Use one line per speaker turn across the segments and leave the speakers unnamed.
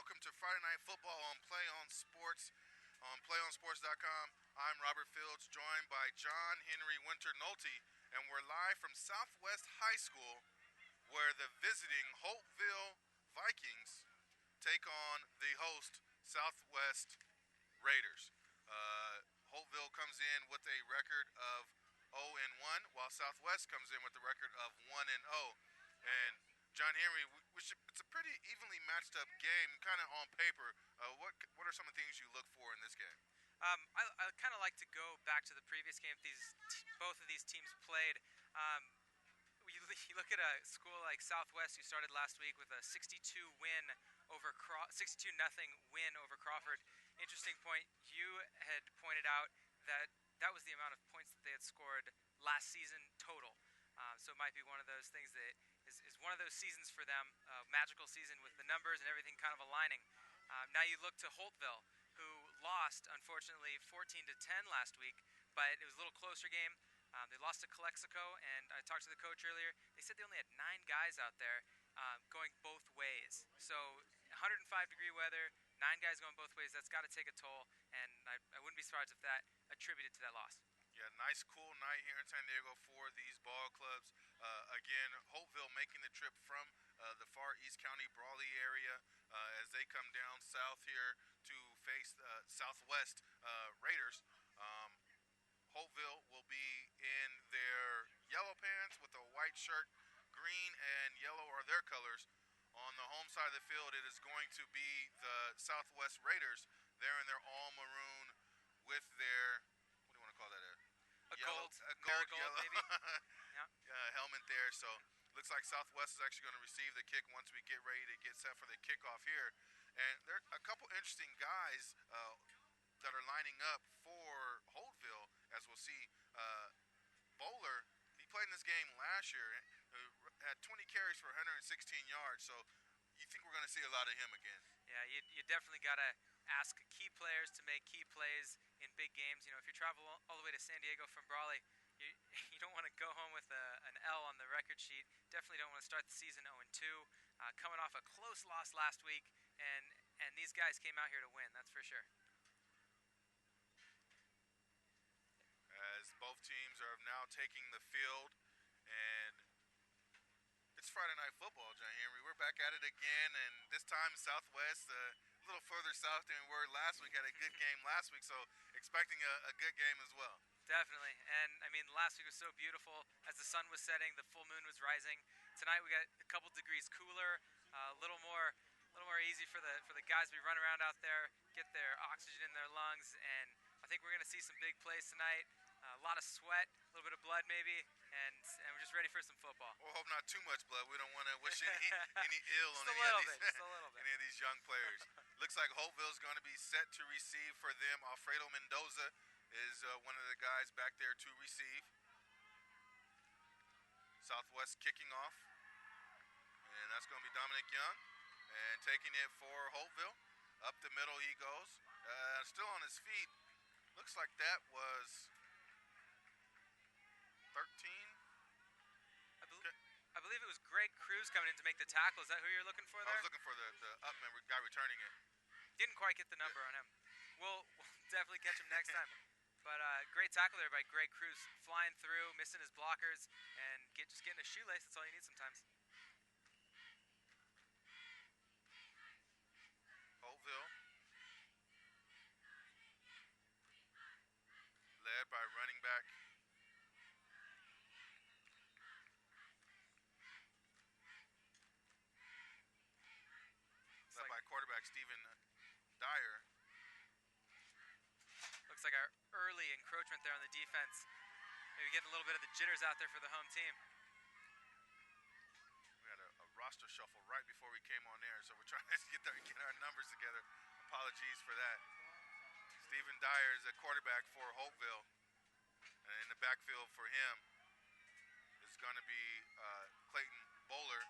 welcome to Friday Night Football on PlayOn Sports on PlayOnSports.com. I'm Robert Fields, joined by John Henry Winter Nolte, and we're live from Southwest High School, where the visiting Holtville Vikings take on the host Southwest Raiders. Holtville comes in with a record of 0-1, while Southwest comes in with a record of 1-0. And John Henry, it's a pretty evenly matched up game, kind of on paper. What are some of the things you look for in this game?
I kind of like to go back to the previous game both of these teams played. You look at a school like Southwest, who started last week with a 62-0 win over Crawford. Interesting point. You had pointed out that was the amount of points that they had scored last season total. So it might be one of those things that is one of those seasons for them, magical season with the numbers and everything kind of aligning. Now you look to Holtville, who lost, unfortunately, 14-10 last week, but it was a little closer game. They lost to Calexico, and I talked to the coach earlier. They said they only had 9 guys out there going both ways. So 105-degree weather, 9 guys going both ways, that's got to take a toll, and I wouldn't be surprised if that attributed to that loss.
Yeah, nice cool night here in San Diego for these ball clubs. Again, Holtville making the trip from the far East County Brawley area as they come down south here to face Southwest Raiders. Holtville will be in their yellow pants with a white shirt. Green and yellow are their colors. On the home side of the field, it is going to be the Southwest Raiders. They're in their all maroon with their, what do you want to call that?
A gold yellow maybe. Yeah.
Helmet there. So looks like Southwest is actually going to receive the kick once we get ready to get set for the kickoff here. And there are a couple interesting guys that are lining up for Holtville, as we'll see. Bowler, he played in this game last year, had 20 carries for 116 yards. So you think we're going to see a lot of him again?
Yeah, you definitely got to ask key players to make key plays in big games. You know, if you travel all the way to San Diego from Brawley, you don't want to go home with an L on the record sheet. Definitely don't want to start the season 0-2. Coming off a close loss last week, and these guys came out here to win, that's for sure.
As both teams are now taking the field, and it's Friday Night Football, John Henry. We're back at it again, and this time Southwest, a little further south than we were last week. Had a good game last week, so expecting a good game as well.
Definitely, and I mean, last week was so beautiful as the sun was setting, the full moon was rising. Tonight we got a couple degrees cooler, a little more easy for the guys to be running around out there, get their oxygen in their lungs, and I think we're going to see some big plays tonight. A lot of sweat, a little bit of blood maybe, and we're just ready for some football.
Well, hope not too much blood. We don't want to wish any ill on any of these young players. Looks like Holtville is going to be set to receive for them. Alfredo Mendoza is one of the guys back there to receive. Southwest kicking off, and that's going to be Dominic Young, and taking it for Holtville. Up the middle he goes, still on his feet. Looks like that was 13.
I believe it was Greg Cruz coming in to make the tackle. Is that who you're looking for there?
I was looking for the upman guy returning it.
Didn't quite get the number on him. We'll definitely catch him next time. But great tackle there by Greg Cruz, flying through, missing his blockers, and just getting a shoelace. That's all you need sometimes.
Holtville, led by running back by quarterback Stephen Dyer.
Looks like our early encroachment there on the defense. Maybe getting a little bit of the jitters out there for the home team.
We had a roster shuffle right before we came on air, so we're trying to get our numbers together. Apologies for that. Stephen Dyer is a quarterback for Holtville, and in the backfield for him is going to be Clayton Bowler.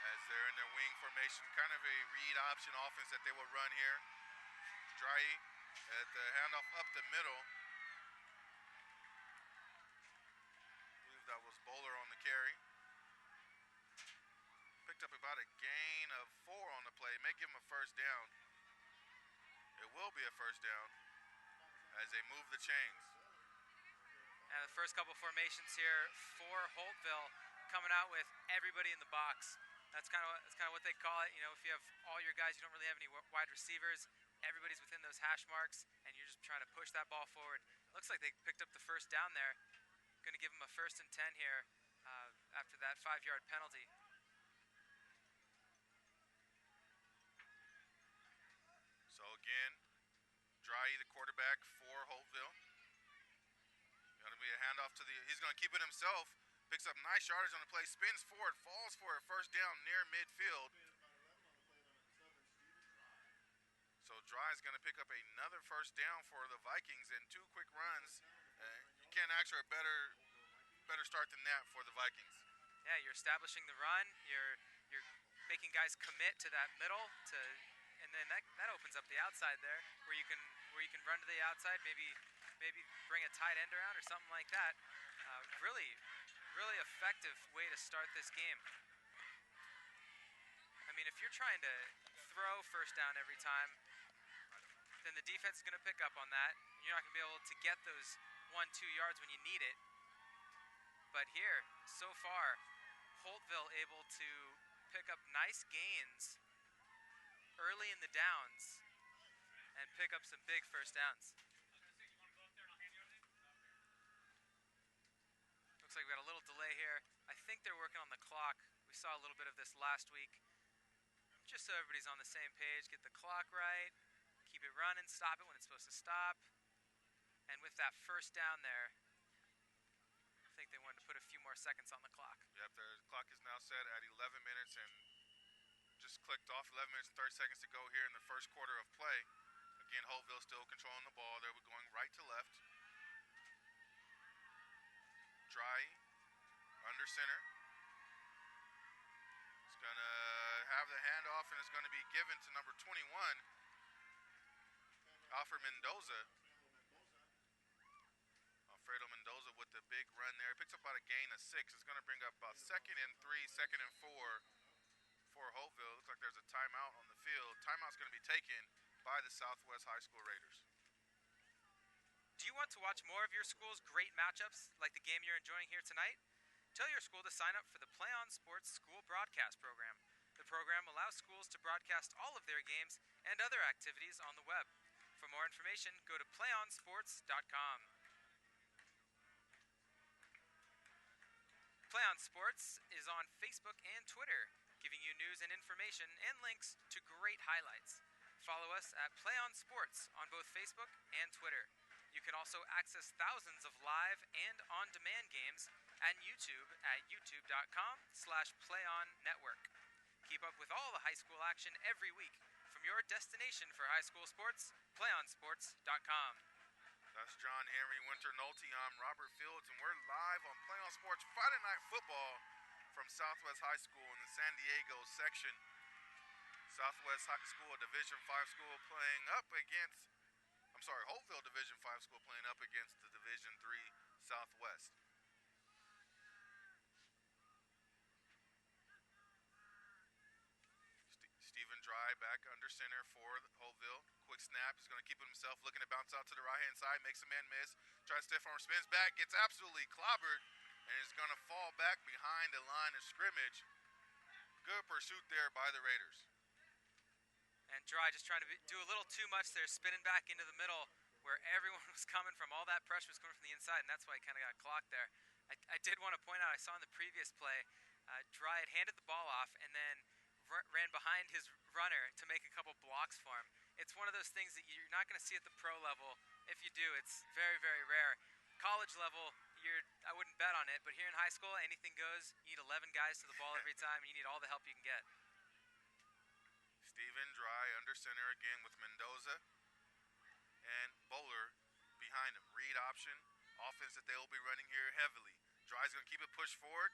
As they're in their wing formation, kind of a read option offense that they will run here. Dry at the handoff up the middle. I believe that was They may give him a first down. It will be a first down as they move the chains.
And the first couple formations here for Holtville coming out with everybody in the box. That's kind of what they call it. You know, if you have all your guys, you don't really have any wide receivers. Everybody's within those hash marks, and you're just trying to push that ball forward. It looks like they picked up the first down there. Going to give them a 1st and 10 here after that 5-yard penalty.
So again, Dry, the quarterback for Holtville. Going to be a handoff to the. He's going to keep it himself. Picks up nice yardage on the play. Spins forward. Falls for a first down near midfield. So Dry is going to pick up another first down for the Vikings in 2 quick runs. You can't ask for a better start than that for the Vikings.
Yeah, you're establishing the run. You're making guys commit to that middle and then that opens up the outside there where you can run to the outside, maybe bring a tight end around or something like that. Really effective way to start this game. I mean, if you're trying to throw first down every time, then the defense is going to pick up on that. You're not going to be able to get those 1-2 yards when you need it. But here, so far, Holtville able to pick up nice gains early in the downs and pick up some big first downs. Looks like we got a little delay here. I think they're working on the clock. We saw a little bit of this last week. Just so everybody's on the same page, get the clock right, keep it running, stop it when it's supposed to stop. And with that first down there, I think they wanted to put a few more seconds on the clock.
Yep, the clock is now set at 11 minutes and just clicked off. 11 minutes and 30 seconds to go here in the first quarter of play. Again, Holtville still controlling the ball. They're going right to left. Dry under center. It's going to have the handoff and it's going to be given to number 21, Alfred Mendoza. Alfredo Mendoza with the big run there. Picks up about a gain of 6. It's going to bring up about 2nd and 3, 2nd and 4 for Holtville. Looks like there's a timeout on the field. Timeout's going to be taken by the Southwest High School Raiders.
Do you want to watch more of your school's great matchups like the game you're enjoying here tonight? Tell your school to sign up for the PlayOn Sports School Broadcast Program. The program allows schools to broadcast all of their games and other activities on the web. For more information, go to playonsports.com. PlayOn Sports is on Facebook and Twitter, giving you news and information and links to great highlights. Follow us at PlayOn Sports on both Facebook and Twitter. You can also access thousands of live and on-demand games at youtube.com/PlayOnNetwork. Keep up with all the high school action every week from your destination for high school sports, PlayOnSports.com.
That's John Henry Winter Nolte. I'm Robert Fields, and we're live on PlayOn Sports Friday Night Football from Southwest High School in the San Diego section. Southwest High School, a Division 5 school playing up against, Holtville Division 5 school playing up against the Division 3 Southwest. Stephen Dry back under center for Holtville. Quick snap. He's going to keep it himself. Looking to bounce out to the right-hand side. Makes a man miss. Tries stiff arm. Spins back. Gets absolutely clobbered. And is going to fall back behind the line of scrimmage. Good pursuit there by the Raiders.
And Dry just trying to do a little too much there. Spinning back into the middle where everyone was coming from. All that pressure was coming from the inside. And that's why he kind of got clocked there. I did want to point out, I saw in the previous play, Dry had handed the ball off and then ran behind his runner to make a couple blocks for him. It's one of those things that you're not going to see at the pro level. If you do, it's very, very rare. College level, I wouldn't bet on it, but here in high school, anything goes. You need 11 guys to the ball every time, and you need all the help you can get.
Stephen Dry under center again with Mendoza and Bowler behind him. Read option, offense that they will be running here heavily. Dry's going to keep it pushed forward,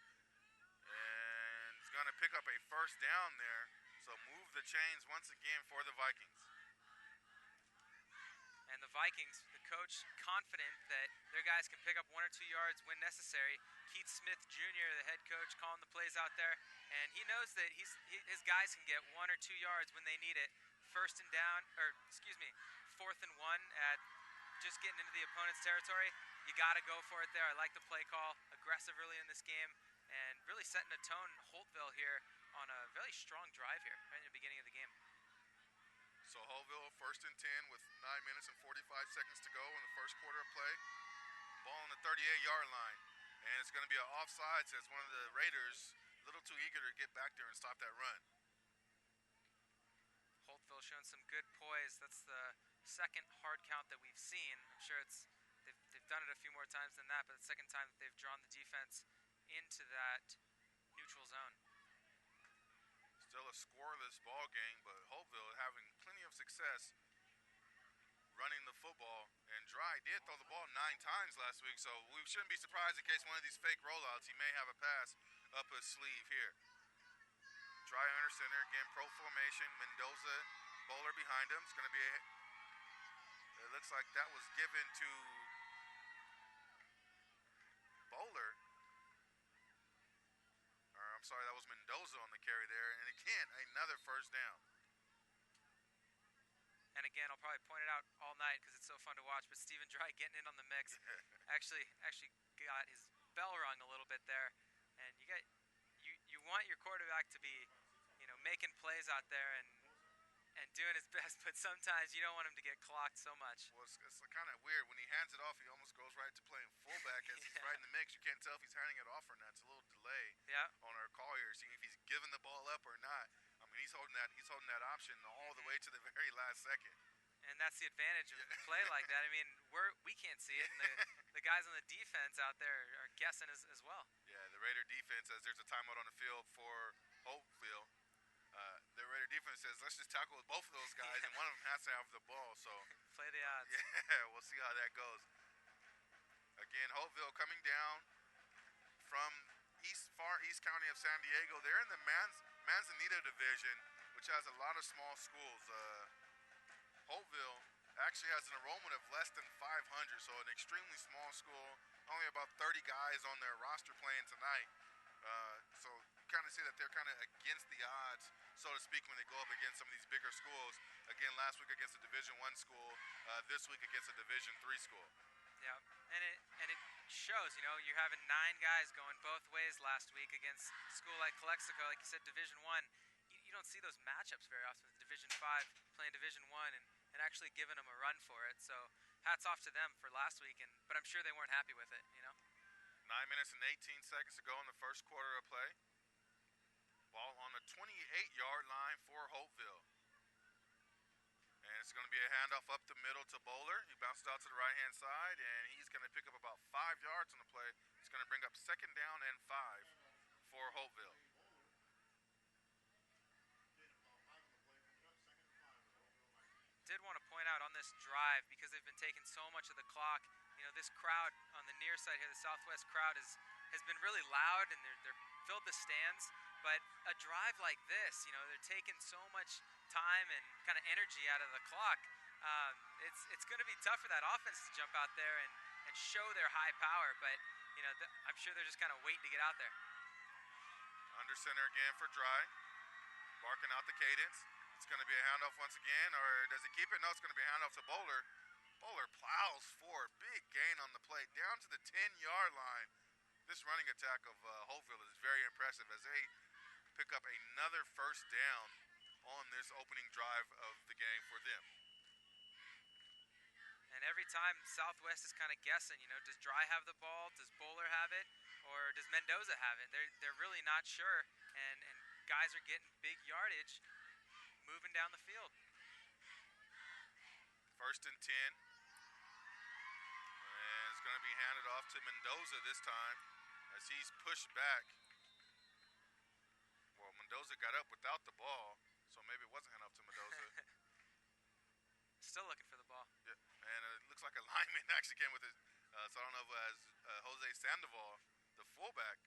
and he's going to pick up a first down there. So move the chains once again for the Vikings.
And And the Vikings, the coach, confident that their guys can pick up 1 or 2 yards when necessary. Keith Smith Jr., the head coach, calling the plays out there, and he knows that his guys can get 1 or 2 yards when they need it. Fourth and 1 at just getting into the opponent's territory. You got to go for it there. I like the play call, aggressive early in this game, and really setting a tone in Holtville here on a very strong drive here right in the beginning of the game.
So Holtville 1st and 10 with 9 minutes and 45 seconds to go in the first quarter of play. Ball on the 38-yard line. And it's going to be an offsides as one of the Raiders a little too eager to get back there and stop that run.
Holtville showing some good poise. That's the second hard count that we've seen. I'm sure they've done it a few more times than that, but the second time that they've drawn the defense into that neutral zone.
Still a scoreless ball game, but Holtville having plenty of success running the football. And Dry did throw the ball 9 times last week, so we shouldn't be surprised in case one of these fake rollouts, he may have a pass up his sleeve here. Dry under center, again, pro formation. Mendoza, Bowler behind him. It's going to be it looks like that was given to Bowler. Or, I'm sorry, that was Mendoza on the carry there. And again, another first down.
And again, I'll probably point it out all night because it's so fun to watch, but Stephen Dry getting in on the mix actually got his bell rung a little bit there. And you want your quarterback to be, making plays out there and doing his best, but sometimes you don't want him to get clocked so much.
Well, it's kind of weird. When he hands it off, he almost goes right to playing fullback as he's right in the mix. You can't tell if he's handing it off or not. It's a little delay on our call here, seeing if he's giving the ball up or not. I mean, he's holding that option all the way to the very last second.
And that's the advantage of a play like that. I mean, we can't see it, and the guys on the defense out there are guessing as well.
Yeah, the Raider defense, as there's a timeout on the field for Holtville, the Raider defense says, let's just tackle with both of those guys, and one of them has to have the ball. So
play the odds.
Yeah, we'll see how that goes. Again, Holtville coming down from far east county of San Diego. They're in the Manzanita division, which has a lot of small schools. Holtville actually has an enrollment of less than 500, so an extremely small school. Only about 30 guys on their roster playing tonight. So you kind of see that they're kind of against the odds, so to speak, when they go up against some of these bigger schools. Again, last week against a Division I school, this week against a Division III school.
Yeah, and it shows, you're having 9 guys going both ways last week against a school like Calexico, like you said, Division I. You don't see those matchups very often with Division V playing Division I and actually giving them a run for it. So hats off to them for last week, but I'm sure they weren't happy with it,
9 minutes and 18 seconds to go in the first quarter of play. Ball on the 28-yard line for Holtville. And it's going to be a handoff up the middle to Bowler. He bounces out to the right-hand side, and he's going to pick up about 5 yards on the play. It's going to bring up 2nd down and 5 for Holtville.
Did want to point out on this drive, because they've been taking so much of the clock, this crowd on the near side here, the Southwest crowd has been really loud, and they're filled the stands. But a drive like this, they're taking so much time and kind of energy out of the clock. It's going to be tough for that offense to jump out there and show their high power. But I'm sure they're just kind of waiting to get out there.
Under center again for Dry, barking out the cadence. It's going to be a handoff once again, or does he keep it? No, it's going to be a handoff to Bowler. Bowler plows forward, big gain on the play, down to the 10-yard line. This running attack of Holtville is very impressive as they pick up another first down on this opening drive of the game for them.
And every time Southwest is kind of guessing, does Dry have the ball, does Bowler have it, or does Mendoza have it? They're really not sure, and guys are getting big yardage moving down the field.
1st and 10. And it's going to be handed off to Mendoza this time as he's pushed back. Well, Mendoza got up without the ball, so maybe it wasn't handed off to Mendoza.
Still looking for the ball.
Yeah, and it looks like a lineman actually came with it. So I don't know if it was Jose Sandoval, the fullback.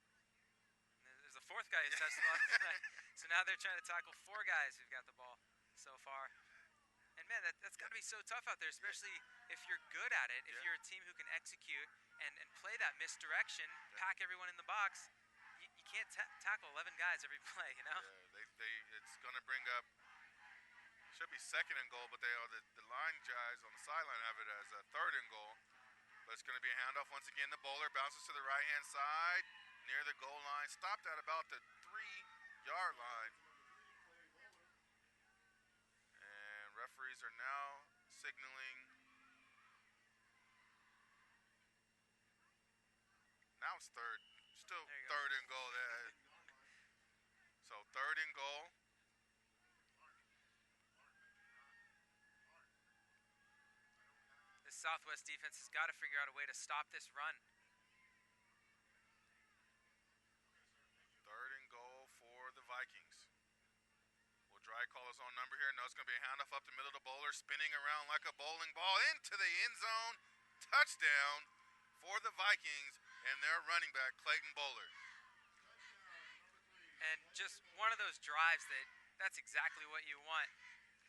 There's a 4th guy who's touched the ball tonight. So now they're trying to tackle 4 guys who've got the ball so far. And man, that's got to be so tough out there, especially if you're good at it. If
Yeah.
you're a team who can execute and play that misdirection, pack everyone in the box. You can't tackle 11 guys every play, you know?
Yeah, it's going to bring up, should be second and goal, but the line guys on the sideline have it as a third and goal. But it's going to be a handoff once again. The bowler bounces to the right-hand side near the goal line. Stopped at about the 3-yard line. And referees are now signaling. Now it's third. Still third and goal. So third and goal.
The Southwest defense has got to figure out a way to stop this run.
Third and goal for the Vikings. Will Dry call his own number here? No, it's going to be a handoff up the middle of the bowler, spinning around like a bowling ball into the end zone. Touchdown for the Vikings and their running back, Clayton Bowler.
And just one of those drives that's exactly what you want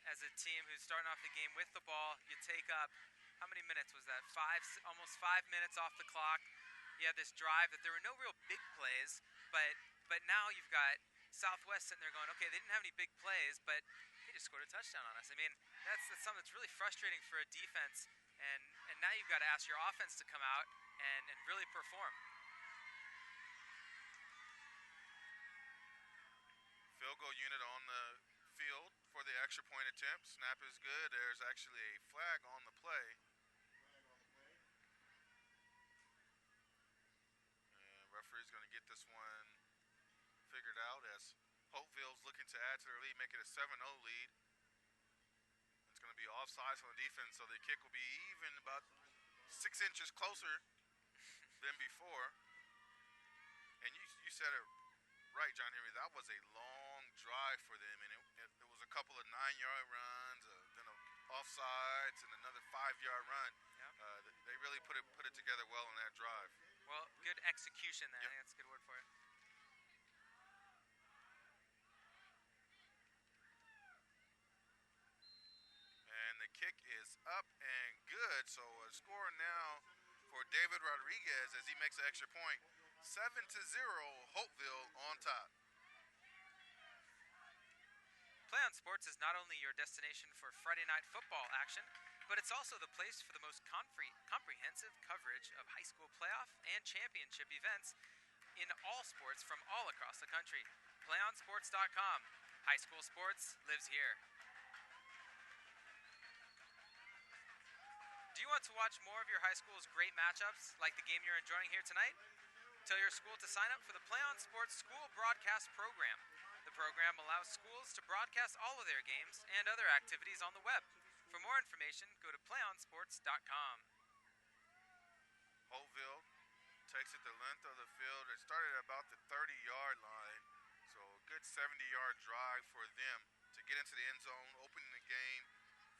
as a team who's starting off the game with the ball. You take up, how many minutes was that? Almost 5 minutes off the clock. You had this drive that there were no real big plays, but now you've got Southwest sitting there going, okay, they didn't have any big plays, but they just scored a touchdown on us. I mean, that's something that's really frustrating for a defense, and now you've got to ask your offense to come out and really perform.
Field goal unit on the field for the extra point attempt. Snap is good. There's actually a flag on the play. And referee's going to get this one figured out as Holtville's looking to add to their lead, make it a 7-0 lead. It's going to be offsides on the defense, so the kick will be even about 6 inches closer than before. And you said it right, John Henry. That was a long drive for them, and it was a couple of 9-yard runs, then offsides, and another 5-yard run.
Yep.
They really put it together well in that drive.
Well, good execution there.
Yep.
I think that's a good word for it.
And the kick is up and good. So a score now for David Rodriguez as he makes an extra point. 7-0, Holtville on top.
PlayOn Sports is not only your destination for Friday night football action, but it's also the place for the most comprehensive coverage of high school playoff and championship events in all sports from all across the country. PlayOnSports.com. High school sports lives here. Do you want to watch more of your high school's great matchups, like the game you're enjoying here tonight? Tell your school to sign up for the PlayOn Sports School Broadcast Program. The program allows schools to broadcast all of their games and other activities on the web. For more information, go to PlayOnSports.com.
Holtville takes it the length of the field. It started at about the 30-yard line, so a good 70-yard drive for them to get into the end zone, opening the game,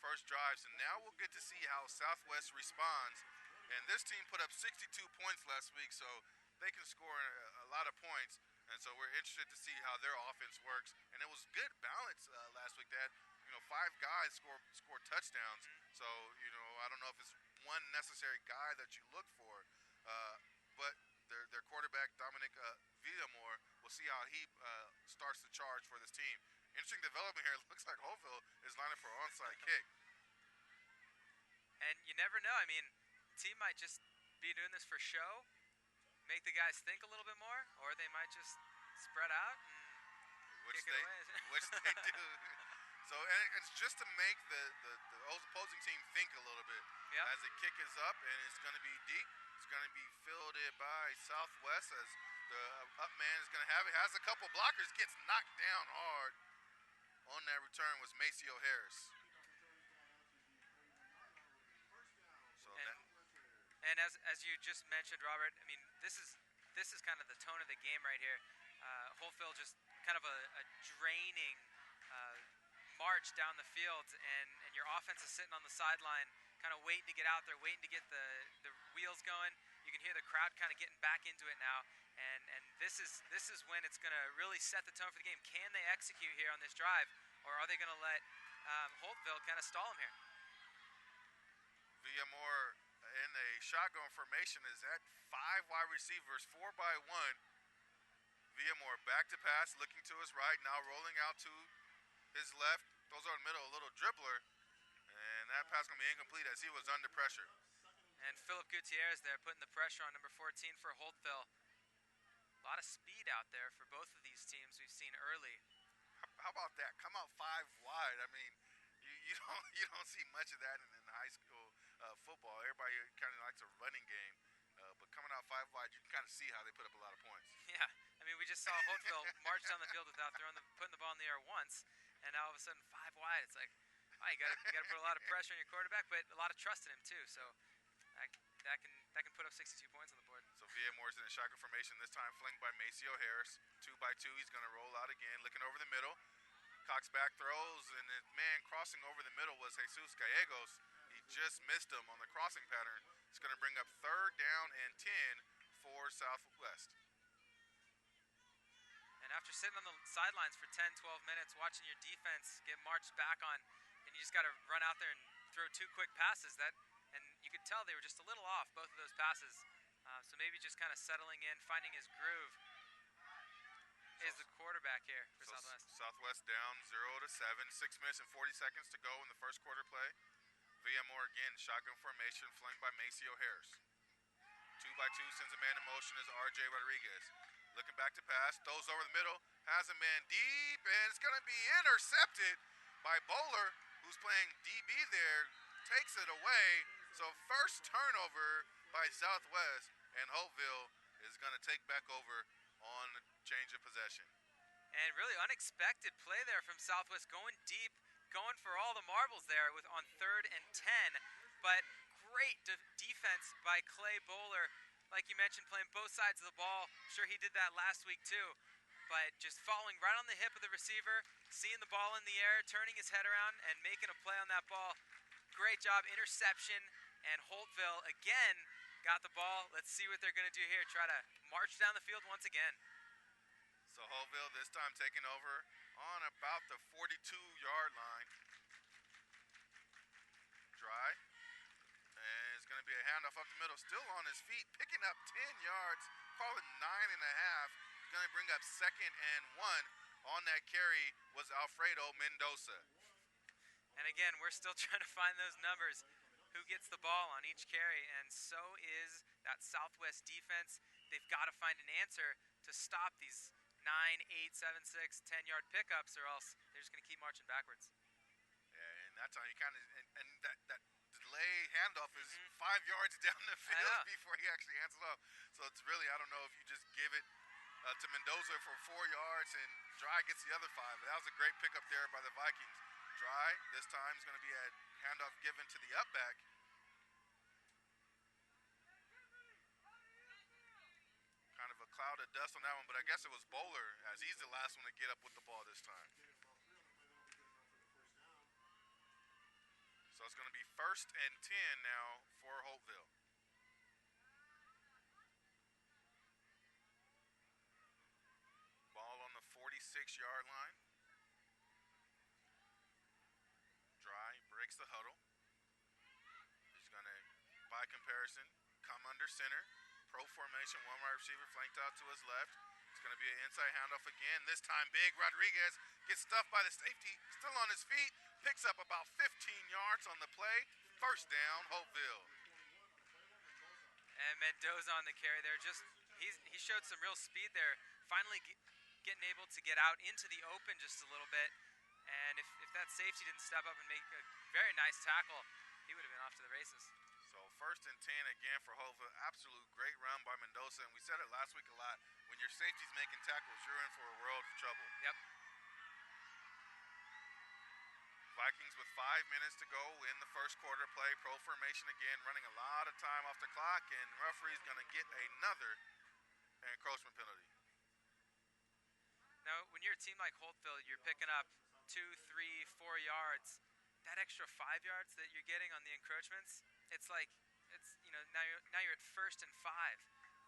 first drive. So now we'll get to see how Southwest responds. And this team put up 62 points last week, so they can score a lot of points. And so we're interested to see how their offense works. And it was good balance last week. They had, 5 guys score touchdowns. So, I don't know if it's one necessary guy that you look for. But their quarterback, Dominic Villamore, we'll see how he starts the charge for this team. Interesting development here. It looks like Holtville is lining for an onside kick.
And you never know. I mean, the team might just be doing this for show, make the guys think a little bit more, or they might just spread out and kick it away.
Which they do. So and it's just to make the opposing team think a little bit.
Yep.
As the kick is up and it's going to be deep. It's going to be fielded by Southwest as the up man is going to have it. Has a couple blockers, gets knocked down hard. On that return was Maceo Harris. So
And as you just mentioned, Robert, I mean, this is kind of the tone of the game right here. Holtville just kind of a draining march down the field, and your offense is sitting on the sideline, kind of waiting to get out there, waiting to get the wheels going. You can hear the crowd kind of getting back into it now, and this is when it's going to really set the tone for the game. Can they execute here on this drive, or are they going to let Holtville kind of stall him here.
Villamor in a shotgun formation is at 5 wide receivers, 4 by 1. Villamor back to pass, looking to his right, now rolling out to his left. Throws over the middle, a little dribbler. And that pass going to be incomplete as he was under pressure.
And Philip Gutierrez there putting the pressure on number 14 for Holtville. A lot of speed out there for both of these teams we've seen early.
How about that? Come out 5 wide. I mean, you don't see much of that in high school football. Everybody kind of likes a running game. But coming out 5 wide, you can kind of see how they put up a lot of points.
Yeah, I mean, we just saw Holtville march down the field without putting the ball in the air once, and now all of a sudden 5 wide. It's like, oh, you got to put a lot of pressure on your quarterback, but a lot of trust in him too. So that can put up 62 points on the board.
So Villamore's in a shotgun formation, this time flanked by Maceo Harris. 2 by 2, he's going to roll out again, looking over the middle. Cox back throws, and the man crossing over the middle was Jesus Gallegos. He just missed him on the crossing pattern. It's going to bring up 3rd down and 10 for Southwest.
And after sitting on the sidelines for 10, 12 minutes, watching your defense get marched back on, and you just got to run out there and throw 2 quick passes, and you could tell they were just a little off, both of those passes. So maybe just kind of settling in, finding his groove is the quarterback here for Southwest.
Southwest down 0-7, 6 minutes and 40 seconds to go in the first quarter play. Villamor again, shotgun formation, flanked by Maceo Harris. 2 by 2, sends a man in motion is R.J. Rodriguez. Looking back to pass, throws over the middle, has a man deep, and it's going to be intercepted by Bowler, who's playing DB there, takes it away. So first turnover by Southwest, and Holtville is going to take back over on change of possession.
And really unexpected play there from Southwest, going deep, going for all the marbles there on 3rd and 10. But great defense by Clay Bowler. Like you mentioned, playing both sides of the ball. Sure, he did that last week too. But just falling right on the hip of the receiver, seeing the ball in the air, turning his head around, and making a play on that ball. Great job, interception. And Holtville again got the ball. Let's see what they're going to do here. Try to march down the field once again.
So Holtville this time taking over on about the 42-yard line. Dry. And it's going to be a handoff up the middle. Still on his feet, picking up 10 yards. Call it 9.5. Going to bring up 2nd and 1. On that carry was Alfredo Mendoza.
And again, we're still trying to find those numbers. Who gets the ball on each carry, and so is that Southwest defense. They've got to find an answer to stop these 9, 8, 7, 6, 10-yard pickups, or else they're just going to keep marching backwards.
Yeah, and that's how you kind of, and that delay handoff is 5 yards down the field before he actually hands it off. So it's really, I don't know if you just give it to Mendoza for 4 yards and Dry gets the other 5. But that was a great pickup there by the Vikings. Dry this time is going to be a handoff given to the upback. Kind of a cloud of dust on that one, but I guess it was Bowler, as he's the last one to get up with the ball this time. So it's going to be 1st and 10 now for Holtville. Ball on the 46-yard line. Dry breaks the huddle. He's going to, by comparison, come under center. Pro formation, 1 wide receiver flanked out to his left. It's going to be an inside handoff again. This time, big Rodriguez gets stuffed by the safety. Still on his feet. Picks up about 15 yards on the play. 1st down, Holtville.
And Mendoza on the carry there. He showed some real speed there. Finally getting able to get out into the open just a little bit. And if that safety didn't step up and make a very nice tackle, he would have been off to the races.
So 1st and 10 again for Holtville. Absolute great run by Mendoza. And we said it last week a lot. When your safety's making tackles, you're in for a world of trouble.
Yep.
Vikings with 5 minutes to go in the first quarter play. Pro formation again, running a lot of time off the clock. And referee's going to get another encroachment penalty.
Now, when you're a team like Holtville, you're picking up 2, 3, 4 yards. That extra 5 yards that you're getting on the encroachments, it's like, now you're at 1st and 5,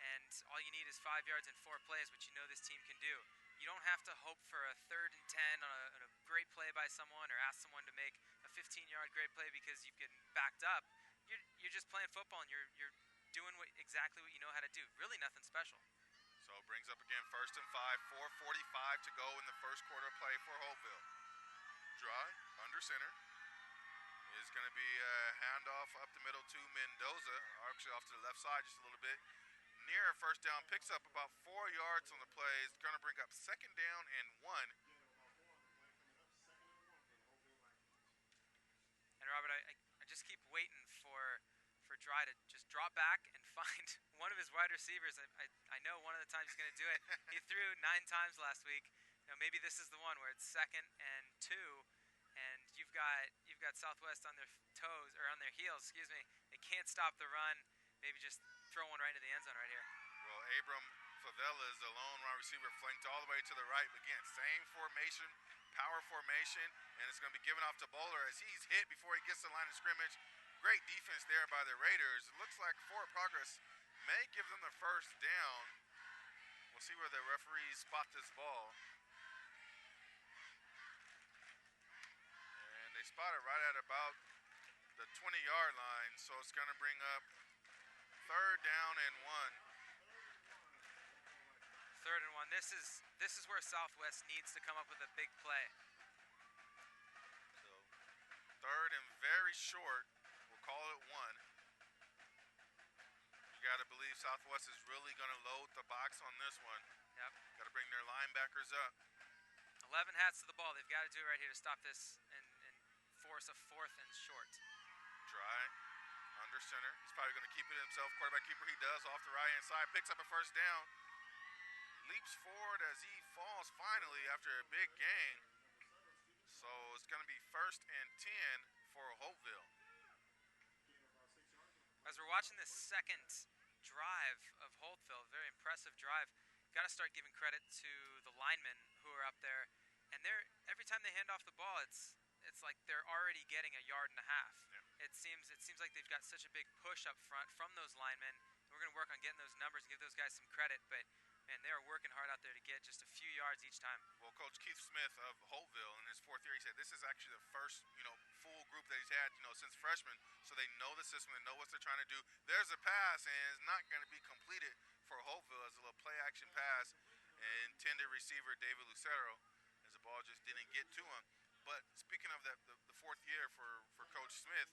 and all you need is 5 yards in 4 plays, which you know this team can do. You don't have to hope for a 3rd and 10 on a great play by someone or ask someone to make a 15-yard great play because you've gotten backed up. You're just playing football and you're doing exactly what you know how to do. Really nothing special.
So it brings up again 1st and 5, 4:45 to go in the first quarter of play for Holtville. Draw under center is going to be a handoff up the middle to Mendoza, actually off to the left side just a little bit. Near a first down, picks up about 4 yards on the play. It's going to bring up 2nd down and 1.
And Robert, I just keep waiting for Dry to just drop back and find one of his wide receivers. I know one of the times he's going to do it. He threw 9 times last week. Maybe this is the one where it's 2nd and 2, and you've got Southwest on their toes or on their heels. Excuse me. They can't stop the run. Maybe just throw one right into the end zone right here.
Well, Abram Favela is the lone wide receiver, flanked all the way to the right. Again, same formation, power formation, and it's going to be given off to Bowler as he's hit before he gets to the line of scrimmage. Great defense there by the Raiders. It looks like forward progress may give them the first down. We'll see where the referees spot this ball. And they spot it right at about the 20-yard line, so it's going to bring up 3rd down and 1.
3rd and 1. This is where Southwest needs to come up with a big play.
So 3rd and very short. We'll call it 1. You got to believe Southwest is really going to load the box on this one.
Yep.
Got to bring their linebackers up.
11 hats to the ball. They've got to do it right here to stop this and force a 4th and short.
Dry under center. He's probably going to keep it himself. Quarterback keeper, he does off the right-hand side. Picks up a first down. Leaps forward as he falls finally after a big gain. So it's going to be 1st and 10 for Holtville.
As we're watching this second drive of Holtville, very impressive drive, got to start giving credit to the linemen who are up there. And every time they hand off the ball, it's like they're already getting a yard and a half. Yeah. It seems like they've got such a big push up front from those linemen. We're going to work on getting those numbers, give those guys some credit, but man, they are working hard out there to get just a few yards each time.
Well, Coach Keith Smith of Holtville in his 4th year, he said this is actually the first, full group that he's had, since freshman. So they know the system, they know what they're trying to do. There's a pass, and it's not going to be completed for Holtville as a little play-action pass. Intended receiver David Lucero, as the ball just didn't get to him. But speaking of the 4th year for Coach Smith,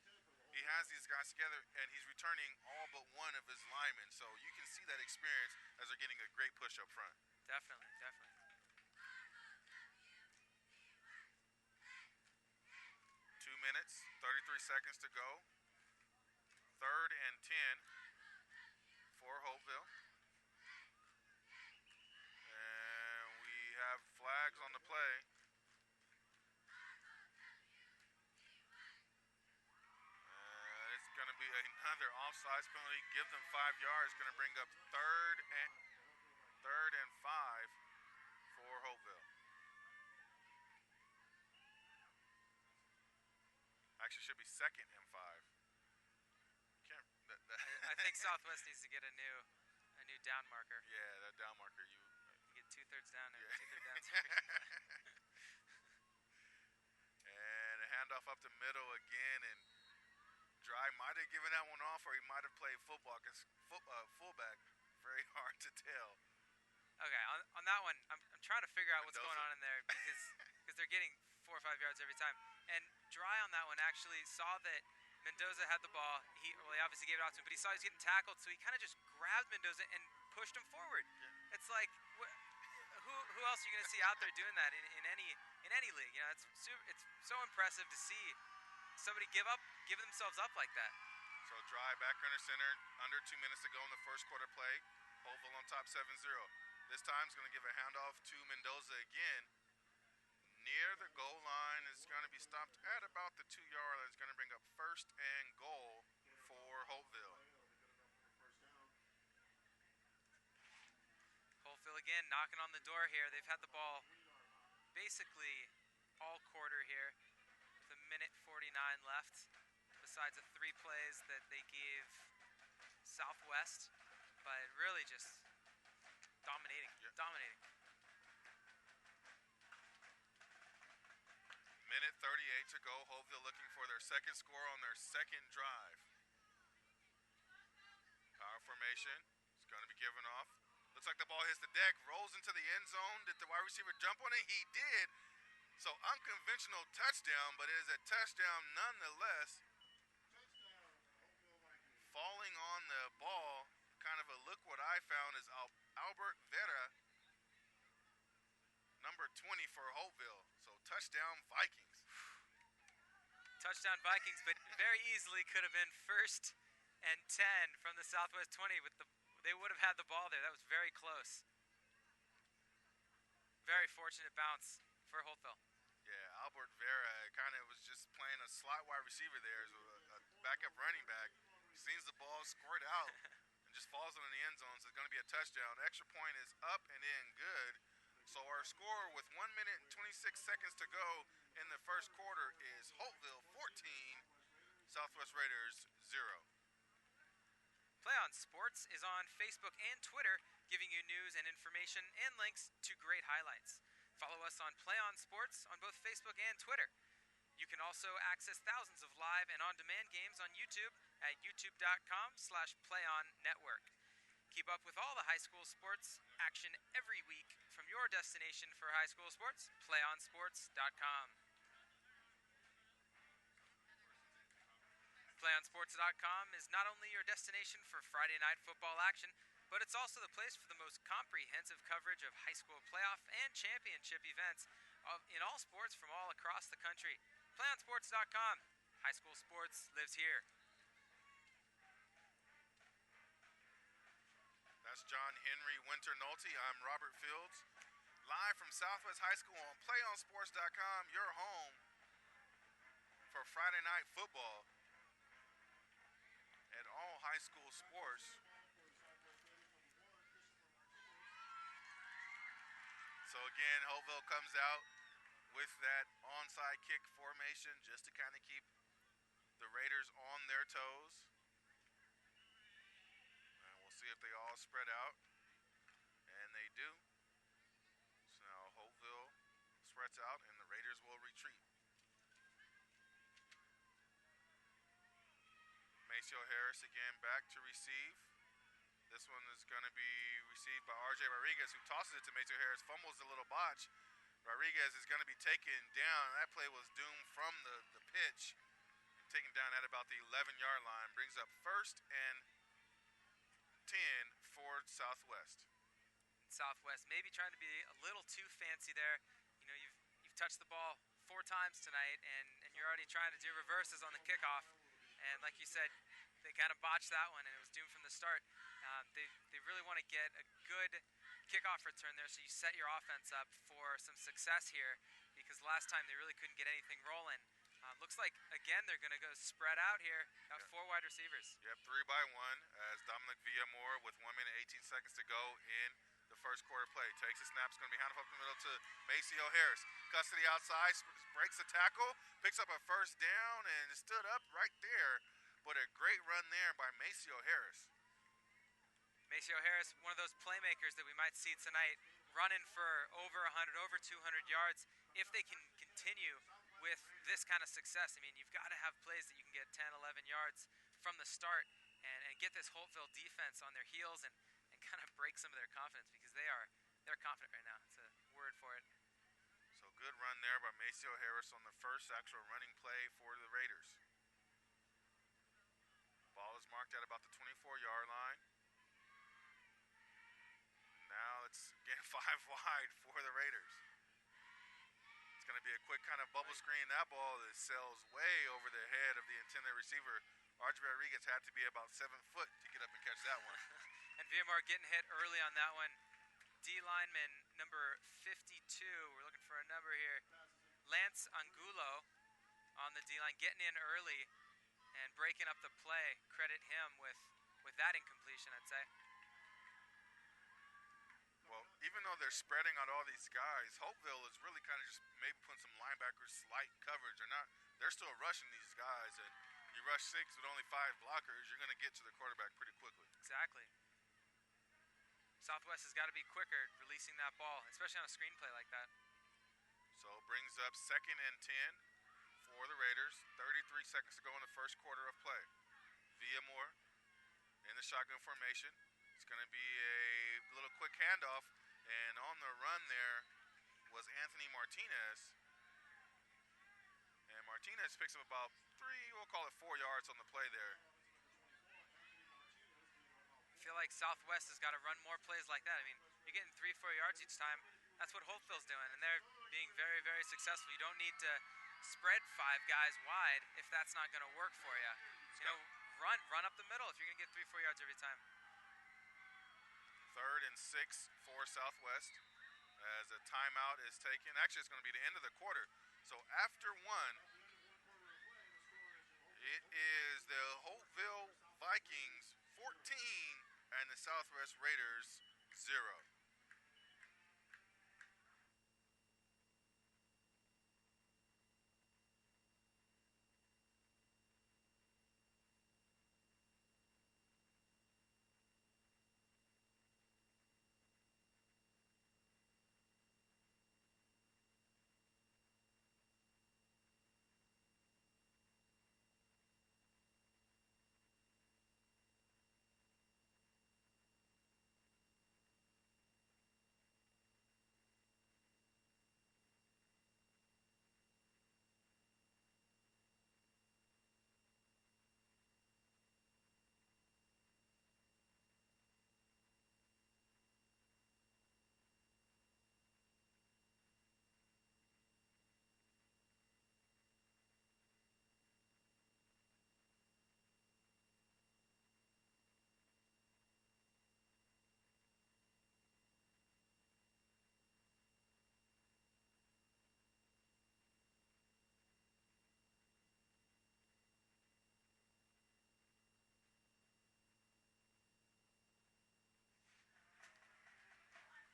he has these guys together, and he's returning all but one of his linemen. So you can see that experience as they're getting a great push up front.
Definitely.
2 minutes, 33 seconds to go. 3rd and 10 for Holtville. And we have flags on the play. It's going to be another offsides penalty. Give them 5 yards. Going to bring up 3rd and 5 for Holtville. Actually, should be 2nd and 5.
I think Southwest needs to get a new down marker.
Yeah, that down marker. You
get 2/3 down there.
Yeah.
2/3 down.
And a handoff up the middle again, and Dry might have given that one off, or he might have played football because fullback. Very hard to tell.
Okay, on that one, I'm trying to figure out what's
Mendoza.
going on in there because they're getting 4 or 5 yards every time. And Dry on that one actually saw that Mendoza had the ball. He obviously gave it out to him, but he saw he was getting tackled, so he kind of just grabbed Mendoza and pushed him forward. Yeah. It's like, who else are you going to see out there doing that in any league? It's so impressive to see somebody give themselves up like that.
So Dry back under center, under 2 minutes to go in the first quarter play. Holtville on top 7-0. This time is going to give a handoff to Mendoza again. Near the goal line is going to be stopped at about the 2-yard line. It's going to bring up 1st and goal for Holtville.
Holtville again knocking on the door here. They've had the ball basically all quarter here with 1:49 left, besides the 3 plays that they gave Southwest, but really just dominating.
Minute 38 to go. Holtville looking for their second score on their second drive. Power formation. It's going to be given off. Looks like the ball hits the deck, rolls into the end zone. Did the wide receiver jump on it? He did. So unconventional touchdown, but it is a touchdown nonetheless. Falling on the ball, kind of a look what I found is Albert Vera, number 20 for Holtville. So touchdown Vikings.
Touchdown Vikings, but very easily could have been 1st and 10 from the Southwest 20. They would have had the ball there. That was very close. Very fortunate bounce for Holtville.
Yeah, Albert Vera kind of was just playing a slot wide receiver there as a backup running back. He sees the ball squirt out and just falls into the end zone, so it's going to be a touchdown. Extra point is up and in good. So our score with 1 minute and 26 seconds to go in the first quarter is Holtville 14, Southwest Raiders 0.
PlayOn Sports is on Facebook and Twitter, giving you news and information and links to great highlights. Follow us on PlayOn Sports on both Facebook and Twitter. You can also access thousands of live and on-demand games on YouTube at youtube.com/PlayOnNetwork. Keep up with all the high school sports action every week from your destination for high school sports, PlayOnSports.com. PlayOnSports.com is not only your destination for Friday night football action, but it's also the place for the most comprehensive coverage of high school playoff and championship events in all sports from all across the country. PlayOnSports.com. High school sports lives here.
That's John Henry Winter Nolte. I'm Robert Fields. Live from Southwest High School on PlayOnSports.com, your home for Friday night football at all high school sports. So again, Holtville comes out with that onside kick formation just to kind of keep the Raiders on their toes. And we'll see if they all spread out. And they do. So now Holtville spreads out and the Raiders will retreat. Maceo Harris again back to receive. This one is going to be received by R.J. Rodriguez, who tosses it to Maceo Harris, fumbles a little botch. Rodriguez is going to be taken down. That play was doomed from the pitch. Taken down at about the 11-yard line. Brings up 1st and 10 for Southwest.
Southwest maybe trying to be a little too fancy there. You know, you've touched the ball 4 times tonight, and you're already trying to do reverses on the kickoff. And like you said, they kind of botched that one, and it was doomed from the start. They really want to get a good kickoff return there, so you set your offense up for some success here, because last time they really couldn't get anything rolling. Looks like, again, they're going to go spread out here. Got 4 wide receivers.
Yep, 3 by 1 as Dominic Villamore with 1 minute 18 seconds to go in the first quarter play. Takes the snap, is going to be handed up the middle to Maceo Harris. Custody outside, breaks the tackle, picks up a 1st down, and stood up right there. But a great run there by Maceo Harris.
Maceo Harris, one of those playmakers that we might see tonight, running for over 100, over 200 yards. If they can continue with this kind of success, I mean, you've got to have plays that you can get 10, 11 yards from the start and get this Holtville defense on their heels and kind of break some of their confidence, because they're confident right now. It's a word for it.
So good run there by Maceo Harris on the first actual running play for the Raiders. Ball is marked at about the 24-yard line. Now it's again 5 wide for the Raiders. It's going to be a quick kind of bubble screen. That ball that sails way over the head of the intended receiver. R.J. Rodriguez had to be about 7 foot to get up and catch that one.
And Villamore getting hit early on that one. D lineman number 52. We're looking for a number here. Lance Angulo on the D line, getting in early and breaking up the play. Credit him with that incompletion, I'd say.
Well, even though they're spreading out all these guys, Holtville is really kind of just maybe putting some linebackers slight coverage. They're still rushing these guys, and you rush 6 with only 5 blockers, you're going to get to the quarterback pretty quickly.
Exactly. Southwest has got to be quicker releasing that ball, especially on a screen play like that.
So it brings up 2nd and 10 for the Raiders. 33 seconds to go in the first quarter of play. Viamore in the shotgun formation. It's going to be a little quick handoff, and on the run there was Anthony Martinez. And Martinez picks up about 4 yards on the play there.
I feel like Southwest has got to run more plays like that. I mean, you're getting 3-4 yards each time. That's what Holtville's doing, and they're being very, very successful. You don't need to spread 5 guys wide if that's not going to work for you. You know, run up the middle if you're going to get 3-4 yards every time.
3rd and 6 for Southwest as a timeout is taken. Actually, it's going to be the end of the quarter. So after one, it is the Holtville Vikings 14 and the Southwest Raiders 0.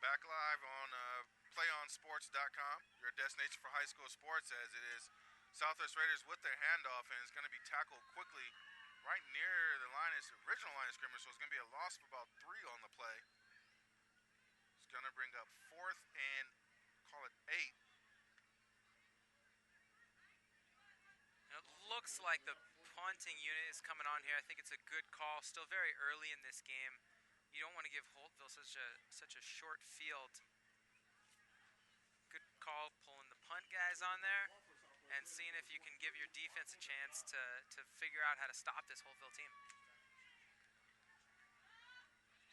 Back live on PlayOnSports.com, your destination for high school sports, as it is Southwest Raiders with their handoff, and it's going to be tackled quickly right near the original line of scrimmage, so it's going to be a loss of about 3 on the play. It's going to bring up 4th and, call it 8.
It looks like the punting unit is coming on here. I think it's a good call. Still very early in this game. You don't want to give Holtville such a short field. Good call pulling the punt guys on there and seeing if you can give your defense a chance to figure out how to stop this Holtville team.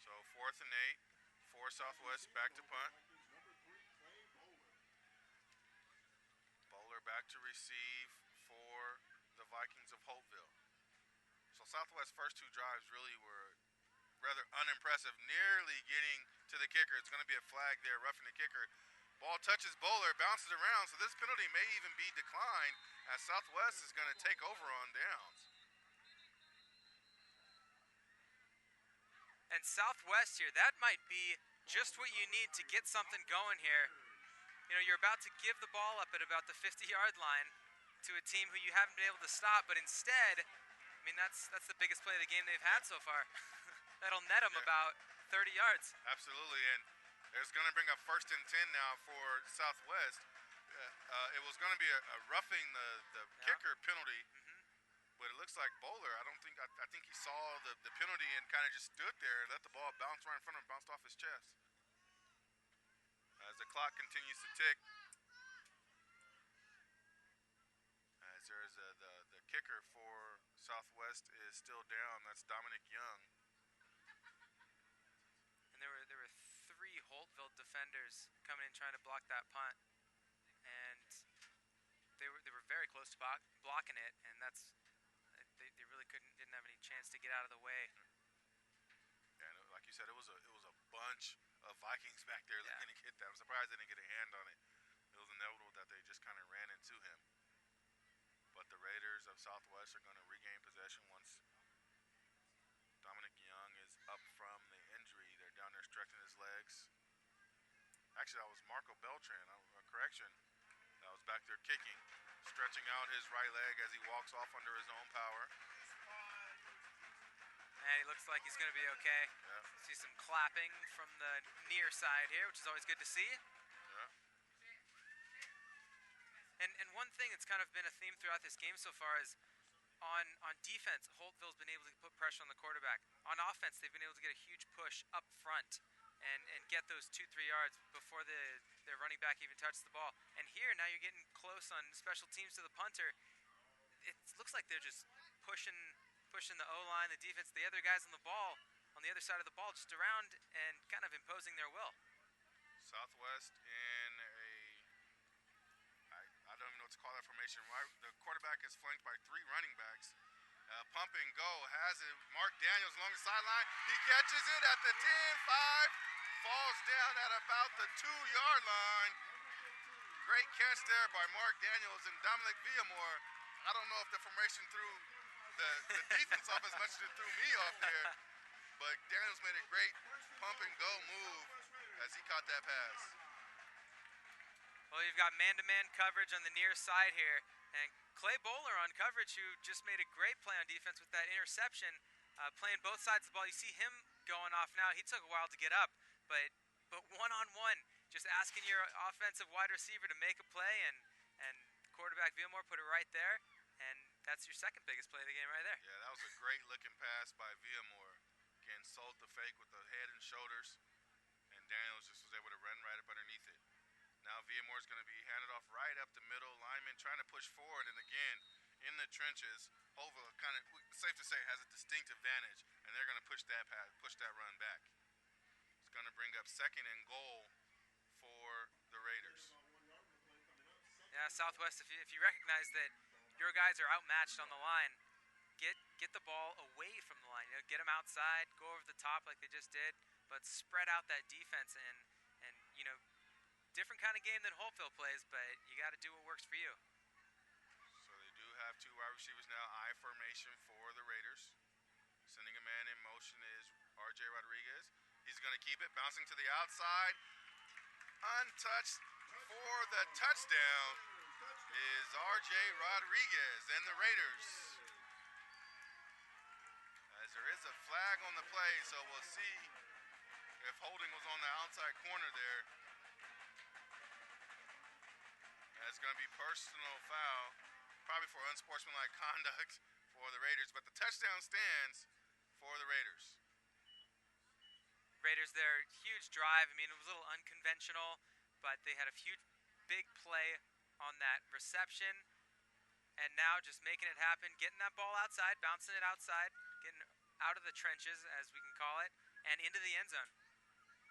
So 4th and 8 for Southwest, back to punt. Bowler back to receive for the Vikings of Holtville. So Southwest's first 2 drives really were rather unimpressive, nearly getting to the kicker. It's going to be a flag there, roughing the kicker. Ball touches Bowler, bounces around, so this penalty may even be declined as Southwest is going to take over on downs.
And Southwest here, that might be just what you need to get something going here. You know, you're about to give the ball up at about the 50-yard line to a team who you haven't been able to stop, but instead, I mean, that's the biggest play of the game they've had so far. That'll net them about 30 yards.
Absolutely, and it's going to bring up 1st and 10 now for Southwest. It was going to be a roughing the kicker penalty, but it looks like Bowler, I think he saw the penalty and kind of just stood there and let the ball bounce right in front of him, bounced off his chest. As the clock continues to tick, as there's the kicker for Southwest is still down. That's Dominic Young.
And there were 3 Holtville defenders coming in trying to block that punt, and they were very close to blocking it, and they really didn't have any chance to get out of the way.
Yeah, and like you said, it was a bunch of Vikings back there looking to get that. I'm surprised they didn't get a hand on it. It was inevitable that they just kind of ran into him. But the Raiders of Southwest are going to regain possession once Dominic Young is up from the injury. They're down there stretching his legs. Actually, that was Marco Beltran. Correction. That was back there kicking, stretching out his right leg as he walks off under his own power.
And he looks like he's going to be okay.
Yeah.
See some clapping from the near side here, which is always good to see.
Yeah.
And one thing that's kind of been a theme throughout this game so far is on defense, Holtville's been able to put pressure on the quarterback. On offense, they've been able to get a huge push up front and get those 2-3 yards before their running back even touches the ball. And here, now you're getting close on special teams to the punter. It looks like they're just pushing the O-line, the defense, the other guys on the ball, on the other side of the ball, just around and kind of imposing their will.
Southwest in I don't even know what to call that formation. The quarterback is flanked by 3 running backs. Pump and go, has it. Mark Daniels along the sideline. He catches it at the 10-5, falls down at about the 2-yard line. Great catch there by Mark Daniels and Dominic Villamore. I don't know if the formation threw the defense off as much as it threw me off there, but Daniels made a great pump and go move as he caught that pass.
Well, you've got man-to-man coverage on the near side here, and Clay Bowler on coverage, who just made a great play on defense with that interception, playing both sides of the ball. You see him going off now. He took a while to get up, but one-on-one, just asking your offensive wide receiver to make a play, and quarterback Villamore put it right there, and that's your second biggest play of the game right there.
Yeah, that was a great looking pass by Villamore. Again, sold the fake with the head and shoulders, and Daniels just was able to run right up underneath it. Now Villamore's going to be handed off right up the middle. Lineman trying to push forward, and again, in the trenches, Holtville kind of, safe to say, has a distinct advantage, and they're going to push that run back. It's going to bring up 2nd and goal for the Raiders.
Yeah, Southwest, if you recognize that your guys are outmatched on the line, get the ball away from the line. Get them outside, go over the top like they just did, but spread out that defense and different kind of game than Holtville plays, but you got to do what works for you.
So they do have 2 wide receivers now, I formation for the Raiders. Sending a man in motion is R.J. Rodriguez. He's going to keep it, bouncing to the outside. Untouched for the touchdown is R.J. Rodriguez and the Raiders. As there is a flag on the play, so we'll see if holding was on the outside corner there. It's going to be personal foul, probably for unsportsmanlike conduct for the Raiders, but the touchdown stands for the Raiders.
Raiders, their huge drive, I mean, it was a little unconventional, but they had a huge, big play on that reception, and now just making it happen, getting that ball outside, bouncing it outside, getting out of the trenches, as we can call it, and into the end zone.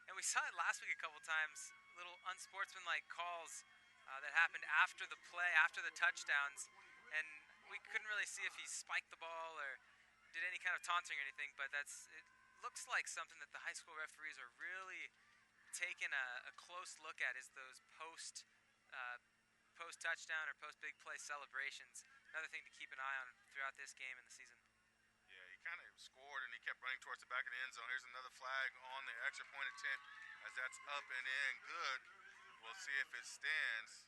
And we saw it last week a couple times, little unsportsmanlike calls that happened after the play, after the touchdowns, and we couldn't really see if he spiked the ball or did any kind of taunting or anything, but it looks like something that the high school referees are really taking a close look at, is those post-touchdown or post-big play celebrations. Another thing to keep an eye on throughout this game and the season.
Yeah, he kind of scored and he kept running towards the back of the end zone. Here's another flag on the extra point attempt as that's up and in good. We'll see if it stands.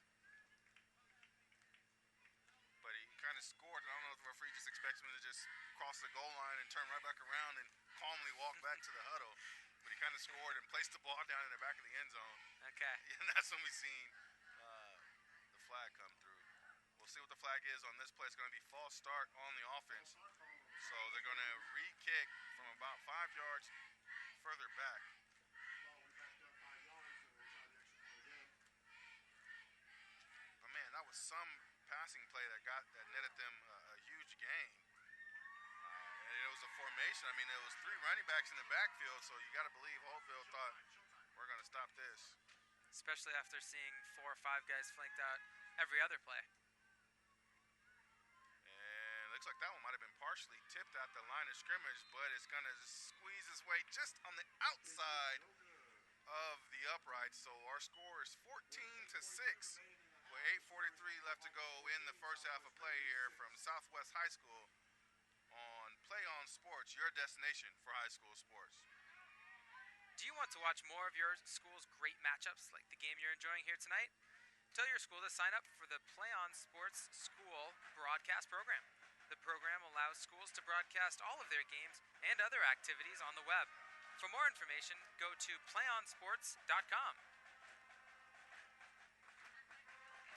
But he kind of scored. I don't know if the referee just expects him to just cross the goal line and turn right back around and calmly walk back to the huddle. But he kind of scored and placed the ball down in the back of the end zone.
Okay.
And that's when we seen the flag come through. We'll see what the flag is on this play. It's going to be false start on the offense. So they're going to re-kick from about 5 yards further back. That was some passing play that netted them a huge gain. And it was a formation. I mean, it was 3 running backs in the backfield, so you got to believe Holtville thought, we're going to stop this.
Especially after seeing 4 or 5 guys flanked out every other play.
And it looks like that one might have been partially tipped at the line of scrimmage, but it's going to squeeze its way just on the outside of the upright. So our score is 14-6. With 8:43 left to go in the first half of play here from Southwest High School on PlayOn Sports, your destination for high school sports.
Do you want to watch more of your school's great matchups like the game you're enjoying here tonight? Tell your school to sign up for the PlayOn Sports School broadcast program. The program allows schools to broadcast all of their games and other activities on the web. For more information, go to playonsports.com.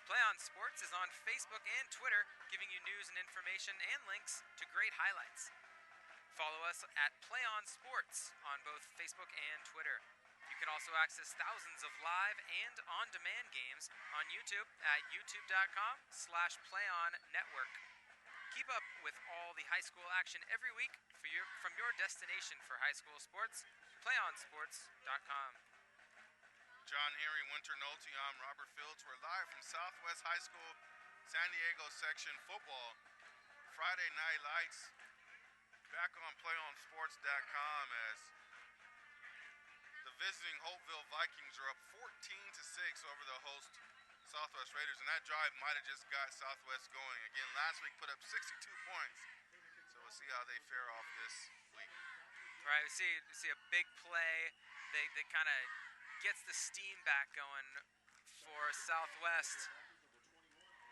PlayOn Sports is on Facebook and Twitter, giving you news and information and links to great highlights. Follow us at PlayOn Sports on both Facebook and Twitter. You can also access thousands of live and on-demand games on YouTube at youtube.com/PlayOnNetwork. Keep up with all the high school action every week from your destination for high school sports, PlayOnSports.com.
John Henry, Winter Nolte, I'm Robert Fields. We're live from Southwest High School, San Diego section football. Friday Night Lights, back on PlayOnSports.com as the visiting Holtville Vikings are up 14-6 over the host Southwest Raiders, and that drive might have just got Southwest going. Again, last week put up 62 points, so we'll see how they fare off this week.
Right, we see a big play that kind of gets the steam back going for Southwest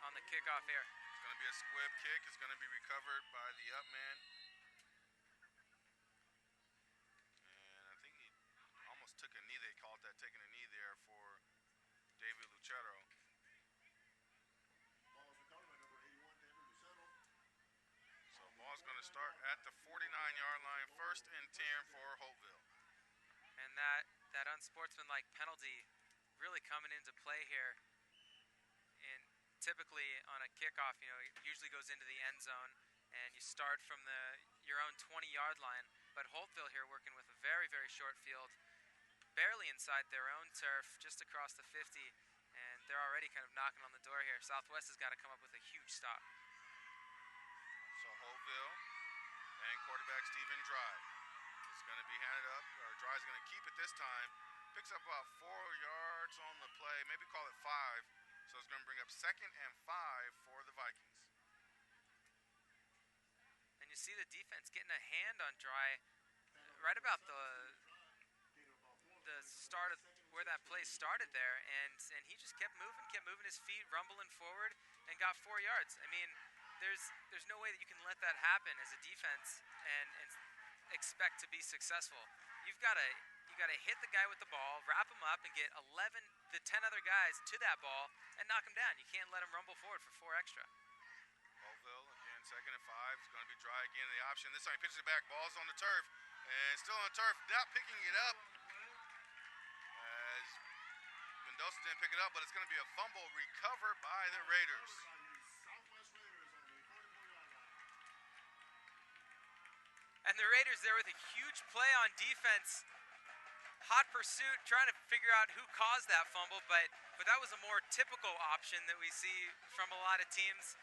on the kickoff here.
It's going to be a squib kick. It's going to be recovered by the up man. And I think he almost took a knee. They called that taking a knee there for David Lucero. So ball's going to start at the 49-yard line, 1st and 10 for Holtville.
And that unsportsmanlike penalty really coming into play here. And typically on a kickoff, it usually goes into the end zone, and you start from your own 20-yard line. But Holtville here working with a very, very short field, barely inside their own turf, just across the 50, and they're already kind of knocking on the door here. Southwest has got to come up with a huge stop.
So Holtville and quarterback Stephen Dry is going to be handed up, or Dry's going to keep it this time. Picks up about 4 yards on the play, maybe call it 5. So it's going to bring up 2nd and 5 for the Vikings.
And you see the defense getting a hand on Dry right about the start of where that play started there, and he just kept moving his feet, rumbling forward, and got 4 yards. I mean, there's no way that you can let that happen as a defense and expect to be successful. You got to hit the guy with the ball, wrap him up, and get 10 other guys to that ball and knock him down. You can't let him rumble forward for 4 extra.
Holtville again, 2nd and 5. It's going to be Dry again in the option. This time he pitches it back. Ball's on the turf, and still on the turf, not picking it up. As Mendoza didn't pick it up, but it's going to be a fumble recovered by the Raiders.
And the Raiders there with a huge play on defense. Hot pursuit, trying to figure out who caused that fumble, but that was a more typical option that we see from a lot of teams.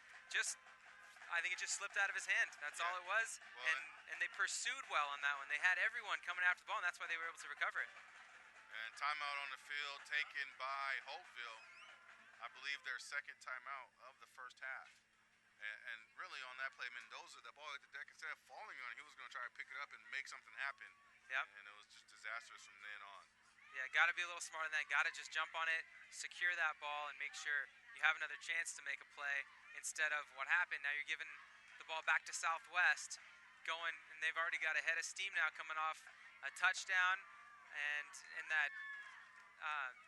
I think it just slipped out of his hand. That's all it was.
Well,
and they pursued well on that one. They had everyone coming after the ball, and that's why they were able to recover it.
And timeout on the field taken by Holtville. I believe their 2nd timeout of the first half. And really on that play, Mendoza, that ball hit the deck, instead of falling on it, he was going to try to pick it up and make something happen.
Yep.
And it was just disastrous from then on.
Yeah, got to be a little smarter than that. Got to just jump on it, secure that ball, and make sure you have another chance to make a play instead of what happened. Now you're giving the ball back to Southwest, going, and they've already got a head of steam now coming off a touchdown and that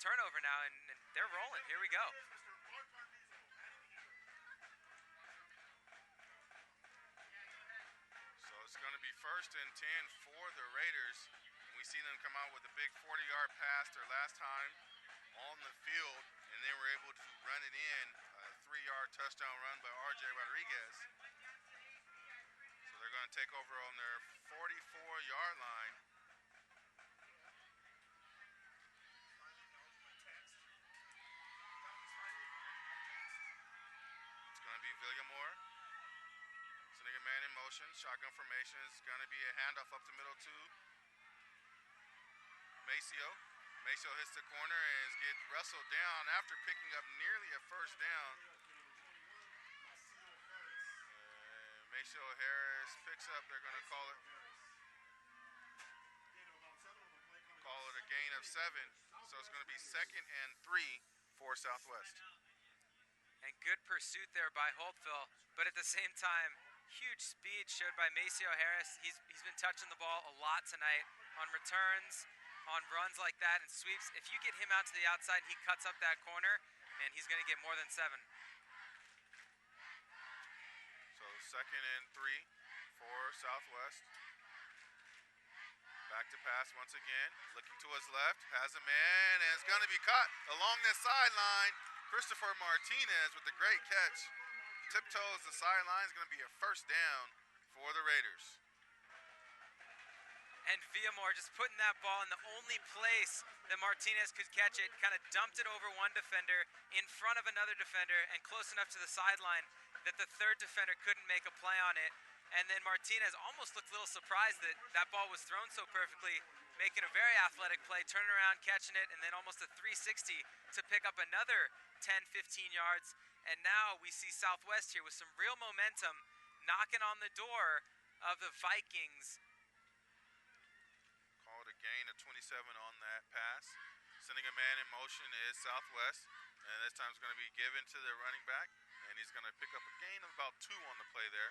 turnover now, and they're rolling. Here we go.
So it's going to be 1st and 10 for the Raiders. We see them come out with a big 40-yard pass their last time on the field, and they were able to run it in, a 3-yard touchdown run by R.J. Rodriguez. So they're going to take over on their 44-yard line. It's going to be Villamore. Sending a man in motion. Shotgun formation is going to be a handoff up the middle to Maceo. Maceo hits the corner and gets wrestled down after picking up nearly a 1st down. Maceo Harris picks up. They're going to call it a gain of 7. So it's going to be 2nd and 3 for Southwest.
And good pursuit there by Holtville, but at the same time, huge speed showed by Maceo Harris. He's been touching the ball a lot tonight on returns, on runs like that and sweeps. If you get him out to the outside, he cuts up that corner, and he's going to get more than 7.
So 2nd and 3 for Southwest. Back to pass once again. Looking to his left. Has a man, and it's going to be caught along the sideline. Christopher Martinez with the great catch. Tiptoes the sideline. Is going to be a first down for the Raiders.
And Villamor just putting that ball in the only place that Martinez could catch it, kind of dumped it over one defender in front of another defender and close enough to the sideline that the third defender couldn't make a play on it. And then Martinez almost looked a little surprised that that ball was thrown so perfectly, making a very athletic play, turning around, catching it, and then almost a 360 to pick up another 10, 15 yards. And now we see Southwest here with some real momentum knocking on the door of the Vikings.
Gain of 27 on that pass. Sending a man in motion is Southwest, and this time it's going to be given to the running back, and he's going to pick up a gain of about 2 on the play there.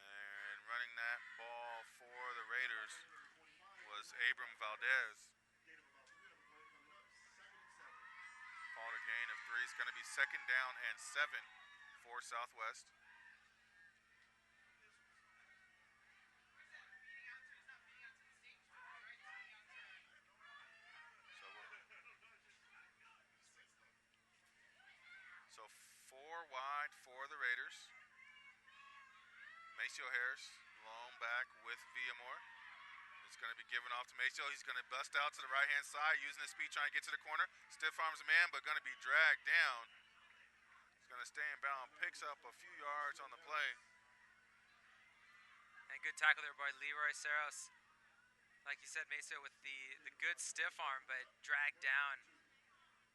And running that ball for the Raiders was Abram Valdez. Called a gain of 3. It's going to be 2nd down and 7 for Southwest. So 4 wide for the Raiders. Maceo Harris, long back with Villamor. It's going to be given off to Maceo. He's going to bust out to the right-hand side, using his speed, trying to get to the corner. Stiff arms a man, but going to be dragged down. He's going to stay in bounds, picks up a few yards on the play.
And good tackle there by Leroy Saros. Like you said, Maceo with the good stiff arm, but dragged down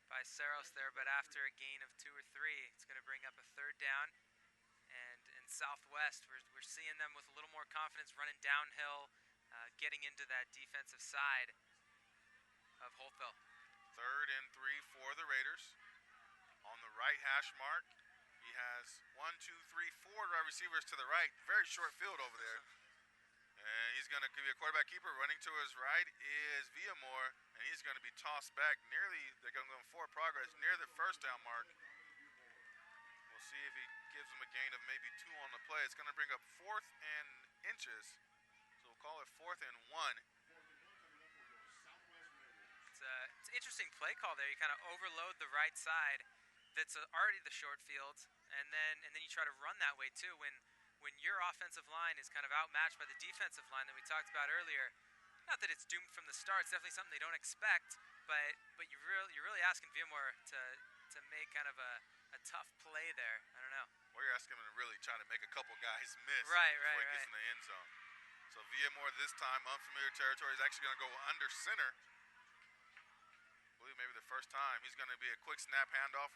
by Saros there. But after a gain of 2 or 3, it's going to bring up a 3rd down. And in Southwest, we're seeing them with a little more confidence running downhill, getting into that defensive side of Holtville.
3rd and 3 for the Raiders. On the right hash mark, he has 1, 2, 3, 4 wide receivers to the right. Very short field over there. And he's going to give you a quarterback keeper. Running to his right is Villamor, and he's going to be tossed back nearly, they're going to go forward progress near the first down mark. We'll see if he gives them a gain of maybe 2 on the play. It's going to bring up 4th and inches. So we'll call it 4th and 1.
It's an interesting play call there. You kind of overload the right side that's already the short field, and then you try to run that way too when your offensive line is kind of outmatched by the defensive line that we talked about earlier. Not that it's doomed from the start. It's definitely something they don't expect, but you're really asking Villamor to make kind of a tough play there. I don't know.
Well, you're asking him to really try to make a couple guys miss
before
he gets in the end zone. So Villamor this time, unfamiliar territory, is actually going to go under center. I believe maybe the first time. He's going to be a quick snap handoff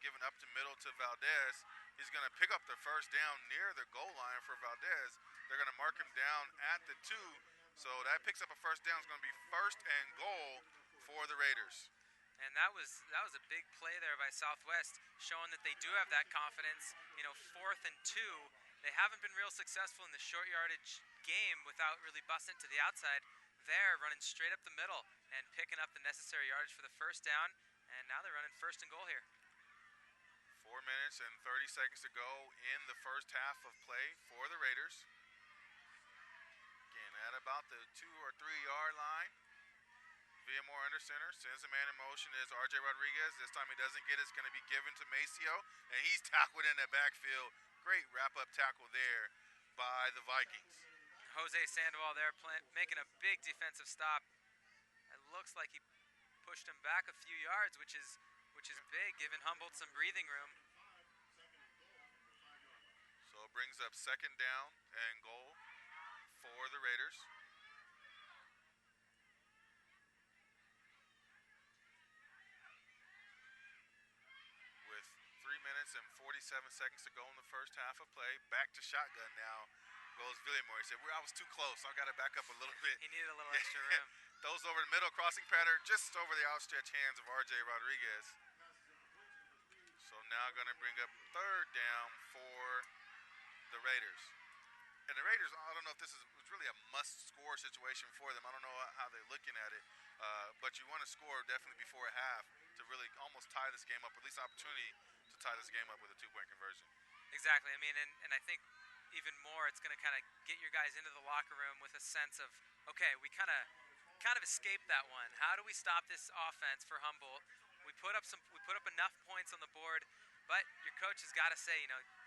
given up to middle to Valdez. He's going to pick up the first down near the goal line for Valdez. They're going to mark him down at the 2. So that picks up a first down. It's going to be 1st and goal for the Raiders.
And that was a big play there by Southwest, showing that they do have that confidence. 4th and 2. They haven't been real successful in the short yardage game without really busting to the outside. They're running straight up the middle and picking up the necessary yardage for the first down. And now they're running 1st and goal here.
4 minutes and 30 seconds to go in the first half of play for the Raiders. Again, at about the 2 or 3 yard line. Villamor under center, sends a man in motion is R.J. Rodriguez. This time he doesn't get it. It's going to be given to Maceo, and he's tackled in the backfield. Great wrap-up tackle there by the Vikings.
Jose Sandoval there making a big defensive stop. It looks like he pushed him back a few yards, which is big, giving Humboldt some breathing room.
So it brings up 2nd down and goal for the Raiders. With 3 minutes and 47 seconds to go in the first half of play. Back to shotgun now goes Villamor. He said, I was too close, so I got to back up a little bit.
He needed a little extra room.
Throws over the middle, crossing pattern just over the outstretched hands of R.J. Rodriguez. So now going to bring up 3rd down for the Raiders. And the Raiders, I don't know if this is was really a must-score situation for them. I don't know how they're looking at it, but you want to score definitely before half to really almost tie this game up, at least opportunity to tie this game up with a two-point conversion.
Exactly. I mean, and I think even more, it's going to kind of get your guys into the locker room with a sense of, okay, we kind of escaped that one. How do we stop this offense for Humboldt? We put up enough points on the board, but your coach has got to say,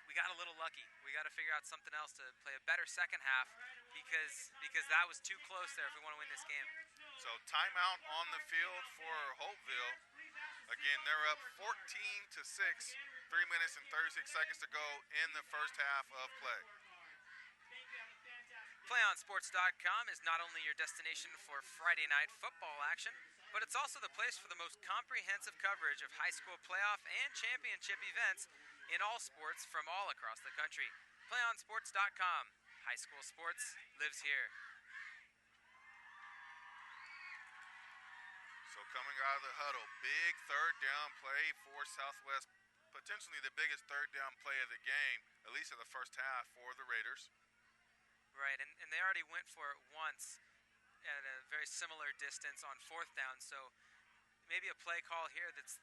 we got a little lucky. We got to figure out something else to play a better second half because that was too close there if we want to win this game.
So timeout on the field for Holtville. Again, they're up 14-6. 3 minutes and 36 seconds to go in the first half of play.
PlayOnSports.com is not only your destination for Friday night football action, but it's also the place for the most comprehensive coverage of high school playoff and championship events in all sports from all across the country. PlayOnSports.com. High school sports lives here.
So coming out of the huddle, big third down play for Southwest. Potentially the biggest third down play of the game, at least in the first half for the Raiders.
Right, and they already went for it once at a very similar distance on fourth down, so maybe a play call here that's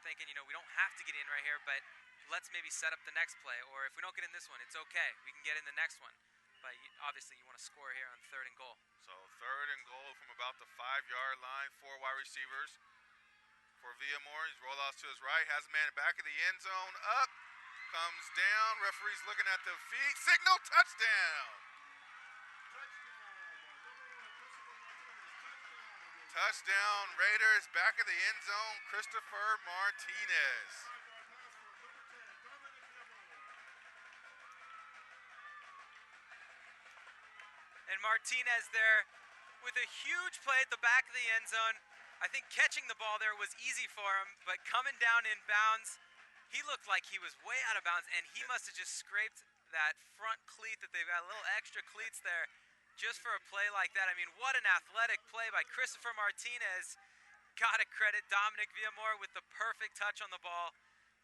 thinking, we don't have to get in right here, but let's maybe set up the next play, or if we don't get in this one, it's okay. We can get in the next one. But obviously you want to score here on 3rd and goal.
So 3rd and goal from about the 5-yard line, 4 wide receivers. For Villamore, he's rolled off to his right, has a man in the back of the end zone, up, comes down, referee's looking at the feet, signal touchdown. Touchdown Raiders, back of the end zone, Christopher Martinez.
And Martinez there with a huge play at the back of the end zone. I think catching the ball there was easy for him, but coming down in bounds, he looked like he was way out of bounds, and he must have just scraped that front cleat that they've got little extra cleats there just for a play like that. I mean, what an athletic play by Christopher Martinez. Got to credit Dominic Villamore with the perfect touch on the ball.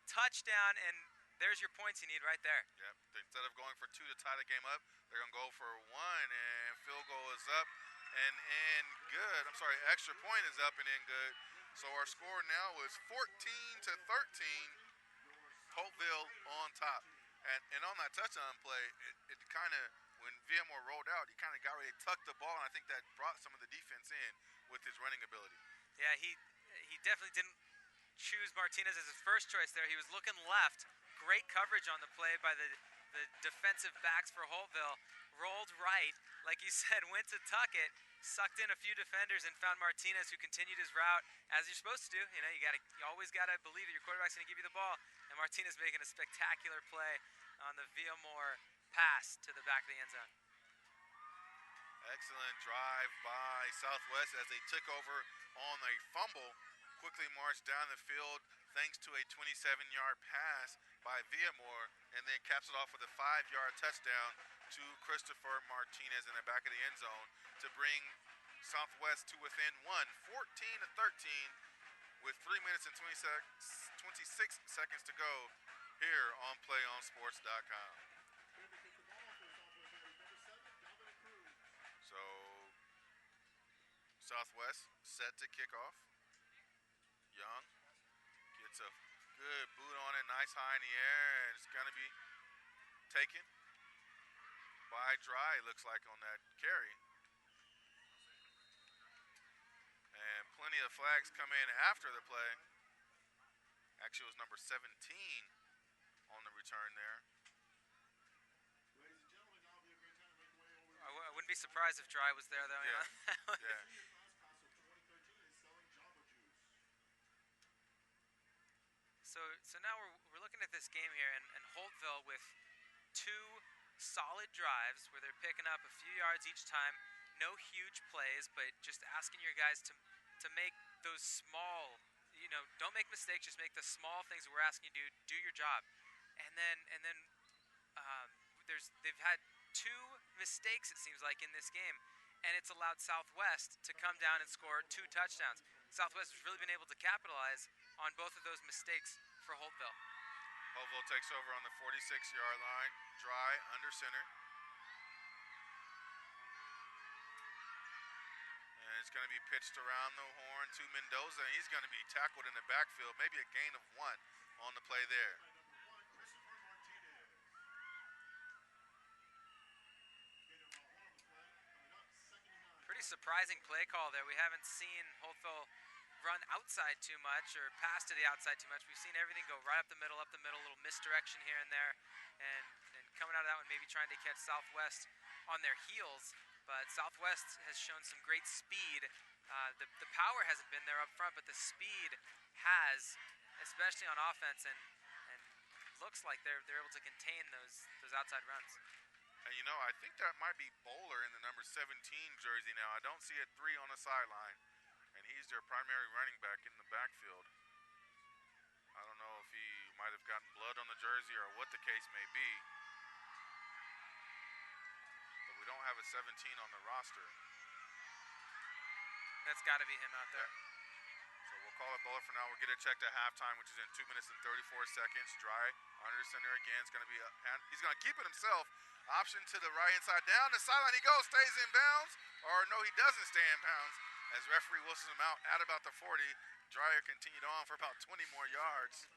Touchdown, and there's your points you need right there.
Yep. Instead of going for 2 to tie the game up, they're going to go for 1, and field goal is up and in good. I'm sorry, extra point is up and in good. So our score now is 14-13. Holtville on top. And on that touchdown play, it kind of, when Villamore rolled out, he kind of got ready to tuck the ball, and I think that brought some of the defense in with his running ability.
Yeah, he definitely didn't choose Martinez as his first choice there. He was looking left. Great coverage on the play by the defensive backs for Holtville. Rolled right, like you said, went to tuck it, sucked in a few defenders, and found Martinez, who continued his route as you're supposed to do. You always gotta believe that your quarterback's gonna give you the ball. And Martinez making a spectacular play on the Villamore pass to the back of the end zone.
Excellent drive by Southwest as they took over on a fumble. Quickly marched down the field thanks to a 27-yard pass by Villamore, and then caps it off with a 5-yard touchdown to Christopher Martinez in the back of the end zone to bring Southwest to within 14-13 with 3 minutes and 26 seconds to go here on PlayOnSports.com. So Southwest set to kick off. Young gets a good boot on it, nice high in the air, and it's going to be taken by Dry, looks like, on that carry. And plenty of flags come in after the play. Actually, it was number 17 on the return there.
I wouldn't be surprised if Dry was there, though.
Yeah. Yeah.
So now we're looking at this game here, and Holtville with 2 solid drives where they're picking up a few yards each time. No huge plays, but just asking your guys to make those small, don't make mistakes. Just make the small things that we're asking you to do your job. And then they've had 2 mistakes, it seems like, in this game, and it's allowed Southwest to come down and score 2 touchdowns. Southwest has really been able to capitalize on both of those mistakes for Holtville.
Holtville takes over on the 46-yard line. Dry under center. it's going to be pitched around the horn to Mendoza, and he's going to be tackled in the backfield, maybe a gain of 1 on the play there.
Pretty surprising play call there. We haven't seen Holtville run outside too much or pass to the outside too much. We've seen everything go right up the middle, a little misdirection here and there, and coming out of that one maybe trying to catch Southwest on their heels. But Southwest has shown some great speed. The power hasn't been there up front, but the speed has, especially on offense, and looks like they're able to contain those outside runs.
And you know, I think that might be Bowler in the number 17 jersey now. I don't see a 3 on the sideline, and he's their primary running back in the backfield. I don't know if he might have gotten blood on the jersey or what the case may be, but we don't have a 17 on the roster.
That's got to be him out there.
Yeah. So we'll call it Bowler for now. We'll get it checked at halftime, which is in 2 minutes and 34 seconds. Dry under center again. It's going to be he's going to keep it himself. Option to the right inside. Down the sideline he goes. Stays in bounds. Or no, he doesn't stay in bounds. As referee whistles him out at about the 40. Dreyer continued on for about 20 more yards.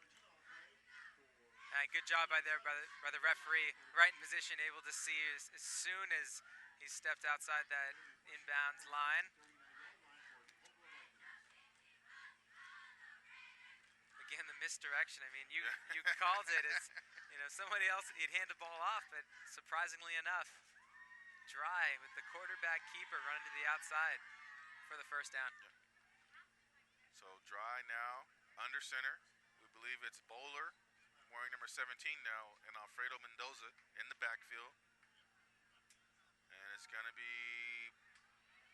Good job by the referee. Right in position, able to see as soon as he stepped outside that inbounds line. Again, the misdirection. I mean, you called it as, somebody else, he'd hand the ball off, but surprisingly enough, Dry with the quarterback keeper running to the outside for the first down.
Yeah. So Dry now under center. We believe it's Bowler wearing number 17 now, and Alfredo Mendoza in the backfield. And it's going to be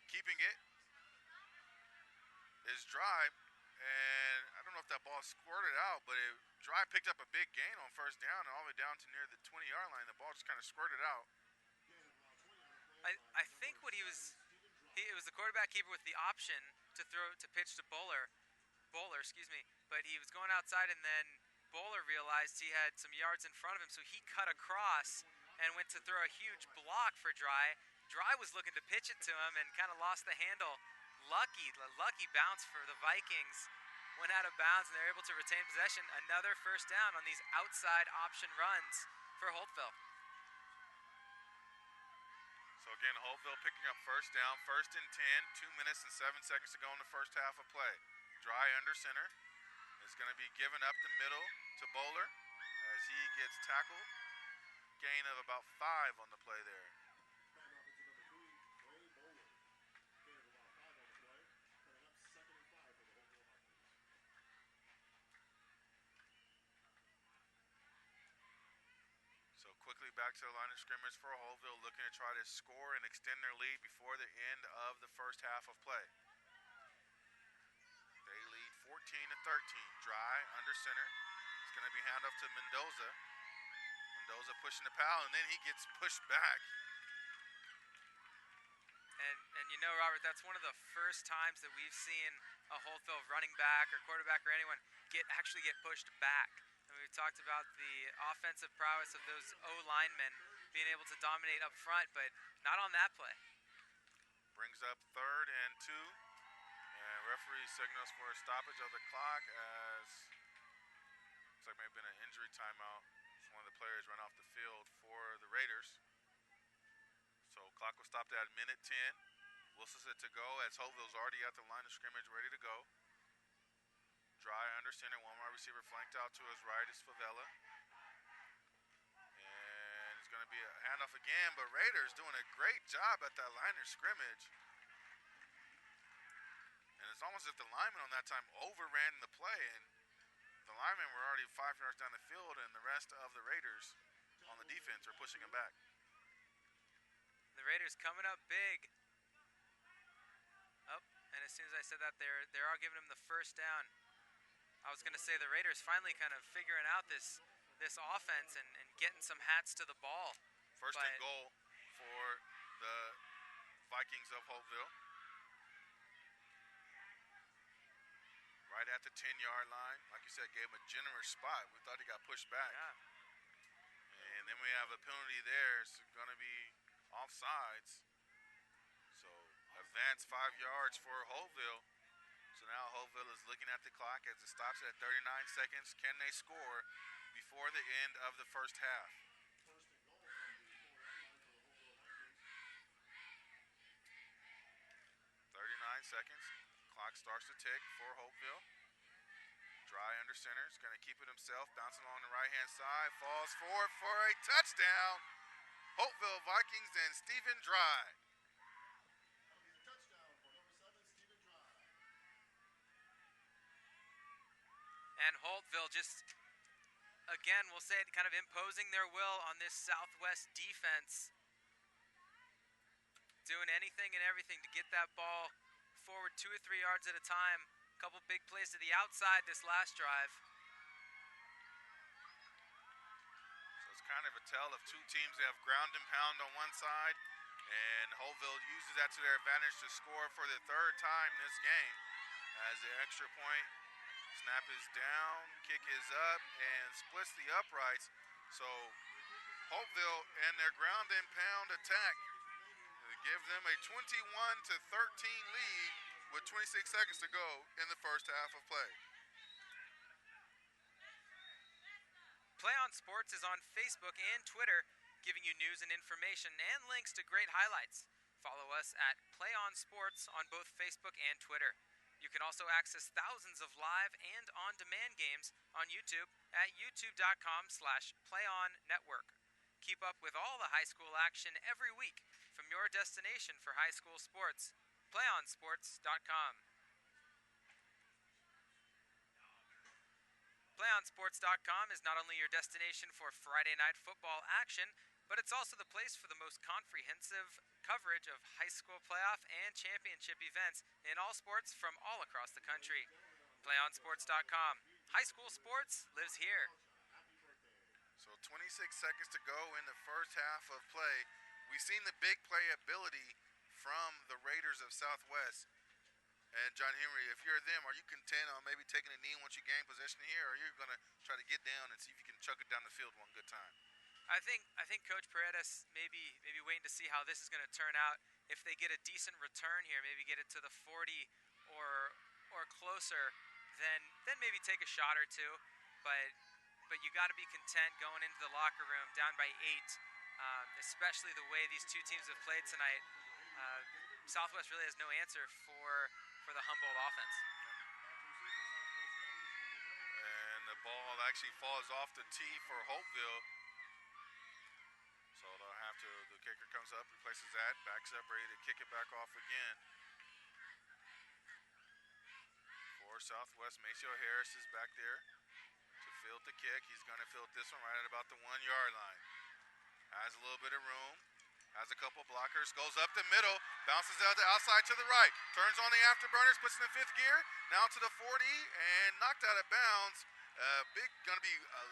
keeping it is Dry. And I don't know if that ball squirted out, but Dry picked up a big gain on first down and all the way down to near the 20-yard line. The ball just kind of squirted out.
I think what it was the quarterback keeper with the option to pitch to Bowler, but he was going outside, and then Bowler realized he had some yards in front of him, so he cut across and went to throw a huge block for Dry. Dry was looking to pitch it to him and kind of lost the handle. Lucky bounce for the Vikings. Went out of bounds, and they're able to retain possession. Another first down on these outside option runs for Holtville.
So again, Holtville picking up first down, 1st and 10, 2 minutes and 7 seconds to go in the first half of play. Dry under center is going to be given up the middle to Bowler as he gets tackled. Gain of about 5 on the play there. Quickly back to the line of scrimmage for Holtville, looking to try to score and extend their lead before the end of the first half of play. They lead 14-13. Dry under center. It's going to be handoff to Mendoza. Mendoza pushing the pal, and then he gets pushed back.
And Robert, that's one of the first times that we've seen a Holtville running back or quarterback or anyone actually get pushed back. We've talked about the offensive prowess of those O-linemen being able to dominate up front, but not on that play.
Brings up 3rd and 2, and referee signals for a stoppage of the clock as looks like maybe been an injury timeout. So one of the players ran off the field for the Raiders. So clock was stopped at minute 10. Wilson's it to go as Holtville's already at the line of scrimmage, ready to go. Dry under center, one wide receiver flanked out to his right is Favela. And it's going to be a handoff again, but Raiders doing a great job at that line of scrimmage. And it's almost as if the linemen on that time overran the play, and the linemen were already 5 yards down the field, and the rest of the Raiders on the defense are pushing them back.
The Raiders coming up big. Oh, and as soon as I said that, they're all giving him the first down. I was going to say the Raiders finally kind of figuring out this offense and getting some hats to the ball.
First and goal for the Vikings of Holtville. Right at the 10-yard line. Like you said, gave him a generous spot. We thought he got pushed back.
Yeah.
And then we have a penalty there. It's going to be offsides. So a advance 5 yards for Holtville. So now Holtville is looking at the clock as it stops at 39 seconds. Can they score before the end of the first half? 39 seconds. Clock starts to tick for Holtville. Dry under center. Is going to keep it himself. Bouncing along the right-hand side. Falls forward for a touchdown. Holtville Vikings and Stephen Dry.
And Holtville just, again, we'll say it, kind of imposing their will on this Southwest defense. Doing anything and everything to get that ball forward 2 or 3 yards at a time. A couple big plays to the outside this last drive.
So it's kind of a tell of two teams that have ground and pound on one side, and Holtville uses that to their advantage to score for the third time this game. As the extra point, snap is down, kick is up, and splits the uprights. So Holtville and their ground and pound attack give them a 21-13 lead with 26 seconds to go in the first half of play.
PlayOn Sports is on Facebook and Twitter, giving you news and information and links to great highlights. Follow us at PlayOn Sports on both Facebook and Twitter. You can also access thousands of live and on-demand games on YouTube at youtube.com/PlayOnNetwork. Keep up with all the high school action every week from your destination for high school sports, PlayOnSports.com. PlayOnSports.com is not only your destination for Friday night football action, but it's also the place for the most comprehensive coverage of high school playoff and championship events in all sports from all across the country. PlayOnSports.com. High school sports lives here.
So 26 seconds to go in the first half of play. We've seen the big play ability from the Raiders of Southwest. And John Henry, if you're them, are you content on maybe taking a knee once you gain possession here, or are you going to try to get down and see if you can chuck it down the field one good time?
I think Coach Paredes maybe waiting to see how this is going to turn out. If they get a decent return here, maybe get it to the 40 or closer, then maybe take a shot or two. But you got to be content going into the locker room down by 8, especially the way these two teams have played tonight. Southwest really has no answer for the Humboldt offense.
And the ball actually falls off the tee for Holtville. So they'll have to, the kicker comes up, replaces that, backs up, ready to kick it back off again. For Southwest, Maceo Harris is back there to field the kick. He's going to field this one right at about the 1 yard line. Has a little bit of room. Has a couple blockers, goes up the middle, bounces out the outside to the right, turns on the afterburners, puts in the 5th gear, now to the 40, and knocked out of bounds. Going to be a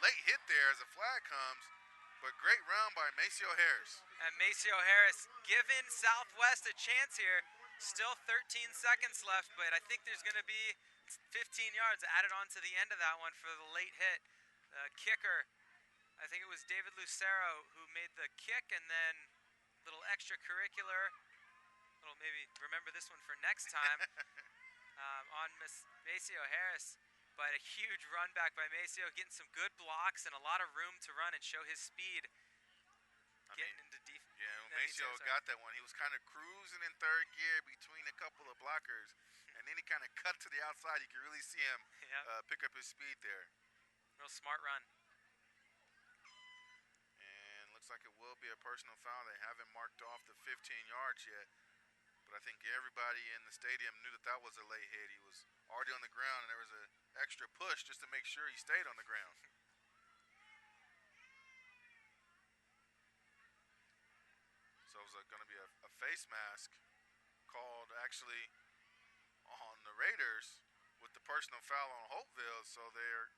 late hit there as the flag comes, but great round by Maceo Harris.
And Maceo Harris giving Southwest a chance here. Still 13 seconds left, but I think there's going to be 15 yards added on to the end of that one for the late hit. Kicker, I think it was David Lucero who made the kick, and then a little extracurricular, maybe remember this one for next time, on Maceo Harris. But a huge run back by Maceo, getting some good blocks and a lot of room to run and show his speed.
Maceo got that one. He was kind of cruising in 3rd gear between a couple of blockers, and then he kind of cut to the outside. You can really see him pick up his speed there.
Real smart run.
Looks like it will be a personal foul. They haven't marked off the 15 yards yet, but I think everybody in the stadium knew that was a late hit. He was already on the ground, and there was an extra push just to make sure he stayed on the ground. So it was going to be a face mask called actually on the Raiders with the personal foul on Holtville, so they're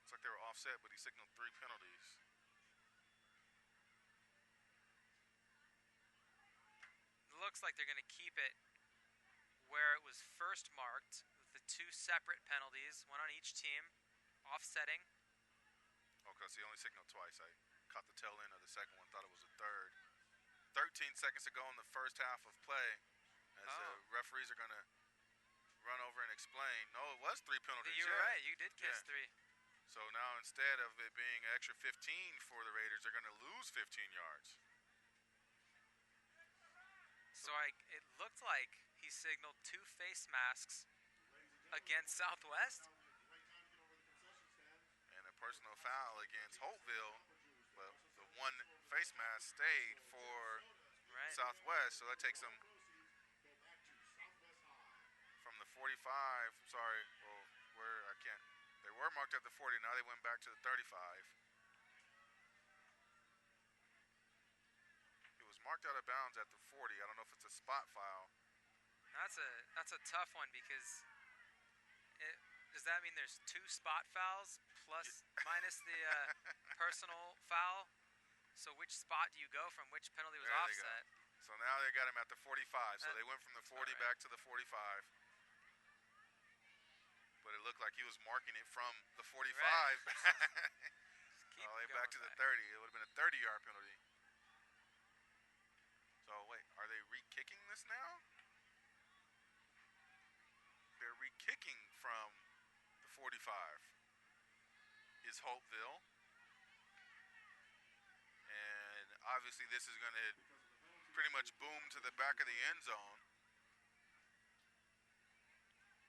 looks like they were offset, but he signaled 3 penalties.
It looks like they're going to keep it where it was first marked with the 2 separate penalties, one on each team, offsetting.
Oh, because he only signaled twice. I caught the tail end of the second one, thought it was a third 13 seconds to go in the first half of play, as the
Oh,
referees are going to run over and explain. No, it was 3 penalties.
you were
yeah.
right. You did catch
Yeah.
3.
So now instead of it being an extra 15 for the Raiders, they're going to lose 15 yards.
So it looked like he signaled 2 face masks against Southwest.
And a personal foul against Holtville, but the one face mask stayed for
Right.
Southwest, so that takes them from the 45. Sorry, well, where I can't. They were marked at the 40. Now they went back to the 35. It was marked out of bounds at the 40. I don't know if it's a spot foul.
That's a tough one because does that mean there's 2 spot fouls plus minus the personal foul? So which spot do you go from? Which penalty was
There they
offset?
So now they got him at the 45. So they went from the 40
right.
back to the 45. But it looked like he was marking it from the 45
Right.
all the way back to the 30. It would have been a 30-yard penalty. So wait, are they re-kicking this now? They're re-kicking from the 45. Is Holtville. And obviously this is going to pretty much boom to the back of the end zone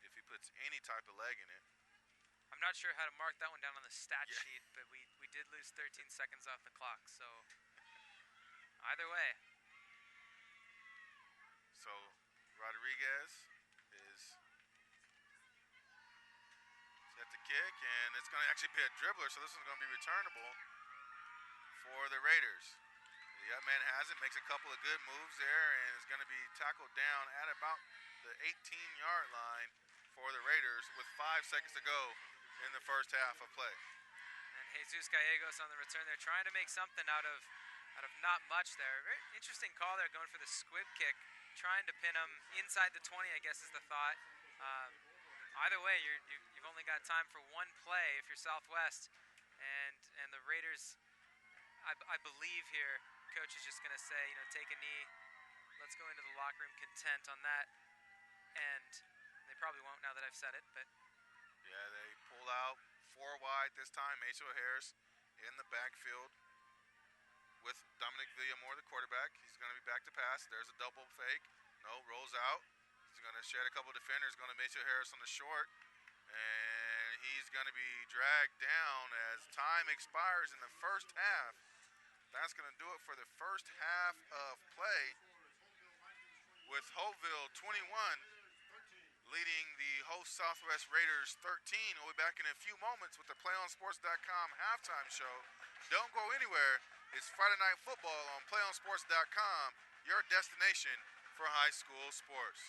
if he puts any type of leg in it.
I'm not sure how to mark that one down on the stat sheet, but we did lose 13 seconds off the clock. So either way.
So Rodriguez is set to kick, and it's going to actually be a dribbler, so this one's going to be returnable for the Raiders. The up man has it, makes a couple of good moves there, and is going to be tackled down at about the 18-yard line for the Raiders with 5 seconds to go in the first half of play.
And Jesus Gallegos on the return there, trying to make something out of not much there. Very interesting call there, going for the squib kick, trying to pin him inside the 20, I guess is the thought. Either way, you've only got time for one play if you're Southwest, and the Raiders, I believe here, coach is just going to say, take a knee, let's go into the locker room content on that, and they probably won't now that I've said it, but
yeah, they pull out 4 wide this time. Maceo Harris in the backfield with Dominic Villamore, the quarterback. He's going to be back to pass. There's a double fake. No, rolls out. He's going to shed a couple defenders. Going to Maceo Harris on the short. And he's going to be dragged down as time expires in the first half. That's going to do it for the first half of play with Holtville 21 leading the host Southwest Raiders 13. We'll be back in a few moments with the PlayOnSports.com halftime show. Don't go anywhere. It's Friday Night Football on PlayOnSports.com, your destination for high school sports.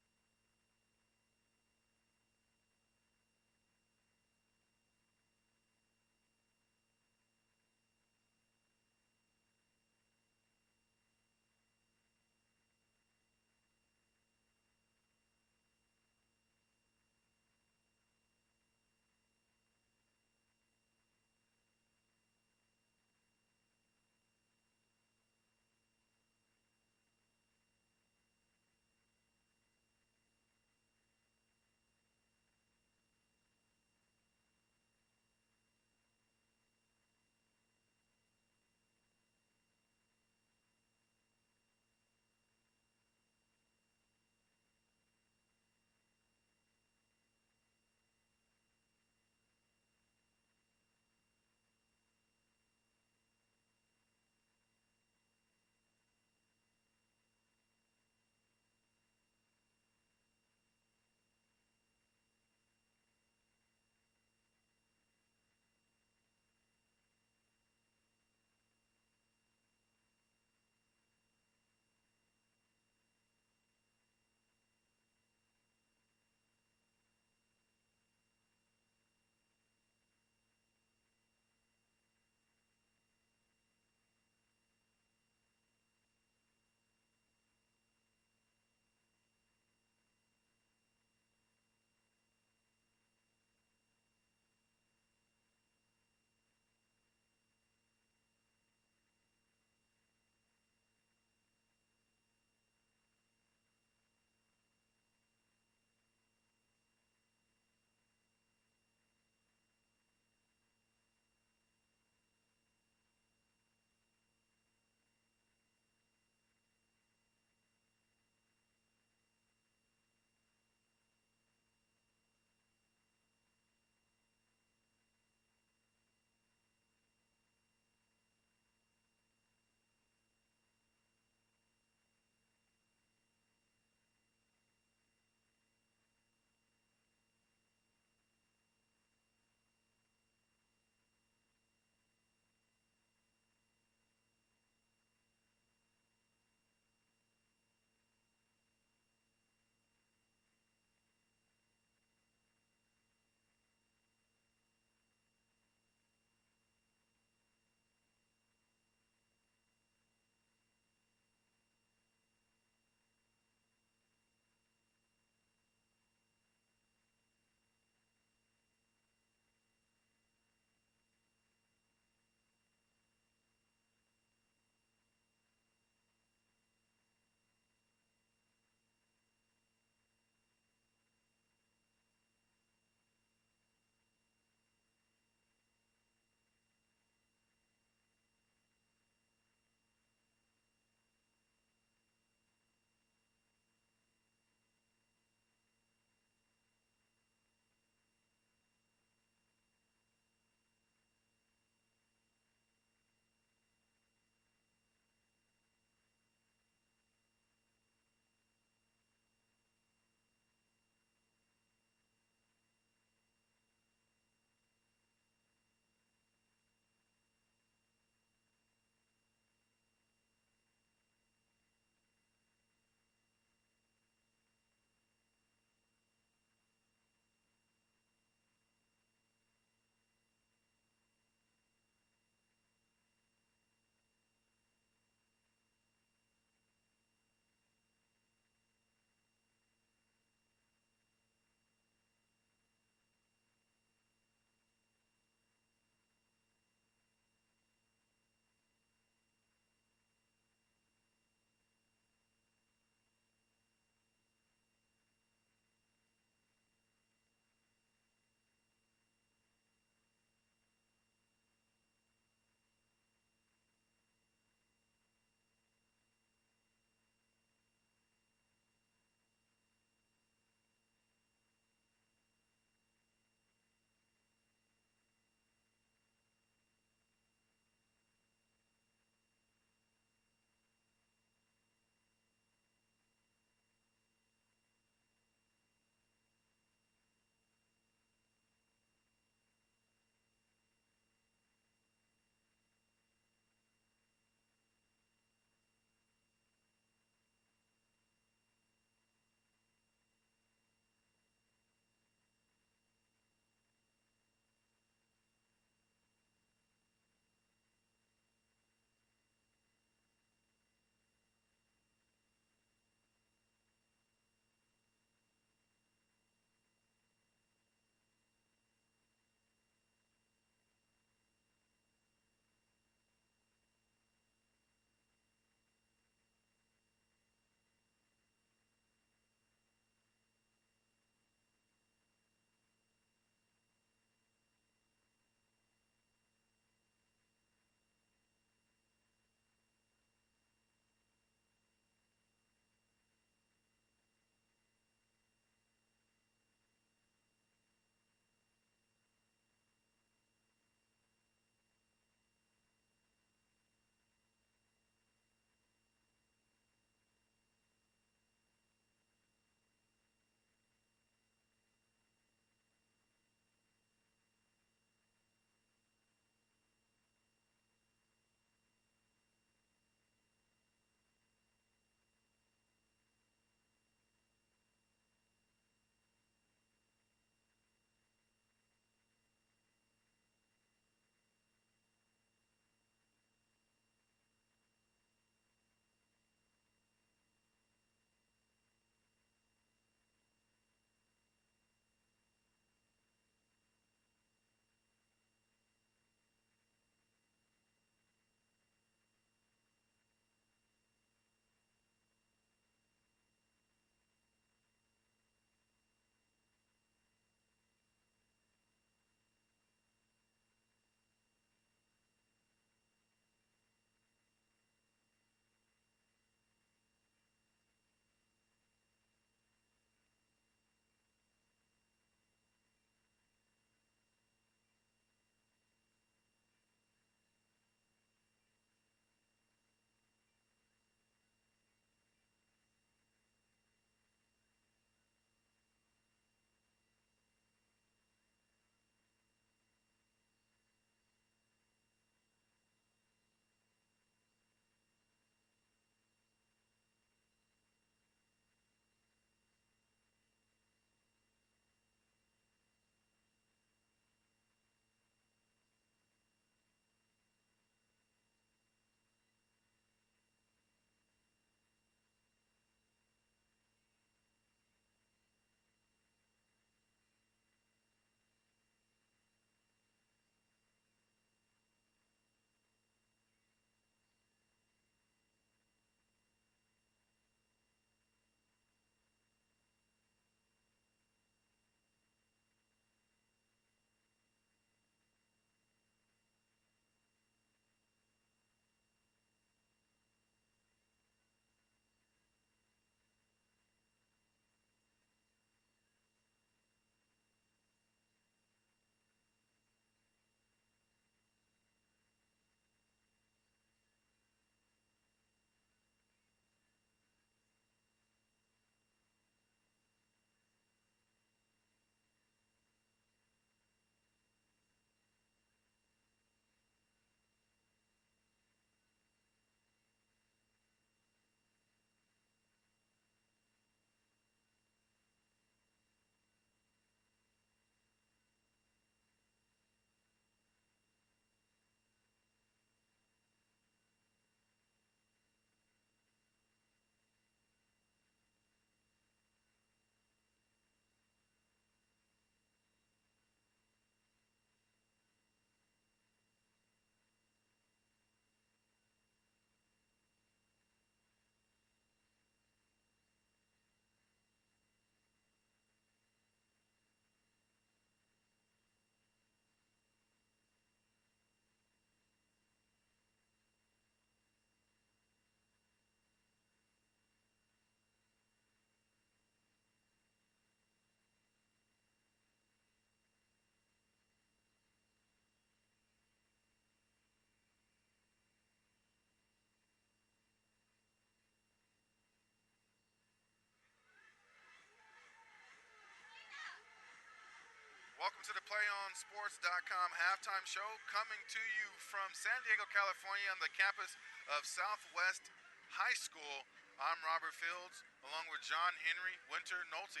Welcome to the PlayOnSports.com halftime show, coming to you from San Diego, California, on the campus of Southwest High School. I'm Robert Fields, along with John Henry Winter Nolte.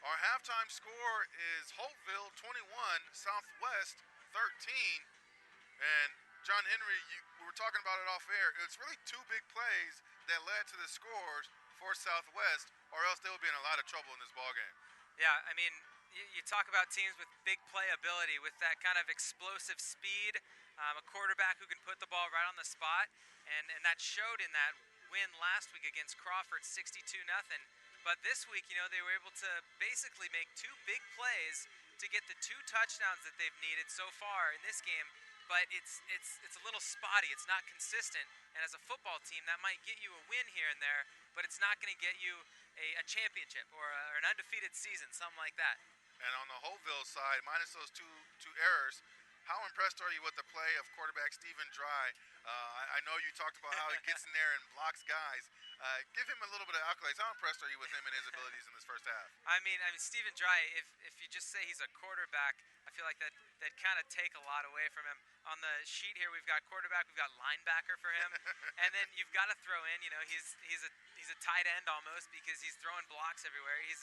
Our halftime score is Holtville 21, Southwest 13. And John Henry, we were talking about it off air. It's really two big plays that led to the scores for Southwest, or else they would be in a lot of trouble in this ballgame.
Yeah, I mean, you talk about teams with big playability, with that kind of explosive speed, a quarterback who can put the ball right on the spot, and that showed in that win last week against Crawford, 62-0. But this week, they were able to basically make two big plays to get the two touchdowns that they've needed so far in this game. But it's a little spotty. It's not consistent. And as a football team, that might get you a win here and there, but it's not going to get you a championship or an undefeated season, something like that.
And on the Holtville side, minus those two errors, how impressed are you with the play of quarterback Stephen Dry? I know you talked about how he gets in there and blocks guys. Give him a little bit of accolades. How impressed are you with him and his abilities in this first half?
I mean, Stephen Dry. If you just say he's a quarterback, I feel like that kind of take a lot away from him. On the sheet here, we've got quarterback, we've got linebacker for him, and then you've got to throw in, he's a tight end almost because he's throwing blocks everywhere. He's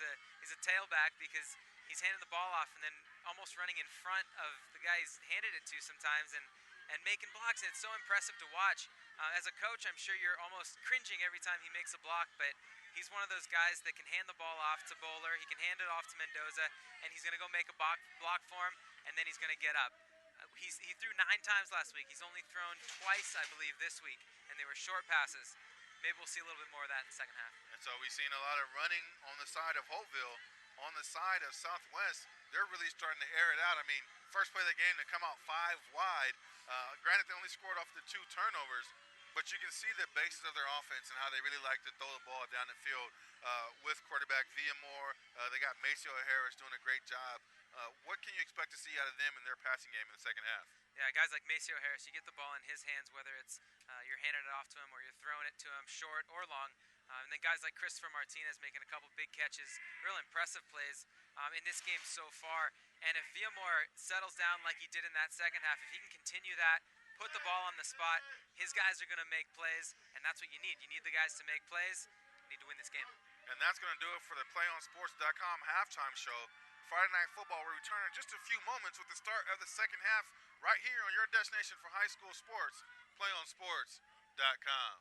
a tailback because he's handing the ball off and then almost running in front of the guy he's handed it to sometimes and making blocks. And it's so impressive to watch. As a coach, I'm sure you're almost cringing every time he makes a block, but he's one of those guys that can hand the ball off to Bowler, he can hand it off to Mendoza, and he's going to go make a block for him, and then he's going to get up. He threw 9 times last week. He's only thrown twice, I believe, this week, and they were short passes. Maybe we'll see a little bit more of that in the second half.
And so we've seen a lot of running on the side of Holtville. On the side of Southwest, they're really starting to air it out. I mean, first play of the game to come out 5 wide. Granted, they only scored off the 2 turnovers, but you can see the basis of their offense and how they really like to throw the ball down the field with quarterback Villamore. They got Maceo Harris doing a great job. What can you expect to see out of them in their passing game in the second half?
Yeah, guys like Maceo Harris, you get the ball in his hands, whether it's you're handing it off to him or you're throwing it to him short or long. And then guys like Christopher Martinez making a couple big catches, real impressive plays in this game so far. And if Villamore settles down like he did in that second half, if he can continue that, put the ball on the spot, his guys are going to make plays, and that's what you need. You need the guys to make plays. You need to win this game.
And that's going to do it for the PlayOnSports.com halftime show. Friday Night Football will return in just a few moments with the start of the second half right here on your destination for high school sports, PlayOnSports.com.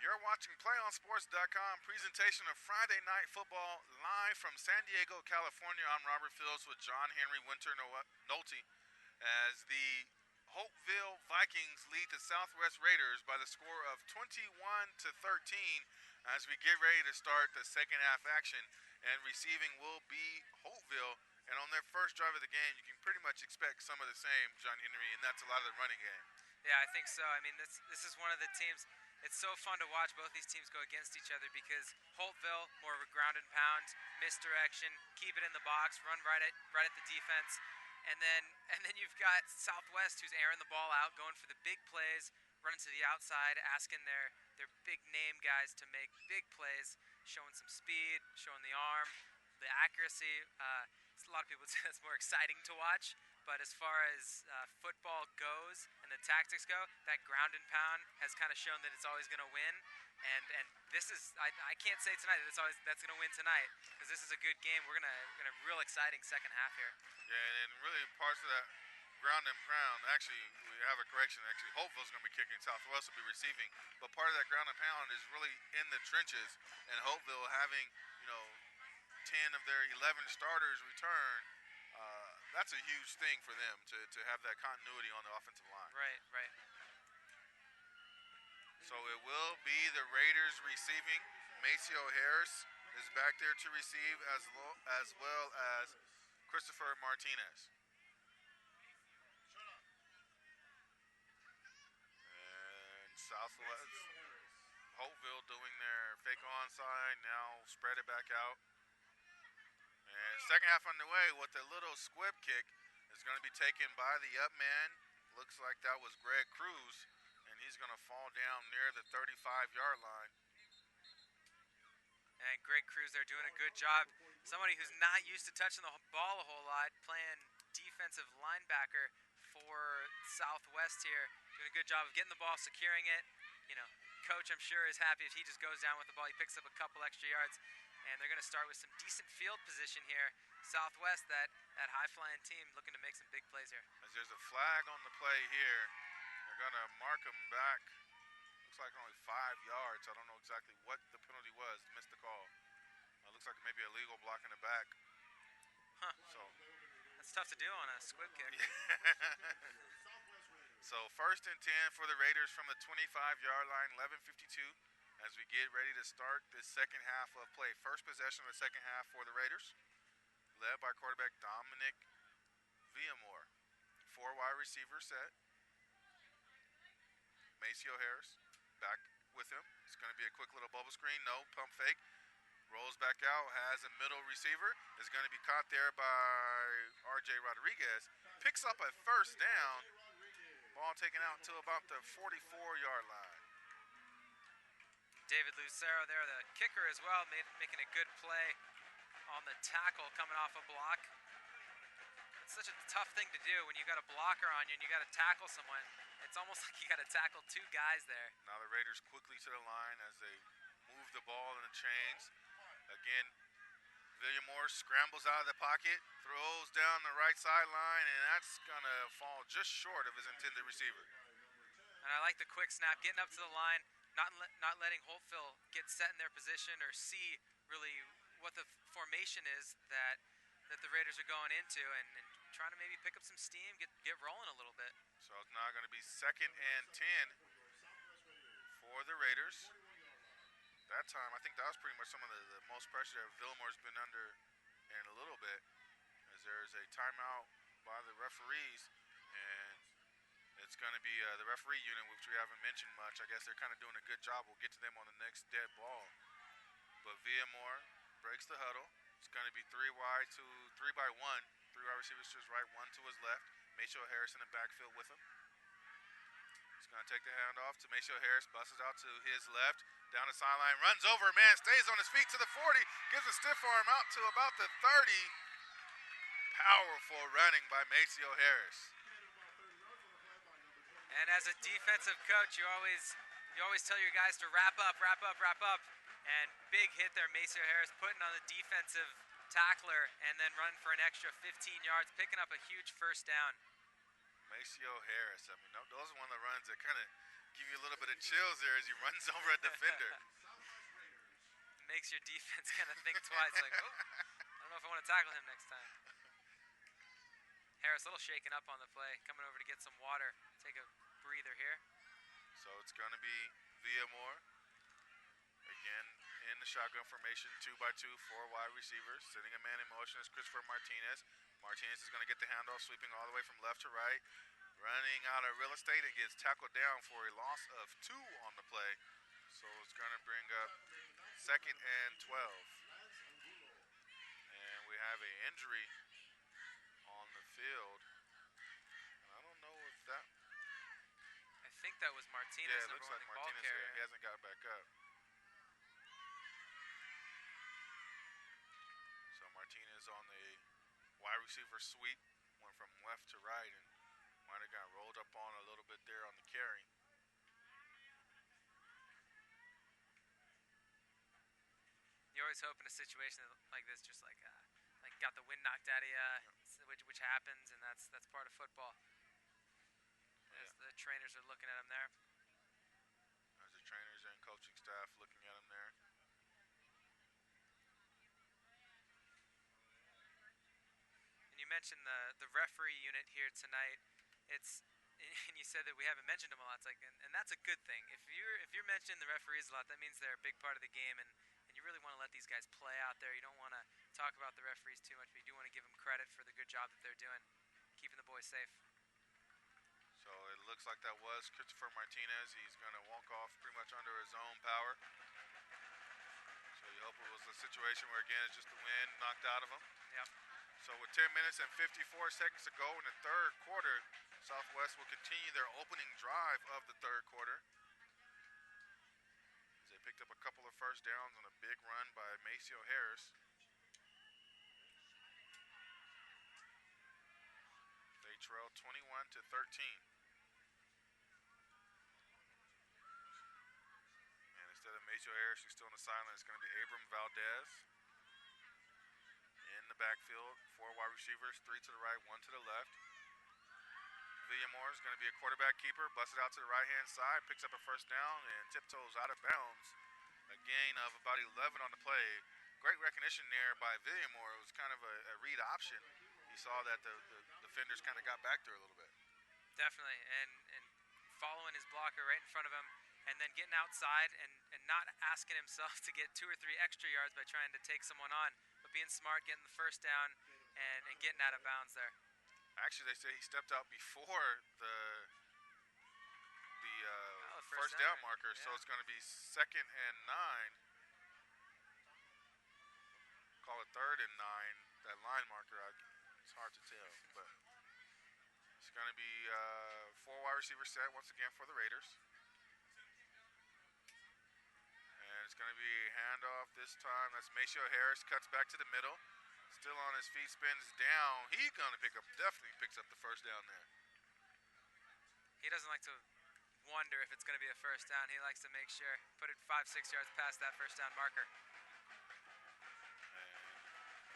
You're watching PlayOnSports.com presentation of Friday Night Football live from San Diego, California. I'm Robert Fields with John Henry Winter Nolte as the Holtville Vikings lead the Southwest Raiders by the score of 21-13 as we get ready to start the second half action. And receiving will be Holtville. And on their first drive of the game, you can pretty much expect some of the same, John Henry, and that's a lot of the running game.
Yeah, I think so. I mean, this is one of the teams. It's so fun to watch both these teams go against each other because Holtville, more of a ground and pound, misdirection, keep it in the box, run right at the defense, and then you've got Southwest who's airing the ball out, going for the big plays, running to the outside, asking their big name guys to make big plays, showing some speed, showing the arm, the accuracy. A lot of people say it's more exciting to watch. But as far as football goes and the tactics go, that ground and pound has kind of shown that it's always going to win. And this is I can't say tonight that that's going to win tonight because this is a good game. We're gonna real exciting second half here.
Yeah, and really parts of that ground and pound. Actually, we have a correction. Actually, Holtville's going to be kicking. Southwest will be receiving. But part of that ground and pound is really in the trenches. And Holtville having 10 of their 11 starters return. That's a huge thing for them to have that continuity on the offensive line.
Right.
So it will be the Raiders receiving. Maceo Harris is back there to receive as well as Christopher Martinez. And Southwest, Holtville doing their fake onside, now spread it back out. And second half underway with a little squib kick is going to be taken by the up man. Looks like that was Greg Cruz, and he's going to fall down near the 35-yard line.
And Greg Cruz there doing a good job. Somebody who's not used to touching the ball a whole lot, playing defensive linebacker for Southwest here. Doing a good job of getting the ball, securing it. Coach, I'm sure, is happy if he just goes down with the ball. He picks up a couple extra yards. And they're going to start with some decent field position here. Southwest, that high-flying team, looking to make some big plays here.
As there's a flag on the play here, they're going to mark him back. Looks like only 5 yards. I don't know exactly what the penalty was. Missed the call. Looks like maybe illegal blocking the back.
Huh.
So
that's tough to do on a squib kick.
So first and 10 for the Raiders from the 25-yard line, 11:52. As we get ready to start this second half of play. First possession of the second half for the Raiders, led by quarterback Dominic Villamore. 4 wide receivers set. Maceo Harris back with him. It's going to be a quick little bubble screen. No, pump fake. Rolls back out, has a middle receiver. Is going to be caught there by R.J. Rodriguez. Picks up a first down. Ball taken out to about the 44-yard line.
David Lucero there, the kicker as well, making a good play on the tackle coming off a block. It's such a tough thing to do when you got a blocker on you and you got to tackle someone. It's almost like you got to tackle 2 guys there.
Now the Raiders quickly to the line as they move the ball in the chains. Again, Villamore scrambles out of the pocket, throws down the right sideline, and that's going to fall just short of his intended receiver.
And I like the quick snap, getting up to the line. Not letting Holtville get set in their position or see really what the formation is that the Raiders are going into and trying to maybe pick up some steam, get rolling a little bit.
So it's now going to be second and 10 for the Raiders. That time, I think that was pretty much some of the most pressure that Villamore's been under in a little bit, as there's a timeout by the referees. And it's going to be the referee unit, which we haven't mentioned much. I guess they're kind of doing a good job. We'll get to them on the next dead ball. But Villamore breaks the huddle. It's going to be 3 wide to 3 by 1. 3 wide receivers to his right, 1 to his left. Maceo Harris in the backfield with him. He's going to take the handoff to Maceo Harris. Busts out to his left. Down the sideline. Runs over. Man stays on his feet to the 40. Gives a stiff arm out to about the 30. Powerful running by Maceo Harris.
And as a defensive coach, you always tell your guys to wrap up. And big hit there, Maceo Harris putting on the defensive tackler and then running for an extra 15 yards, picking up a huge first down.
Maceo Harris, I mean, those are one of the runs that kind of give you a little bit of chills there as he runs over a defender.
Makes your defense kind of think twice, like, oh, I don't know if I want to tackle him next time. Harris a little shaken up on the play, coming over to get some water, take a breather here.
So it's going to be Villamor. Again, in the shotgun formation, 2x2, 4 wide receivers. Sending a man in motion is Christopher Martinez. Martinez is going to get the handoff, sweeping all the way from left to right. Running out of real estate and gets tackled down for a loss of 2 on the play. So it's going to bring up 2nd and 12. And we have an injury on the field. I don't know if that...
I think that was Martinez.
Yeah, it looks like Martinez here. He hasn't got back up. So Martinez on the wide receiver sweep. Went from left to right and might have got rolled up on a little bit there on the carry.
You always hope in a situation like this, just like got the wind knocked out of you, which happens, and that's part of football. As the trainers are looking at him there.
As the trainers and coaching staff looking at him there.
And you mentioned the referee unit here tonight. And you said that we haven't mentioned them a lot. It's like, and that's a good thing. If you're mentioning the referees a lot, that means they're a big part of the game, and you really want to let these guys play out there. You don't want to talk about the referees too much, but you do want to give them credit for the good job that they're doing, keeping the boys safe.
So it looks like that was Christopher Martinez. He's going to walk off pretty much under his own power. So you hope it was a situation where, again, it's just the wind knocked out of him.
Yep.
So with 10 minutes and 54 seconds to go in the third quarter, Southwest will continue their opening drive of the third quarter. As they picked up a couple of first downs on a big run by Maceo Harris. They trail 21-13. And instead of Maceo Harris, who's still on the sideline, it's going to be Abram Valdez. In the backfield, 4 wide receivers, 3 to the right, 1 to the left. Villamor is going to be a quarterback keeper, busts it out to the right-hand side, picks up a first down, and tiptoes out of bounds. A gain of about 11 on the play. Great recognition there by Villamor. It was kind of a read option. He saw that the defenders kind of got back there a little bit.
Definitely, and following his blocker right in front of him, and then getting outside and not asking himself to get 2 or 3 extra yards by trying to take someone on, but being smart, getting the first down, and getting out of bounds there.
Actually, they say he stepped out before the first down marker, yeah. So it's going to be 2nd and 9. Call it 3rd and 9. That line marker, it's hard to tell, but it's going to be 4 wide receiver set once again for the Raiders. And it's going to be a handoff this time. That's Maceo Harris, cuts back to the middle. Still on his feet, spins down. He's going to definitely picks up the first down there.
He doesn't like to wonder if it's going to be a first down. He likes to make sure, put it 5-6 yards past that first down marker.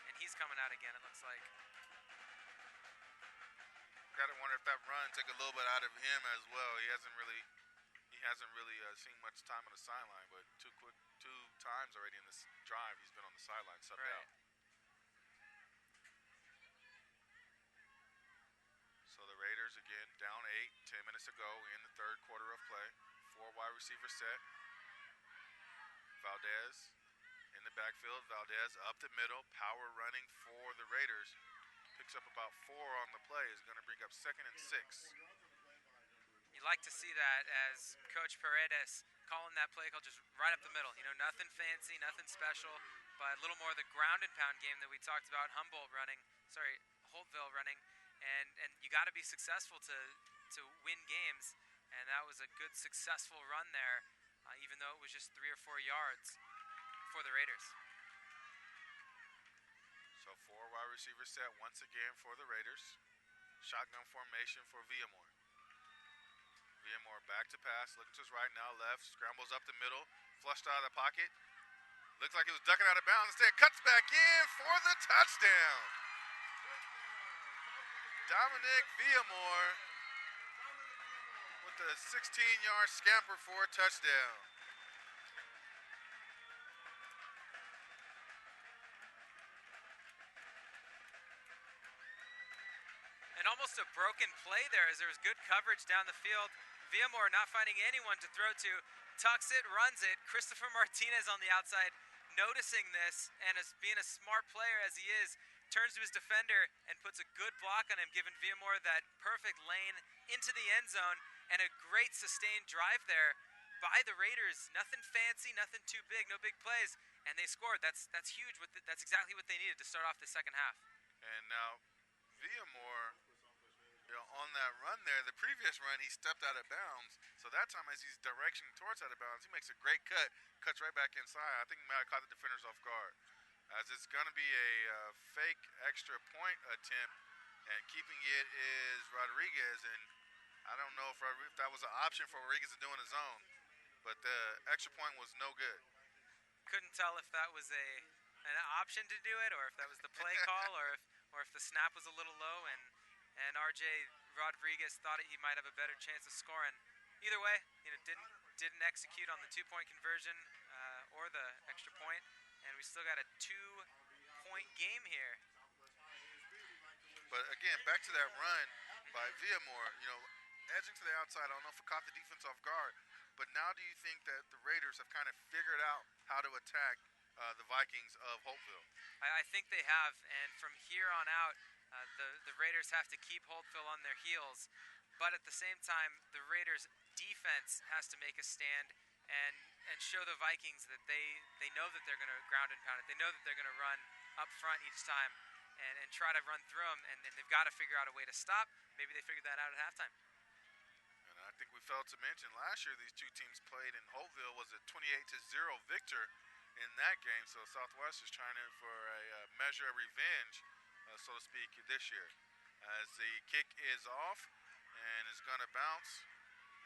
And he's coming out again, it looks like.
Got to wonder if that run took a little bit out of him as well. He hasn't really seen much time on the sideline, but two times already in this drive he's been on the sideline, subbed out. So the Raiders again down 8, 10 minutes to go in the third quarter of play. 4 wide receiver set. Valdez in the backfield. Valdez up the middle, power running for the Raiders. Picks up about 4 on the play. Is going to bring up 2nd and 6.
You like to see that as Coach Paredes calling that play call just right up the middle. You know, nothing fancy, nothing special, but a little more of the ground and pound game that we talked about. Holtville running, and you got to be successful to win games, and that was a good successful run there, even though it was just 3 or 4 yards for the Raiders.
So 4 wide receiver set once again for the Raiders. Shotgun formation for Villamor. Villamor back to pass, looking to his right, now left, scrambles up the middle, flushed out of the pocket. Looks like he was ducking out of bounds, instead cuts back in for the touchdown. Dominic Villamor with with a 16-yard scamper for a touchdown.
And almost a broken play there as there was good coverage down the field. Villamor not finding anyone to throw to, tucks it, runs it. Christopher Martinez on the outside noticing this and as being a smart player as he is, turns to his defender and puts a good block on him, giving Villamor that perfect lane into the end zone and a great sustained drive there by the Raiders. Nothing fancy, nothing too big, no big plays, and they scored. That's huge. That's exactly what they needed to start off the second half.
And now Villamor, on that run there, the previous run, he stepped out of bounds. So that time, as he's direction towards out of bounds, he makes a great cut, cuts right back inside. I think he might have caught the defenders off guard. As it's going to be a fake extra point attempt, and keeping it is Rodriguez. And I don't know if that was an option for Rodriguez to do in his own, but the extra point was no good.
Couldn't tell if that was an option to do it, or if that was the play call, or if the snap was a little low, and RJ Rodriguez thought he might have a better chance of scoring. Either way, didn't execute on the 2-point conversion or the extra point, and we still got a 2-point game here.
But again, back to that run by Villamor, edging to the outside. I don't know if it caught the defense off guard, but now do you think that the Raiders have kind of figured out how to attack the Vikings of Holtville?
I think they have, and from here on out, the Raiders have to keep Holtville on their heels, but at the same time, the Raiders' defense has to make a stand and show the Vikings that they know that they're going to ground and pound it. They know that they're going to run up front each time and try to run through them, and they've got to figure out a way to stop. Maybe they figured that out at halftime.
And I think we failed to mention last year these two teams played, and Holtville was a 28-0 victor in that game. So Southwest is trying for a measure of revenge, so to speak, this year. As the kick is off and is going to bounce,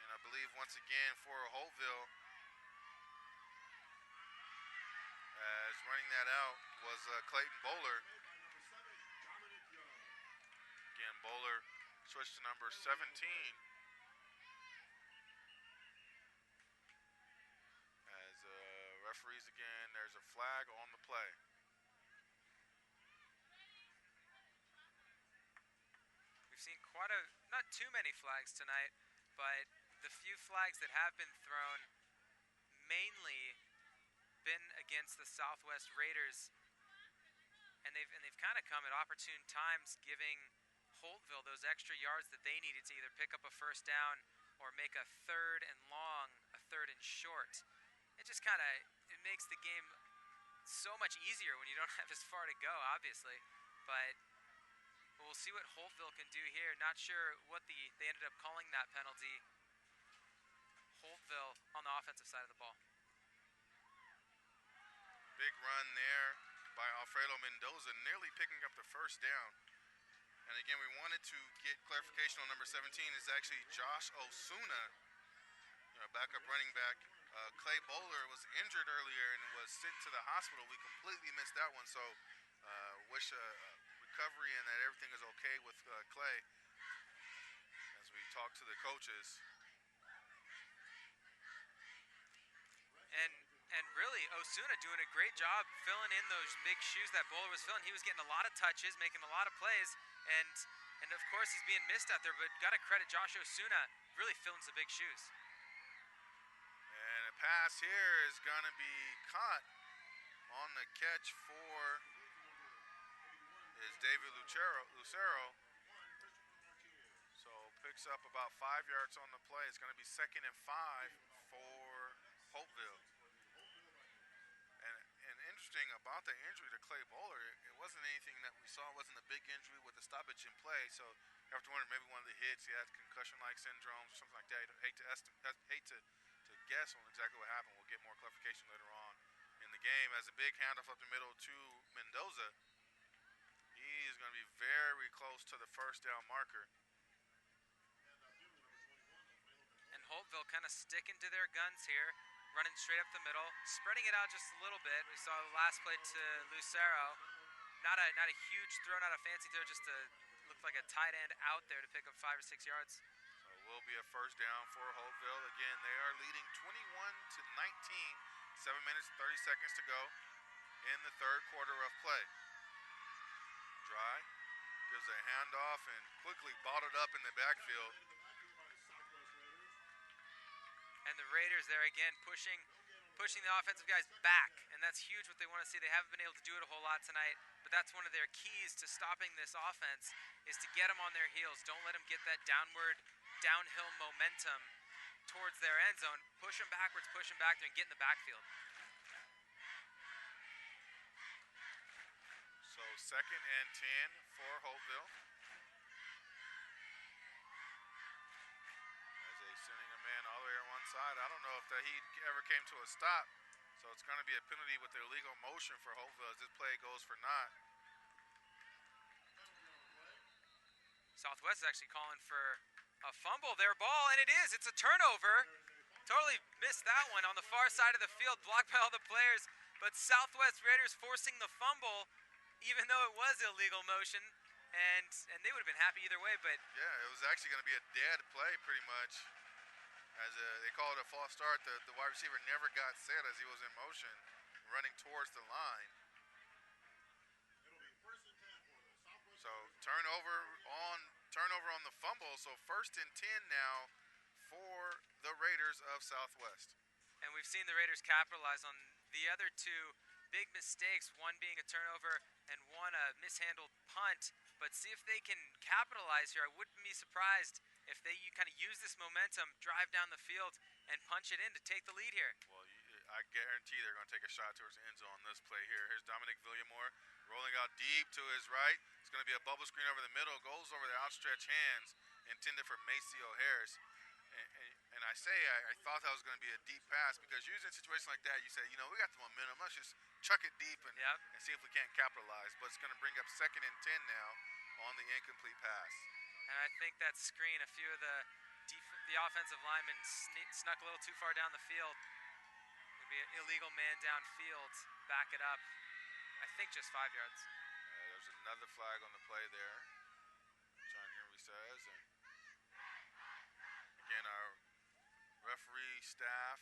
and I believe once again for Holtville, as running that out was Clayton Bowler. Again, Bowler switched to number 17. As referees again, there's a flag on the play.
We've seen not too many flags tonight, but the few flags that have been thrown mainly been against the Southwest Raiders, and they've kind of come at opportune times, giving Holtville those extra yards that they needed to either pick up a first down or make a 3rd and long, a 3rd and short. It just it makes the game so much easier when you don't have as far to go, obviously. But we'll see what Holtville can do here. Not sure what they ended up calling that penalty. Holtville on the offensive side of the ball.
Big run there by Alfredo Mendoza, nearly picking up the first down. And again, we wanted to get clarification on number 17. Is actually Josh Osuna, backup running back. Clay Bowler was injured earlier and was sent to the hospital. We completely missed that one, so wish recovery and that everything is okay with Clay as we talk to the coaches.
And really, Osuna doing a great job filling in those big shoes that Bowler was filling. He was getting a lot of touches, making a lot of plays, and of course he's being missed out there, but got to credit Josh Osuna, really filling some big shoes.
And a pass here is going to be caught on the catch for is David Lucero. So picks up about 5 yards on the play. It's going to be 2nd and 5 for Holtville. And interesting about the injury to Clay Bowler, it wasn't anything that we saw. It wasn't a big injury with a stoppage in play. So you have to wonder, maybe one of the hits, he had concussion-like syndromes or something like that. Hate to guess on exactly what happened. We'll get more clarification later on in the game. As a big handoff up the middle to Mendoza, he is going to be very close to the first down marker.
And Holtville kind of sticking to their guns here, running straight up the middle, spreading it out just a little bit. We saw the last play to Lucero. Not a huge throw, not a fancy throw, just looked like a tight end out there to pick up 5 or 6 yards.
So will be a first down for Holtville. Again, they are leading 21-19. 7 minutes, 30 seconds to go in the third quarter of play. Dry gives a handoff and quickly bottled up in the backfield.
And the Raiders there again pushing the offensive guys back, and that's huge what they want to see. They haven't been able to do it a whole lot tonight, but that's one of their keys to stopping this offense is to get them on their heels. Don't let them get that downhill momentum towards their end zone. Push them backwards, push them back there, and get in the backfield.
So 2nd and 10 for Holtville. Sending a man all the way on one side. I don't know if he ever came to a stop. So it's going to be a penalty with illegal motion for Holtville as this play goes for naught.
Southwest is actually calling for a fumble. Their ball, and it is. It's a turnover. Totally missed that one on the far side of the field, blocked by all the players. But Southwest Raiders forcing the fumble, even though it was illegal motion. And they would have been happy either way. But
yeah, it was actually going to be a dead play pretty much. As they called it a false start, the wide receiver never got set as he was in motion, running towards the line. So turnover on the fumble. So 1st and 10 now for the Raiders of Southwest.
And we've seen the Raiders capitalize on the other two big mistakes, one being a turnover and one a mishandled punt. But see if they can capitalize here. I wouldn't be surprised if they kind of use this momentum, drive down the field, and punch it in to take the lead here.
Well, I guarantee they're going to take a shot towards the end zone on this play here. Here's Dominic Villamore rolling out deep to his right. It's going to be a bubble screen over the middle, goes over the outstretched hands, intended for Maceo Harris. And I thought that was going to be a deep pass because usually in situations like that, you say, we got the momentum. Let's just chuck it deep and see if we can't capitalize. But it's going to bring up 2nd and 10 now on the incomplete pass.
And I think that screen, a few of the offensive linemen snuck a little too far down the field. It'd be an illegal man downfield. Back it up. I think just 5 yards.
There's another flag on the play there. John Henry says. And again, our referee staff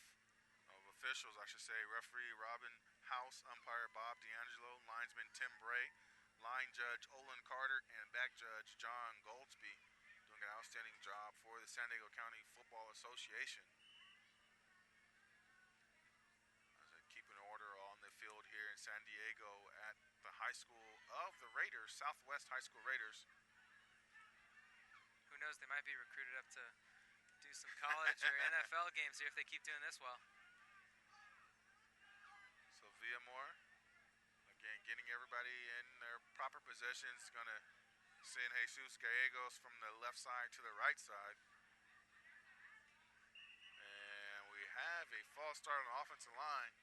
of officials, I should say, referee Robin House, umpire Bob D'Angelo, linesman Tim Bray, line judge Olin Carter, and back judge John Goldsby, doing an outstanding job for the San Diego County Football Association. As they keep an order on the field here in San Diego at the high school of the Raiders, Southwest High School Raiders.
Who knows, they might be recruited up to do some college or NFL games here if they keep doing this well.
So Villamore, again, getting everybody in their proper positions, going to send Jesus Gallegos from the left side to the right side. And we have a false start on the offensive line.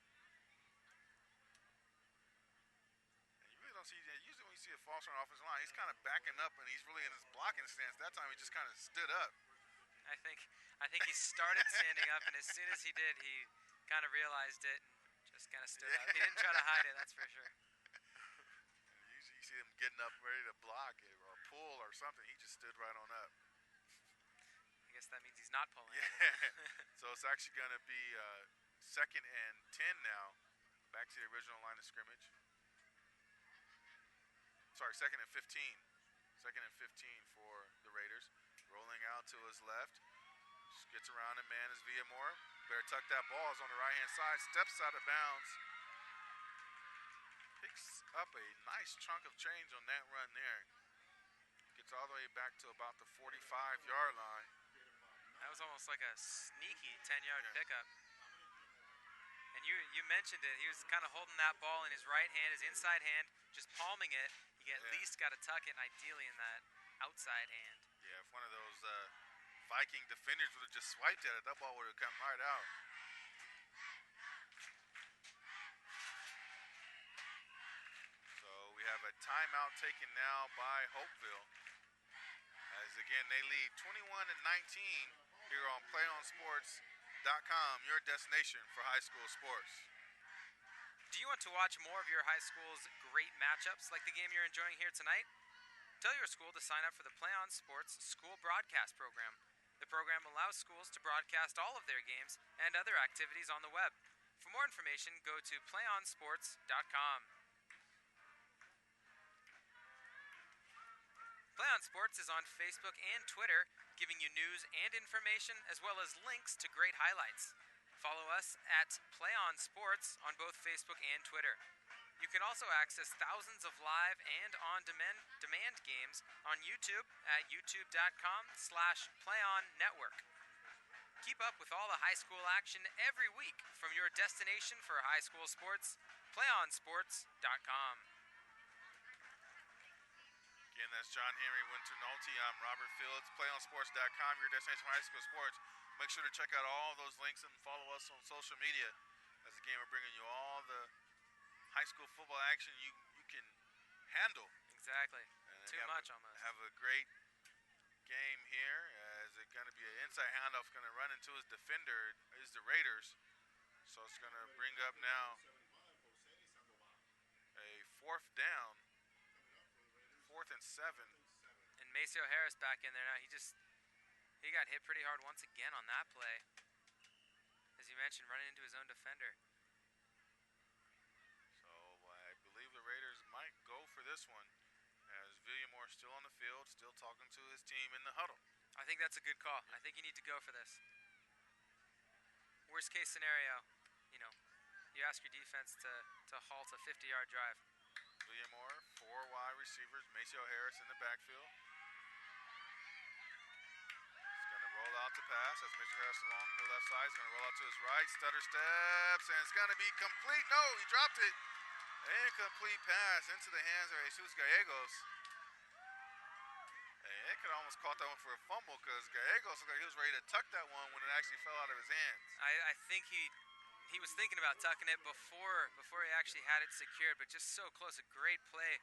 And you really don't see, usually when you see a false start on the offensive line, he's kind of backing up and he's really in his blocking stance. That time he just kind of stood up.
I think he started standing up, and as soon as he did, he kind of realized it and just kind of stood up. He didn't try to hide it, that's for sure.
Usually you see him getting up ready to block it or pull or something. He just stood right on up.
I guess that means he's not pulling.
Yeah. So it's actually going to be 2nd and 10 now. Back to the original line of scrimmage. Sorry, 2nd and 15. 2nd and 15 for the Raiders. Rolling out to his left. Just gets around and man is Villamore. Better tuck that ball. Is on the right-hand side. Steps out of bounds. Picks up a nice chunk of change on that run there. Gets all the way back to about the 45-yard line.
That was almost like a sneaky 10-yard pickup. And you mentioned it. He was kind of holding that ball in his right hand, his inside hand, just palming it. You at least got to tuck it, and ideally in that outside hand.
Yeah, if one of those Viking defenders would have just swiped at it, that ball would have come right out. So we have a timeout taken now by Holtville. As again, they lead 21-19 here on PlayOnSports.com, your destination for high school sports.
Do you want to watch more of your high school's great matchups like the game you're enjoying here tonight? Tell your school to sign up for the PlayOn Sports School Broadcast Program. The program allows schools to broadcast all of their games and other activities on the web. For more information, go to PlayOnSports.com. PlayOn Sports is on Facebook and Twitter, giving you news and information as well as links to great highlights. Follow us at PlayOn Sports on both Facebook and Twitter. You can also access thousands of live and on-demand games on YouTube at youtube.com/PlayOnNetwork. Keep up with all the high school action every week from your destination for high school sports, PlayOnSports.com.
Again, that's John Henry, Winter Nolte. I'm Robert Fields. PlayOnSports.com, your destination for high school sports. Make sure to check out all those links and follow us on social media. As again, we're bringing you all the high school football action you can handle.
Exactly. Too much almost.
Have a great game here. As it's going to be an inside handoff, going to run into his defender, is the Raiders. So it's going to bring up now a fourth down. 4th and 7.
And Maceo Harris back in there now. He got hit pretty hard once again on that play. As you mentioned, running into his own defender.
So I believe the Raiders might go for this one. As Villamore still on the field, still talking to his team in the huddle.
I think that's a good call. I think you need to go for this. Worst case scenario, you ask your defense to halt a 50-yard drive.
Villamore, 4 wide receivers, Maceo Harris in the backfield. He's going to roll out the pass. That's Maceo Harris along the left side. He's going to roll out to his right. Stutter steps, and it's going to be complete. No, he dropped it. Incomplete pass into the hands of Jesus Gallegos. And it could almost caught that one for a fumble because Gallegos looked like he was ready to tuck that one when it actually fell out of his hands.
I think he was thinking about tucking it before he actually had it secured, but just so close. A great play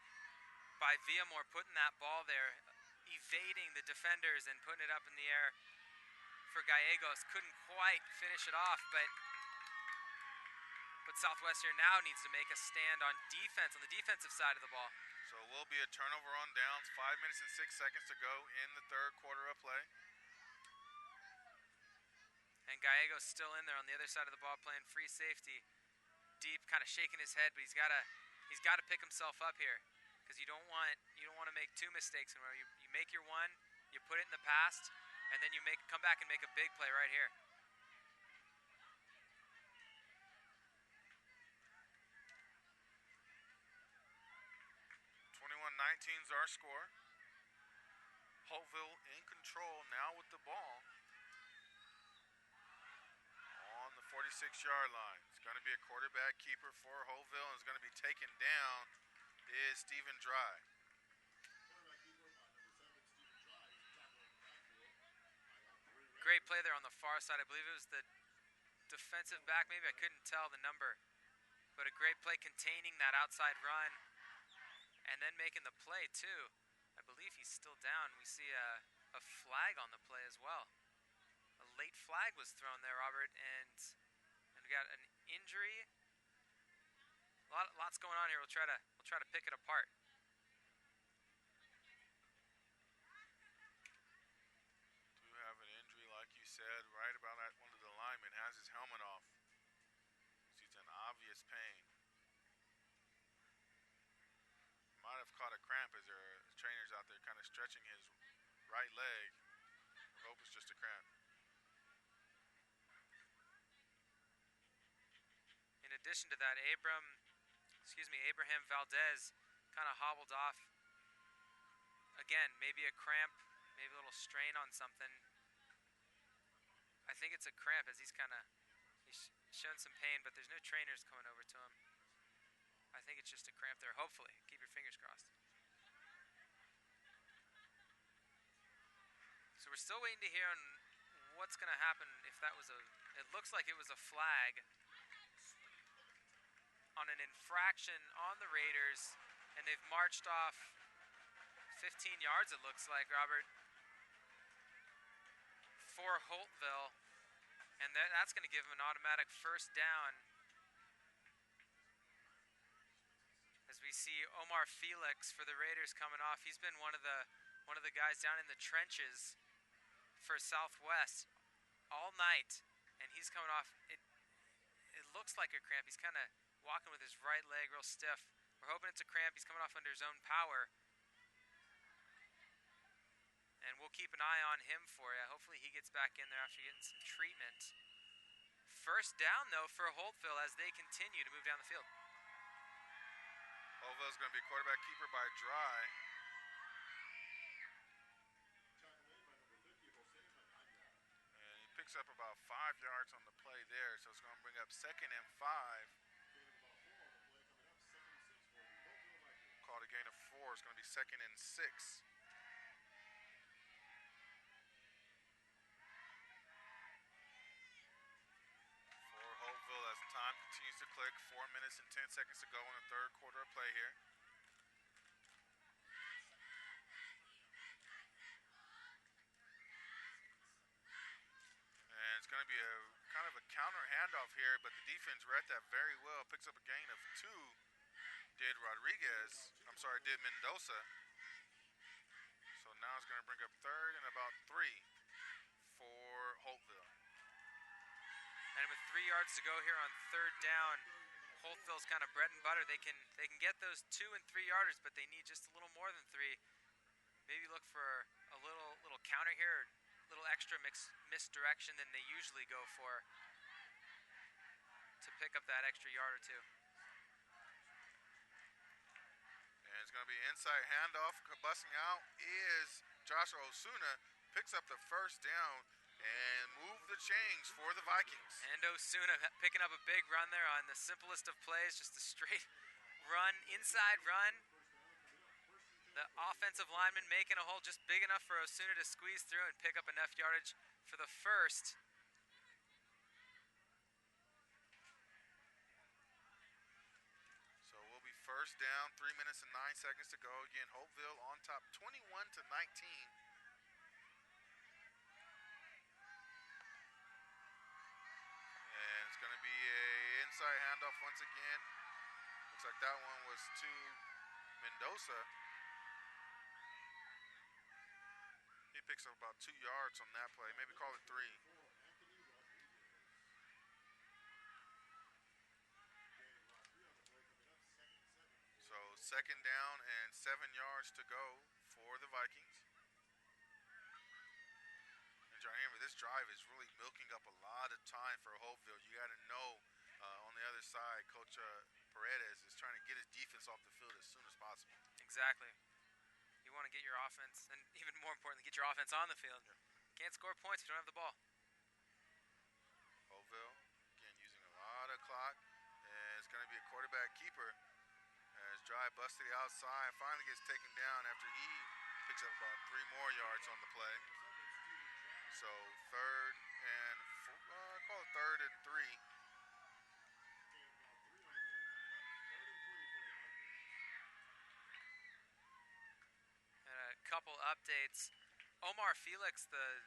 by Villamore, putting that ball there, evading the defenders and putting it up in the air for Gallegos. Couldn't quite finish it off, but Southwestern now needs to make a stand on defense, on the defensive side of the ball.
So it will be a turnover on downs. 5 minutes and 6 seconds to go in the third quarter of play.
And Gallegos still in there on the other side of the ball, playing free safety, deep, kind of shaking his head, but he's got to pick himself up here, because you don't want to make two mistakes where you make your one, you put it in the past, and then you come back and make a big play right here.
.19 is our score. Holtville in control now with the ball. On the 46-yard line. It's going to be a quarterback keeper for Holtville, and it's going to be taken down is Stephen Dry.
Great play there on the far side. I believe it was the defensive back. Maybe I couldn't tell the number. But a great play containing that outside run and then making the play too. I believe he's still down. We see a flag on the play as well. A late flag was thrown there, Robert, and we got an injury. Lots going on here. We'll try to pick it apart.
Do have an injury, like you said, right about that one of the linemen has his helmet off. He's in obvious pain. Might have caught a cramp as there are trainers out there kind of stretching his right leg. I hope it's just a cramp.
In addition to that, Abraham Valdez kind of hobbled off. Again, maybe a cramp, maybe a little strain on something. I think it's a cramp as he's shown some pain, but there's no trainers coming over to him. I think it's just a cramp there. Hopefully. Keep your fingers crossed. So we're still waiting to hear on what's going to happen if that was it looks like it was a flag on an infraction on the Raiders, and they've marched off 15 yards, it looks like, Robert, for Holtville, and that's going to give them an automatic first down. As we see Omar Felix for the Raiders coming off, he's been one of the guys down in the trenches for Southwest all night, and he's coming off. It looks like a cramp. He's kind of walking with his right leg real stiff. We're hoping it's a cramp. He's coming off under his own power. And we'll keep an eye on him for you. Hopefully he gets back in there after getting some treatment. First down, though, for Holtville as they continue to move down the field.
Holtville's going to be quarterback keeper by Dry. And he picks up about 5 yards on the play there, so it's going to bring up 2nd and 5. Called a gain of 4. It's going to be 2nd and 6. Time continues to click. 4 minutes and 10 seconds to go in the third quarter of play here. And it's going to be a kind of a counter handoff here, but the defense read that very well. Picks up a gain of 2. Did Mendoza. So now it's going to bring up 3rd and about 3 for Holtville.
And with 3 yards to go here on 3rd down, Holtville's kind of bread and butter. They can get those 2 and 3 yarders, but they need just a little more than 3. Maybe look for a little counter here, a little extra misdirection than they usually go for to pick up that extra yard or 2.
And it's going to be inside handoff. Busting out is Joshua Osuna. Picks up the first down and move the chains for the Vikings.
And Osuna picking up a big run there on the simplest of plays, just a straight run, inside run. The offensive lineman making a hole just big enough for Osuna to squeeze through and pick up enough yardage for the first.
So we'll be first down, 3 minutes and 9 seconds to go. Again, Holtville on top, 21-19. Going to be a inside handoff once again. Looks like that one was to Mendoza. He picks up about 2 yards on that play, maybe call it 3. So 2nd down and 7 yards to go for the Vikings. John Hammer, this drive is really milking up a lot of time for Holtville. You got to know on the other side, Coach Paredes is trying to get his defense off the field as soon as possible.
Exactly. You want to get your offense, and even more importantly, get your offense on the field. Yeah. Can't score points if you don't have the ball.
Holtville, again, using a lot of clock. And it's going to be a quarterback keeper as Dry busts to the outside. Finally gets taken down after he picks up about 3 more yards on the play. So 3rd and 4, call it 3rd and 3.
And a couple updates. Omar Felix, the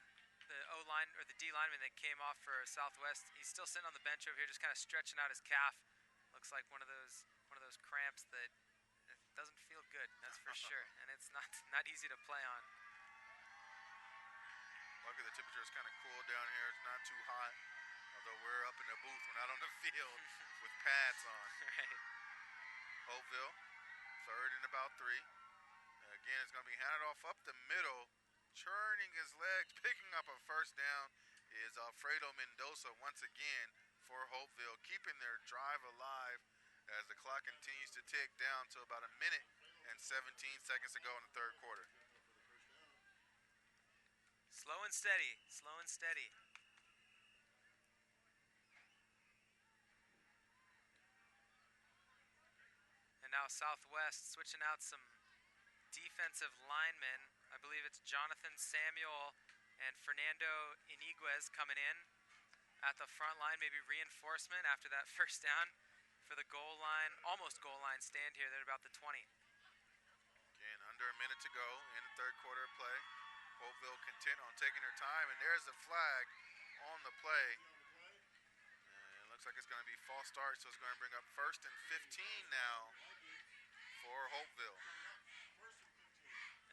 O-line or the D lineman that came off for Southwest, he's still sitting on the bench over here, just kind of stretching out his calf. Looks like one of those cramps that doesn't feel good. That's for sure, and it's not easy to play on.
Luckily, the temperature is kind of cool down here. It's not too hot, although we're up in the booth. We're not on the field with pads on.
Right.
Holtville, 3rd and about 3. Again, it's going to be handed off up the middle, churning his legs, picking up a first down is Alfredo Mendoza once again for Holtville, keeping their drive alive as the clock continues to tick down to about 1 minute and 17 seconds to go in the third quarter.
Slow and steady, slow and steady. And now Southwest switching out some defensive linemen. I believe it's Jonathan Samuel and Fernando Iniguez coming in at the front line, maybe reinforcement after that first down for the goal line, almost goal line stand here. They're about the 20.
Again, under a minute to go in the third quarter of play. Holtville content on taking their time, and there's a flag on the play. And it looks like it's going to be false start, so it's going to bring up 1st and 15 now for Holtville.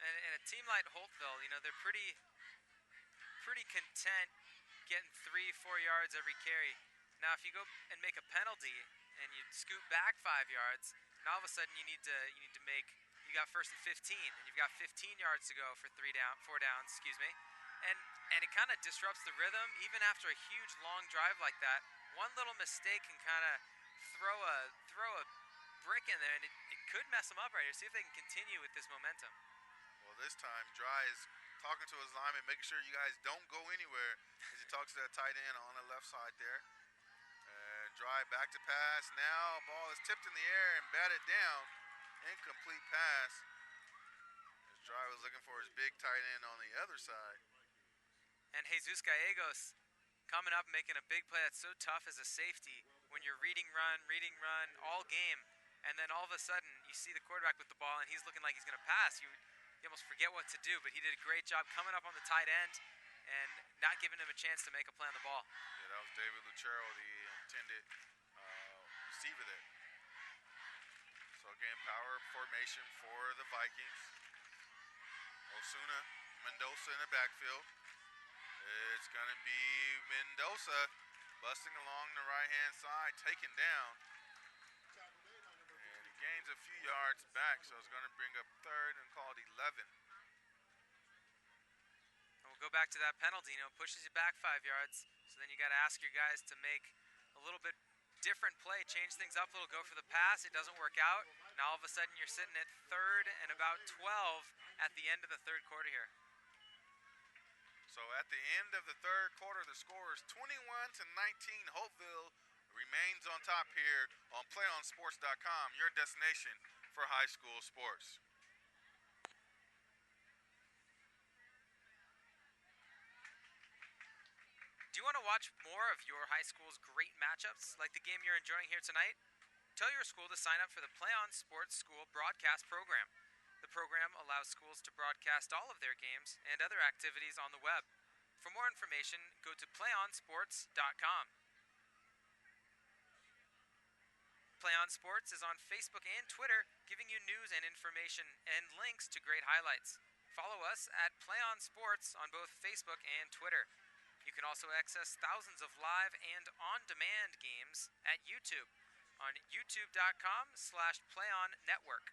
And a team like Holtville, you know, they're pretty pretty content getting 3-4 yards every carry. Now, if you go and make a penalty and you scoot back 5 yards, and all of a sudden you need to make, you got 1st and 15, and you've got 15 yards to go for 4 downs, and it kind of disrupts the rhythm even after a huge long drive like that. One little mistake can kind of throw a brick in there, and it could mess them up right here. See if they can continue with this momentum.
Well, this time Dry is talking to his lineman, making sure you guys don't go anywhere as he talks to that tight end on the left side there. And Dry back to pass. Now ball is tipped in the air and batted down. Incomplete pass. As Dry was looking for his big tight end on the other side.
And Jesus Gallegos coming up, making a big play that's so tough as a safety when you're reading run all game, and then all of a sudden you see the quarterback with the ball and he's looking like he's going to pass. You almost forget what to do, but he did a great job coming up on the tight end and not giving him a chance to make a play on the ball.
Yeah, that was David Lucero, the intended receiver there. So again, power formation for the Vikings. Osuna, Mendoza in the backfield. It's going to be Mendoza busting along the right-hand side, taken down. And he gains a few yards back, so it's going to bring up 3rd and call it 11.
And we'll go back to that penalty. Pushes you back 5 yards. So then you got to ask your guys to make a little bit different play, change things up a little, go for the pass. It doesn't work out. Now all of a sudden you're sitting at 3rd and about 12 at the end of the 3rd quarter here.
So at the end of the 3rd quarter, the score is 21-19. Holtville remains on top here on PlayOnSports.com, your destination for high school sports.
Do you want to watch more of your high school's great matchups, like the game you're enjoying here tonight? Tell your school to sign up for the PlayOn Sports School broadcast program. The program allows schools to broadcast all of their games and other activities on the web. For more information, go to PlayOnSports.com. PlayOn Sports is on Facebook and Twitter, giving you news and information and links to great highlights. Follow us at PlayOn Sports on both Facebook and Twitter. You can also access thousands of live and on-demand games at YouTube on youtube.com/PlayOnNetwork.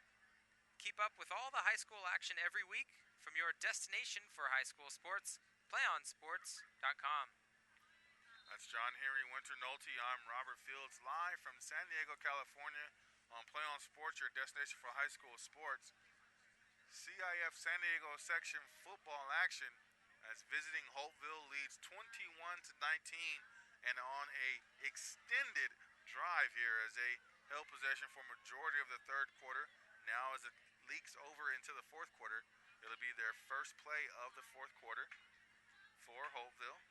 Keep up with all the high school action every week from your destination for high school sports, PlayOnSports.com.
That's John Henry Winter Nolte. I'm Robert Fields, live from San Diego, California on PlayOn Sports, your destination for high school sports. CIF San Diego section football action as visiting Holtville leads 21-19 and on a extended drive here as they held possession for majority of the 3rd quarter. Now as it leaks over into the 4th quarter, it'll be their first play of the 4th quarter for Holtville.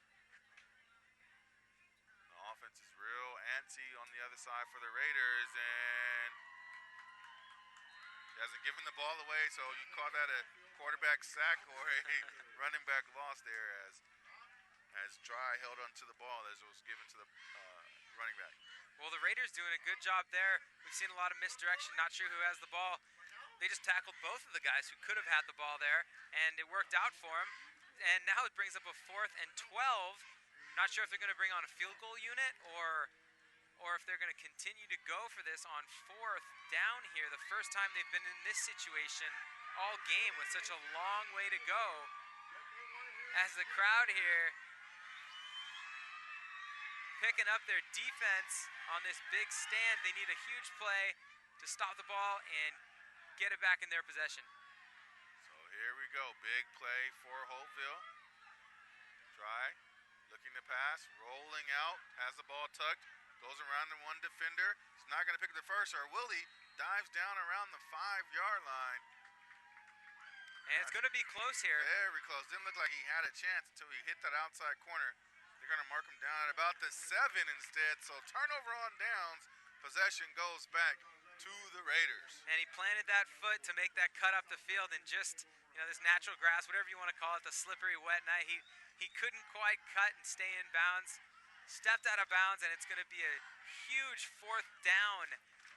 The offense is real antsy on the other side for the Raiders, and he hasn't given the ball away, so you call that a quarterback sack or a running back loss there as Dry held onto the ball as it was given to the running back.
Well, the Raiders doing a good job there. We've seen a lot of misdirection, not sure who has the ball. They just tackled both of the guys who could have had the ball there, and it worked out for them. And now it brings up a 4th and 12. Not sure if they're going to bring on a field goal unit or if they're going to continue to go for this on 4th down here. The first time they've been in this situation all game with such a long way to go. As the crowd here picking up their defense on this big stand. They need a huge play to stop the ball and get it back in their possession.
So here we go. Big play for Holtville. Dry, looking to pass, rolling out, has the ball tucked, goes around the one defender. He's not going to pick the first, or will he? Dives down around the 5-yard line.
And it's going to be close here.
Very close. Didn't look like he had a chance until he hit that outside corner. They're going to mark him down at about the 7 instead. So turnover on downs. Possession goes back to the Raiders.
And he planted that foot to make that cut up the field, and just, this natural grass, whatever you want to call it, the slippery wet night, he couldn't quite cut and stay in bounds. Stepped out of bounds, and it's going to be a huge 4th down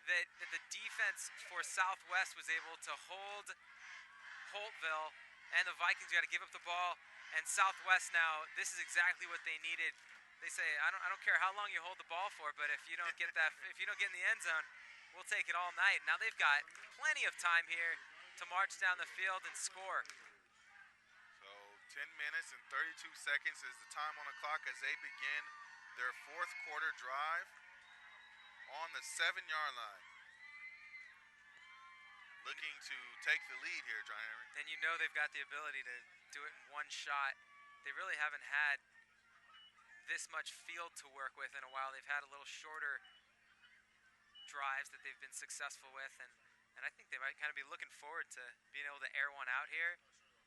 that the defense for Southwest was able to hold Holtville, and the Vikings got to give up the ball And Southwest now, this is exactly what they needed. They say, I don't care how long you hold the ball for, but if you don't get in the end zone, we'll take it all night. Now they've got plenty of time here to march down the field and score.
So 10 minutes and 32 seconds is the time on the clock as they begin their fourth quarter drive on the 7-yard line. Looking to take the lead here, John Henry.
And you know they've got the ability to do it in one shot. They really haven't had this much field to work with in a while. They've had a little shorter drives that they've been successful with, and I think they might kind of be looking forward to being able to air one out here.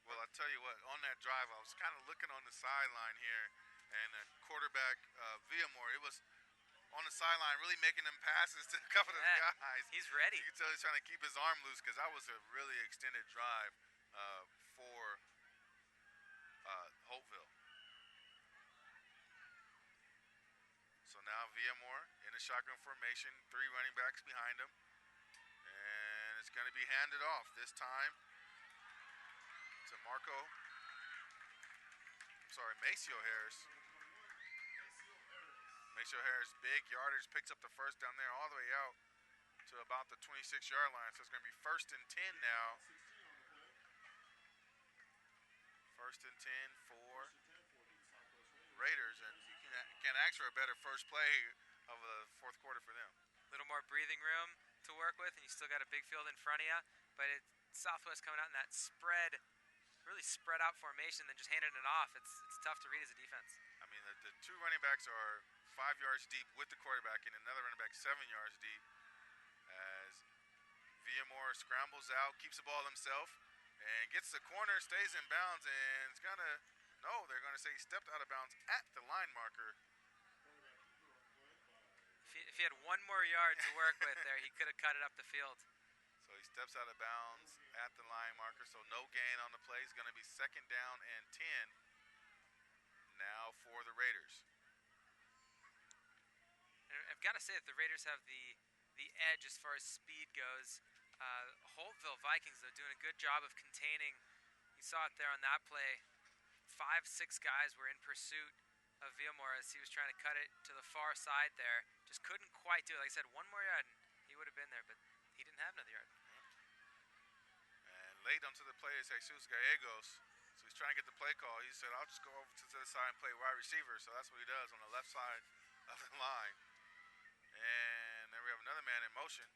Well, I'll tell you what, on that drive, I was kind of looking on the sideline here, and quarterback Villamor, it was on the sideline really making them passes to a couple of the guys.
He's ready.
You can tell he's trying to keep his arm loose because that was a really extended drive for Holtville. So now Villamor in a shotgun formation, 3 running backs behind him, and it's going to be handed off this time to Maceo Harris. Maceo Harris, big yardage, picks up the first down there all the way out to about the 26-yard line. So it's going to be 1st and 10 now. 1st and 10 for Raiders. And you can't ask for a better first play of the fourth quarter for them.
A little more breathing room to work with, and you still got a big field in front of you. But Southwest coming out in that really spread out formation, then just handing it off. It's tough to read as a defense.
I mean, the 2 running backs are 5 yards deep with the quarterback, and another running back 7 yards deep as Villamor scrambles out, keeps the ball himself, and gets the corner, stays in bounds, and it's going to, no, they're going to say he stepped out of bounds at the line marker.
If he had 1 more yard to work with there, he could have cut it up the field.
So he steps out of bounds at the line marker, so no gain on the play. It's going to be 2nd down and 10 now for the Raiders.
And I've got to say that the Raiders have the edge as far as speed goes. Holtville Vikings, though, doing a good job of containing. You saw it there on that play. 5, 6 guys were in pursuit of Villamor as he was trying to cut it to the far side there. Just couldn't quite do it. Like I said, 1 more yard and he would have been there, but he didn't have another yard.
And late onto the play is Jesus Gallegos. So he's trying to get the play call. He said, I'll just go over to the other side and play wide receiver. So that's what he does on the left side of the line. And then we have another man in motion.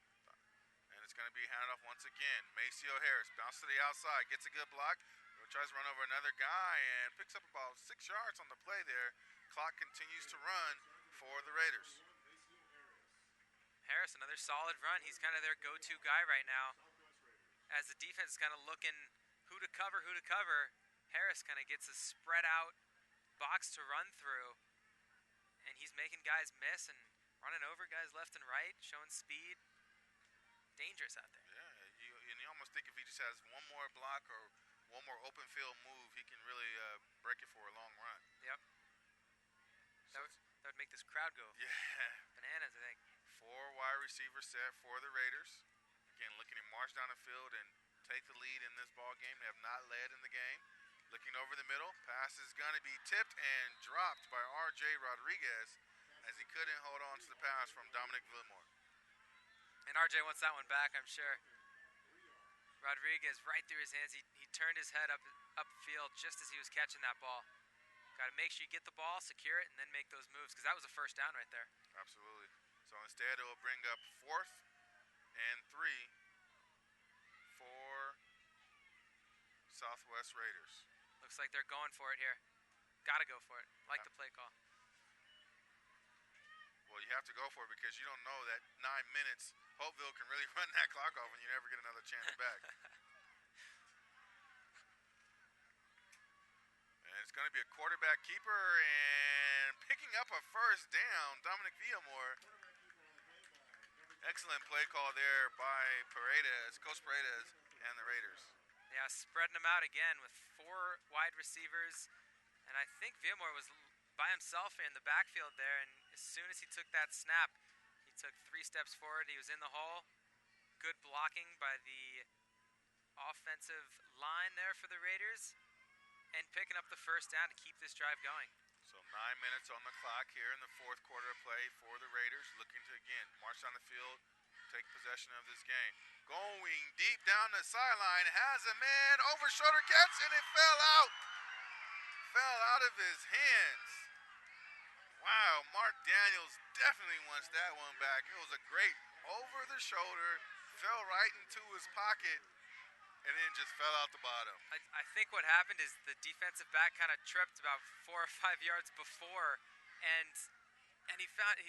And it's going to be handed off once again. Maceo Harris bounces to the outside, gets a good block. Tries to run over another guy and picks up about 6 yards on the play there. Clock continues to run for the Raiders.
Harris, another solid run. He's kind of their go-to guy right now. As the defense is kind of looking who to cover. Harris kind of gets a spread out box to run through. And he's making guys miss and running over guys left and right, showing speed. Dangerous out there.
Yeah, you almost think if he just has 1 more block or 1 more open field move, he can really break it for a long run.
Yep. That would make this crowd go bananas, I think.
4 wide receivers set for the Raiders. Again, looking to march down the field and take the lead in this ball game. They have not led in the game. Looking over the middle, pass is going to be tipped and dropped by R.J. Rodriguez as he couldn't hold on to the pass from Dominic Villamor.
And R.J. wants that one back, I'm sure. Rodriguez right through his hands. He turned his head upfield just as he was catching that ball. Got to make sure you get the ball, secure it, and then make those moves because that was a first down right there.
Absolutely. So instead it will bring up 4th and 3 for Southwest Raiders.
Looks like they're going for it here. Got to go for it. Like the play call.
Well, you have to go for it because you don't know that 9 minutes Holtville can really run that clock off and you never get another chance back. And it's going to be a quarterback keeper and picking up a first down, Dominic Villamor. Excellent play call there by Coach Paredes and the Raiders.
Yeah, spreading them out again with 4 wide receivers. And I think Villamor was by himself in the backfield there, and as soon as he took that snap, he took 3 steps forward. He was in the hole. Good blocking by the offensive line there for the Raiders. and picking up the first down to keep this drive going.
So 9 minutes on the clock here in the fourth quarter of play for the Raiders, looking to, again, march down the field, take possession of this game. Going deep down the sideline, has a man, over shoulder catch, and it fell out. Fell out of his hands. Wow, Mark Daniels definitely wants that one back. It was a great over the shoulder, fell right into his pocket, and then just fell out the bottom.
I think what happened is the defensive back kind of tripped about 4 or 5 yards before, and he found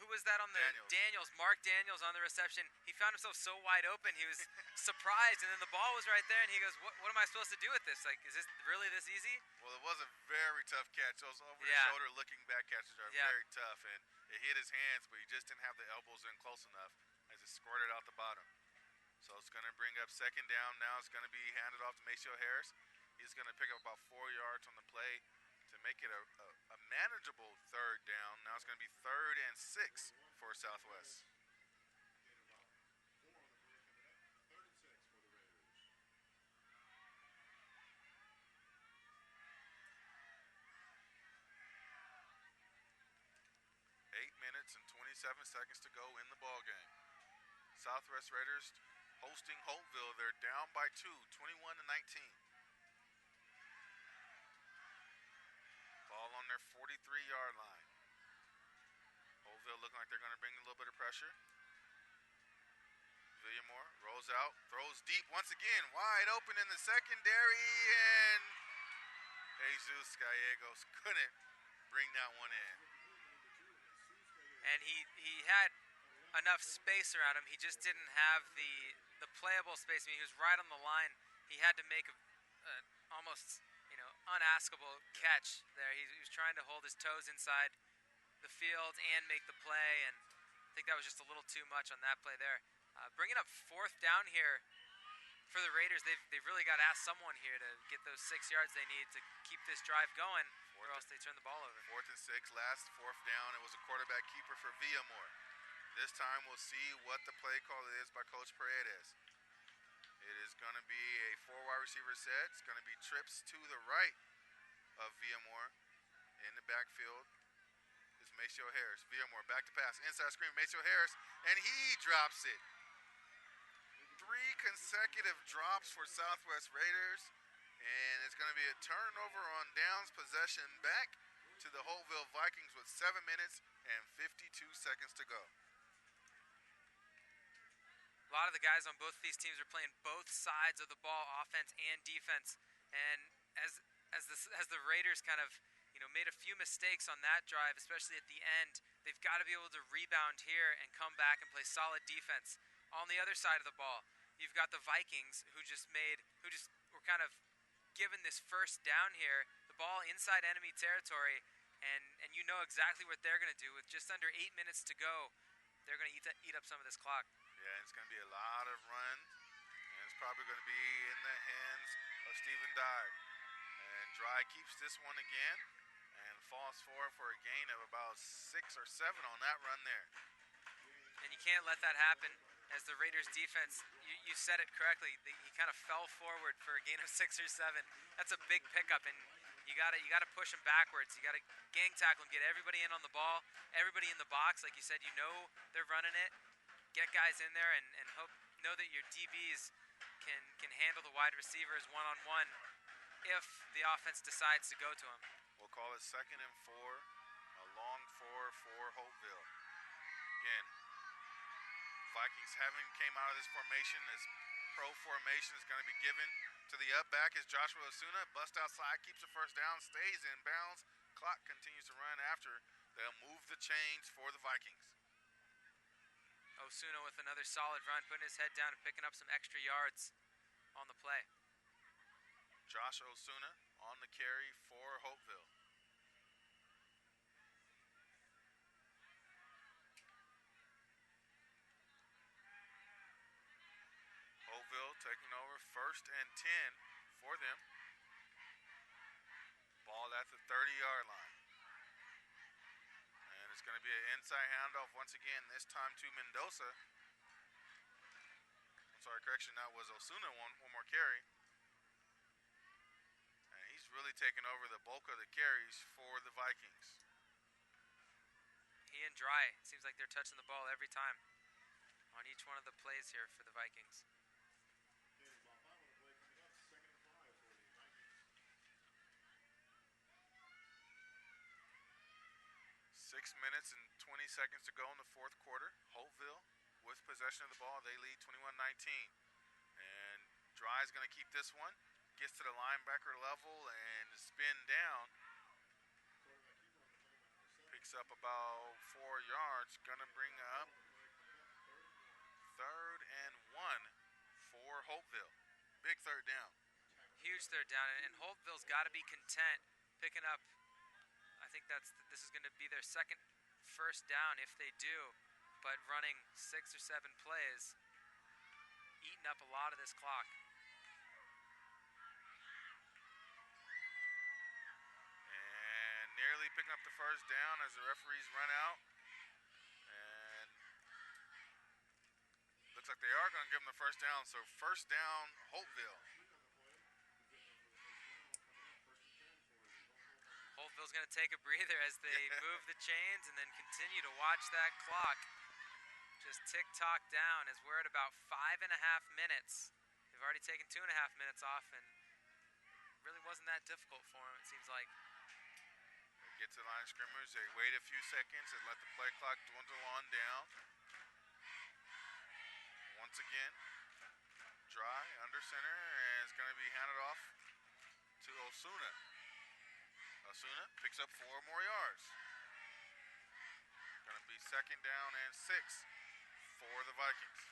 who was that on the Daniels? Mark Daniels on the reception. He found himself so wide open, he was surprised, and then the ball was right there, and he goes, "What am I supposed to do with this? Like, is this really this easy?"
Well, it was a very tough catch. Those over the shoulder looking back catches are very tough, and it hit his hands, but he just didn't have the elbows in close enough as it squirted out the bottom. So it's going to bring up second down. Now it's going to be handed off to Maceo Harris. He's going to pick up about 4 yards on the play to make it a manageable third down. Now it's going to be 3rd and 6 for Southwest. Minutes and 27 seconds to go in the ball game. Southwest Raiders hosting Holtville. They're down by 2, 21-19. Ball on their 43-yard line. Holtville looking like they're going to bring a little bit of pressure. Villamore rolls out, throws deep once again, wide open in the secondary, and Jesus Gallegos couldn't bring that one in.
And he had enough space around him. He just didn't have the playable space. I mean, he was right on the line. He had to make a almost unaskable catch there. He was trying to hold his toes inside the field and make the play, and I think that was just a little too much on that play there. Bringing up 4th down here for the Raiders. They've really got to ask someone here to get those 6 yards they need to keep this drive going, or else they turn the ball over.
4th and 6, last 4th down. It was a quarterback keeper for Villamore. This time we'll see what the play call is by Coach Paredes. It is going to be a 4 wide receiver set. It's going to be trips to the right of Villamore. In the backfield is Maceo Harris. Villamore back to pass. Inside screen, Maceo Harris, and he drops it. 3 consecutive drops for Southwest Raiders. And it's going to be a turnover on downs possession back to the Holtville Vikings with 7 minutes and 52 seconds to go.
A lot of the guys on both of these teams are playing both sides of the ball, offense and defense. And as the Raiders kind of made a few mistakes on that drive, especially at the end, they've got to be able to rebound here and come back and play solid defense. On the other side of the ball, you've got the Vikings who just were kind of given this first down here, the ball inside enemy territory, and you know exactly what they're going to do. With just under 8 minutes to go, they're going to eat up some of this clock.
Yeah, it's going to be a lot of runs, and it's probably going to be in the hands of Stephen Dye. And Dry keeps this one again and falls forward for a gain of about 6 or 7 on that run there.
And you can't let that happen. As the Raiders defense, you said it correctly, he kind of fell forward for a gain of 6 or 7. That's a big pickup, and you gotta push him backwards. You gotta gang tackle him, get everybody in on the ball, everybody in the box. Like you said, they're running it. Get guys in there and know that your DBs can handle the wide receivers one-on-one if the offense decides to go to them.
We'll call it 2nd and 4, a long 4 for Holtville. Again, Vikings haven't came out of this formation. This pro formation is going to be given to the up back is Joshua Osuna. Bust outside, keeps the first down, stays in bounds. Clock continues to run after. They'll move the chains for the Vikings.
Osuna with another solid run, putting his head down and picking up some extra yards on the play.
Josh Osuna on the carry for Holtville. Holtville taking over 1st and 10 for them. Ball at the 30-yard line. And it's going to be an inside handoff once again, this time to Mendoza. I'm sorry, correction, that was Osuna, one more carry. And really taking over the bulk of the carries for the Vikings.
He and Dry, it seems like they're touching the ball every time on each one of the plays here for the Vikings.
6 minutes and 20 seconds to go in the fourth quarter. Holtville with possession of the ball. They lead 21-19. And Dry's going to keep this one. Gets to the linebacker level and spin down. Picks up about 4 yards. Going to bring up 3rd and 1 for Holtville. Big 3rd down.
Huge 3rd down. And Holtville's got to be content picking up. I think this is going to be their second 1st down if they do, but running 6 or 7 plays, eating up a lot of this clock.
And nearly picking up the 1st down as the referees run out. And looks like they are going to give them the 1st down. So 1st down, Holtville.
Holtville's going to take a breather as they move the chains and then continue to watch that clock just tick-tock down as we're at about 5.5 minutes. They've already taken 2.5 minutes off, and it really wasn't that difficult for them, it seems like.
They get to the line of scrimmage, they wait a few seconds and let the play clock dwindle on down. Once again, Dry under center, and it's going to be handed off to Osuna. Osuna picks up 4 more yards. Going to be 2nd down and 6 for the Vikings.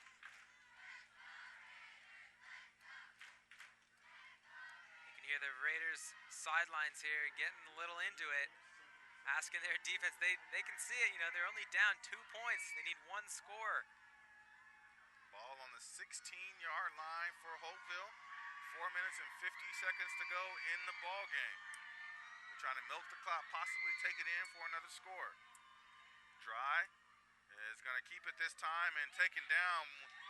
You can hear the Raiders sidelines here getting a little into it, asking their defense. They can see it, they're only down 2 points. They need 1 score.
Ball on the 16-yard line for Holtville. 4 minutes and 50 seconds to go in the ball game. Trying to milk the clock, possibly take it in for another score. Dry is going to keep it this time and taken down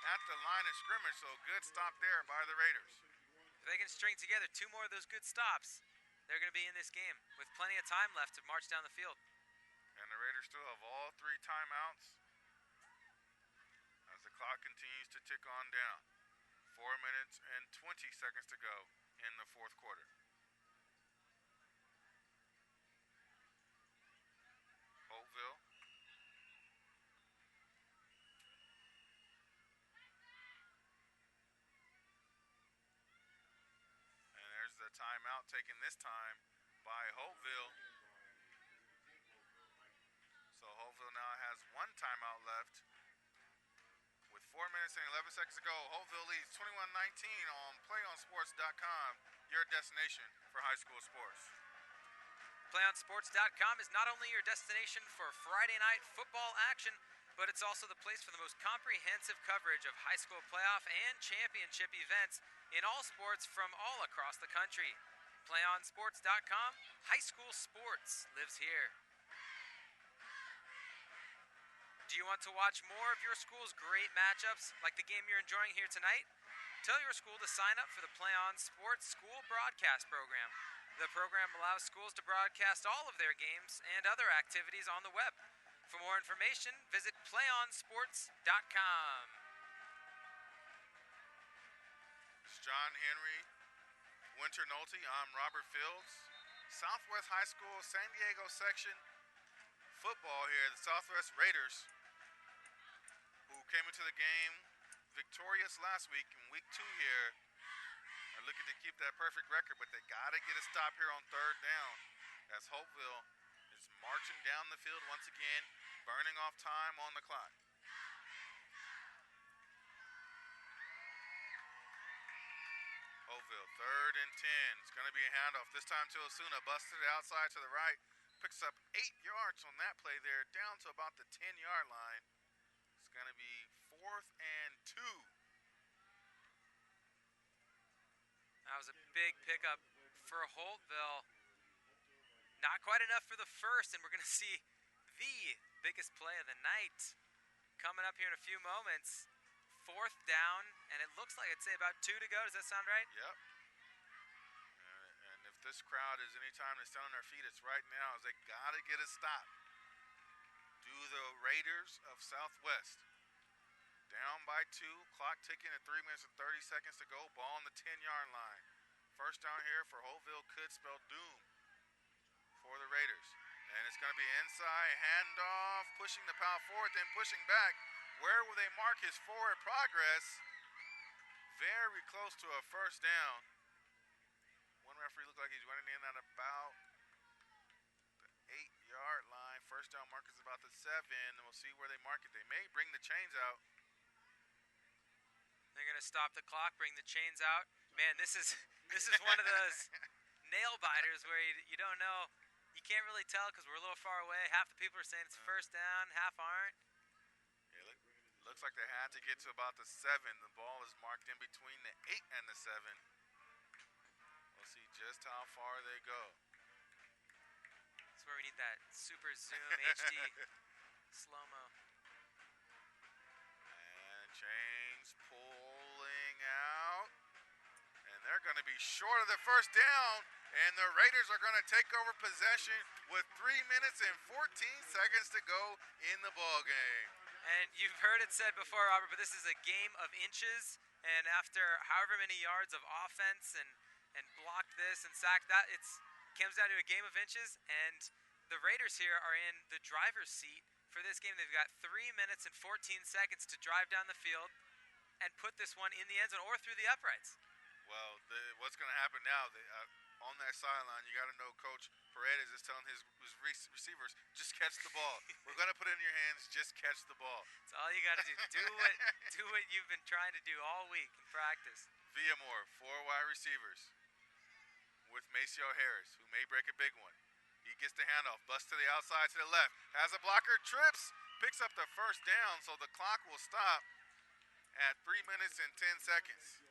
at the line of scrimmage, so good stop there by the Raiders.
If they can string together 2 more of those good stops, they're going to be in this game with plenty of time left to march down the field.
And the Raiders still have all 3 timeouts as the clock continues to tick on down. 4 minutes and 20 seconds to go in the fourth quarter. Holtville. And there's the timeout taken this time by Holtville. So Holtville now has 1 timeout left. With 4 minutes and 11 seconds to go, Holtville leads 21-19 on PlayOnSports.com, your destination for high school sports.
PlayOnSports.com is not only your destination for Friday night football action, but it's also the place for the most comprehensive coverage of high school playoff and championship events in all sports from all across the country. PlayOnSports.com, high school sports lives here. Do you want to watch more of your school's great matchups, like the game you're enjoying here tonight? Tell your school to sign up for the PlayOn Sports School Broadcast Program. The program allows schools to broadcast all of their games and other activities on the web. For more information, visit PlayOnSports.com.
It's John Henry, Winter Nolte. I'm Robert Fields. Southwest High School San Diego section football here. The Southwest Raiders, who came into the game victorious last week in week 2 here, are looking to keep that perfect record, but they got to get a stop here on 3rd down as Holtville is marching down the field once again, burning off time on the clock. Holtville, 3rd and 10. It's going to be a handoff, this time to Osuna, busted it outside to the right, picks up 8 yards on that play there, down to about the 10-yard line. It's going to be 4th and 2.
That was a big pickup for Holtville. Not quite enough for the first, and we're going to see the biggest play of the night coming up here in a few moments. 4th down, and it looks like I'd say about 2 to go. Does that sound right?
Yep. And if this crowd is any time they stand on their feet, it's right now. As they got to get a stop. Do the Raiders of Southwest. Down by 2, clock ticking at 3 minutes and 30 seconds to go. Ball on the 10-yard line. First down here for Holtville could spell doom for the Raiders. And it's going to be inside, handoff, pushing the power forward, then pushing back. Where will they mark his forward progress? Very close to a first down. One referee looked like he's running in at about the 8-yard line. First down marker is about the 7. We'll see where they mark it. They may bring the chains out.
They're going to stop the clock, bring the chains out. Man, this is one of those nail biters where you don't know. You can't really tell because we're a little far away. Half the people are saying it's first down, half aren't.
Yeah, looks like they had to get to about the 7. The ball is marked in between the 8 and the 7. We'll see just how far they go.
That's where we need that super zoom HD slow-mo.
And chains pulling out. And they're going to be short of the first down. And the Raiders are going to take over possession with 3 minutes and 14 seconds to go in the ballgame.
And you've heard it said before, Robert, but this is a game of inches. And after however many yards of offense and block this and sack that, it comes down to a game of inches. And the Raiders here are in the driver's seat for this game. They've got 3 minutes and 14 seconds to drive down the field and put this one in the end zone or through the uprights.
Well, what's going to happen now, on that sideline, you got to know Coach Paredes is telling his receivers, just catch the ball. We're going to put it in your hands, just catch the ball.
That's all you got to do. Do what you've been trying to do all week in practice.
Villamore, 4 wide receivers with Maceo Harris, who may break a big one. He gets the handoff, busts to the outside to the left, has a blocker, trips, picks up the first down, so the clock will stop at 3 minutes and 10 seconds.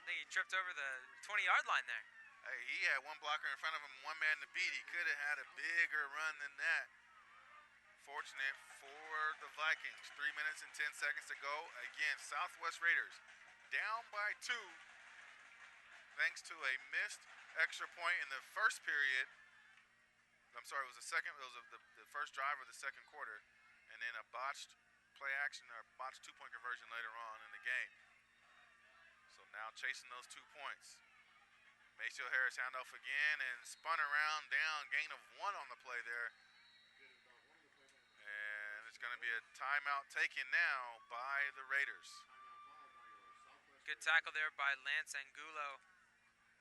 I think he tripped over the 20-yard line there.
Hey, he had one blocker in front of him, one man to beat. He could have had a bigger run than that. Fortunate for the Vikings. 3 minutes and 10 seconds to go. Again, Southwest Raiders down by 2 thanks to a missed extra point in the first period. I'm sorry, it was the first drive of the second quarter, and then a botched play action or botched 2-point conversion later on in the game. So now chasing those 2 points. Maceo Harris handoff again and spun around down, gain of 1 on the play there. And it's going to be a timeout taken now by the Raiders.
Good tackle there by Lance Angulo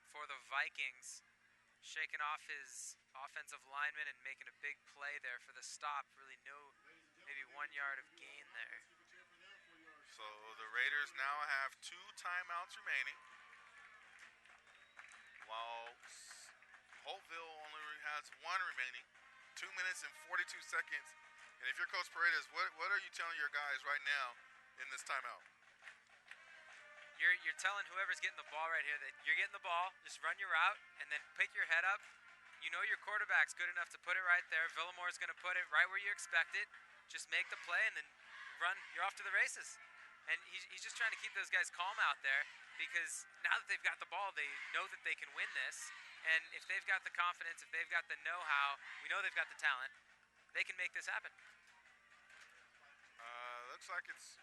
for the Vikings. Shaking off his offensive lineman and making a big play there for the stop. Really maybe 1 yard of gain there.
So the Raiders now have 2 timeouts remaining, while Holtville only has 1 remaining. 2 minutes and 42 seconds. And if you're Coach Paredes, what are you telling your guys right now in this timeout?
You're telling whoever's getting the ball right here that you're getting the ball, just run your route, and then pick your head up. You know your quarterback's good enough to put it right there. Villamore's going to put it right where you expect it. Just make the play and then run. You're off to the races. And he's just trying to keep those guys calm out there because now that they've got the ball, they know that they can win this. And if they've got the confidence, if they've got the know-how, we know they've got the talent, they can make this happen.
Looks like it's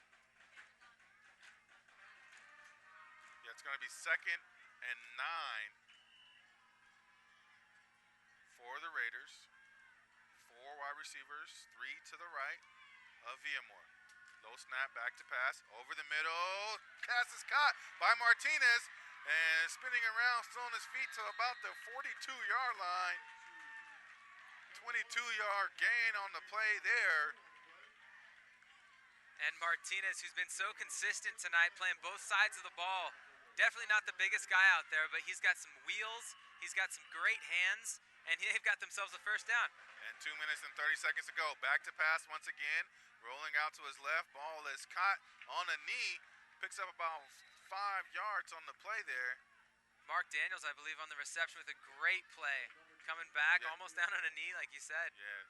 going to be 2nd and 9 for the Raiders. 4 wide receivers, 3 to the right of Villamore. Low snap, back to pass, over the middle. Pass is caught by Martinez, and spinning around, still on his feet to about the 42-yard line. 22-yard gain on the play there.
And Martinez, who's been so consistent tonight, playing both sides of the ball. Definitely not the biggest guy out there, but he's got some wheels, he's got some great hands, and they've got themselves a first down.
And 2 minutes and 30 seconds to go. Back to pass once again. Rolling out to his left. Ball is caught on a knee. Picks up about 5 yards on the play there.
Mark Daniels, I believe, on the reception with a great play. Coming back, almost down on a knee, like you said.
Yeah.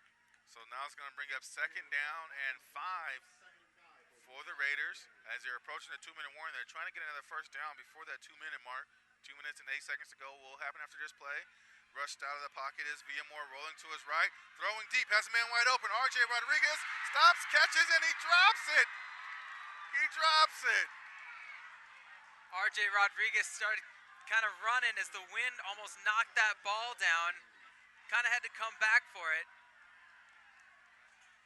So now it's going to bring up 2nd down and 5 for the Raiders as they're approaching the 2-minute warning. They're trying to get another first down before that 2-minute mark. 2 minutes and 8 seconds to go will happen after this play. Rushed out of the pocket is Villamore, rolling to his right, throwing deep, has a man wide open. R.J. Rodriguez stops, catches, and he drops it. He drops it.
R.J. Rodriguez started kind of running as the wind almost knocked that ball down. Kind of had to come back for it.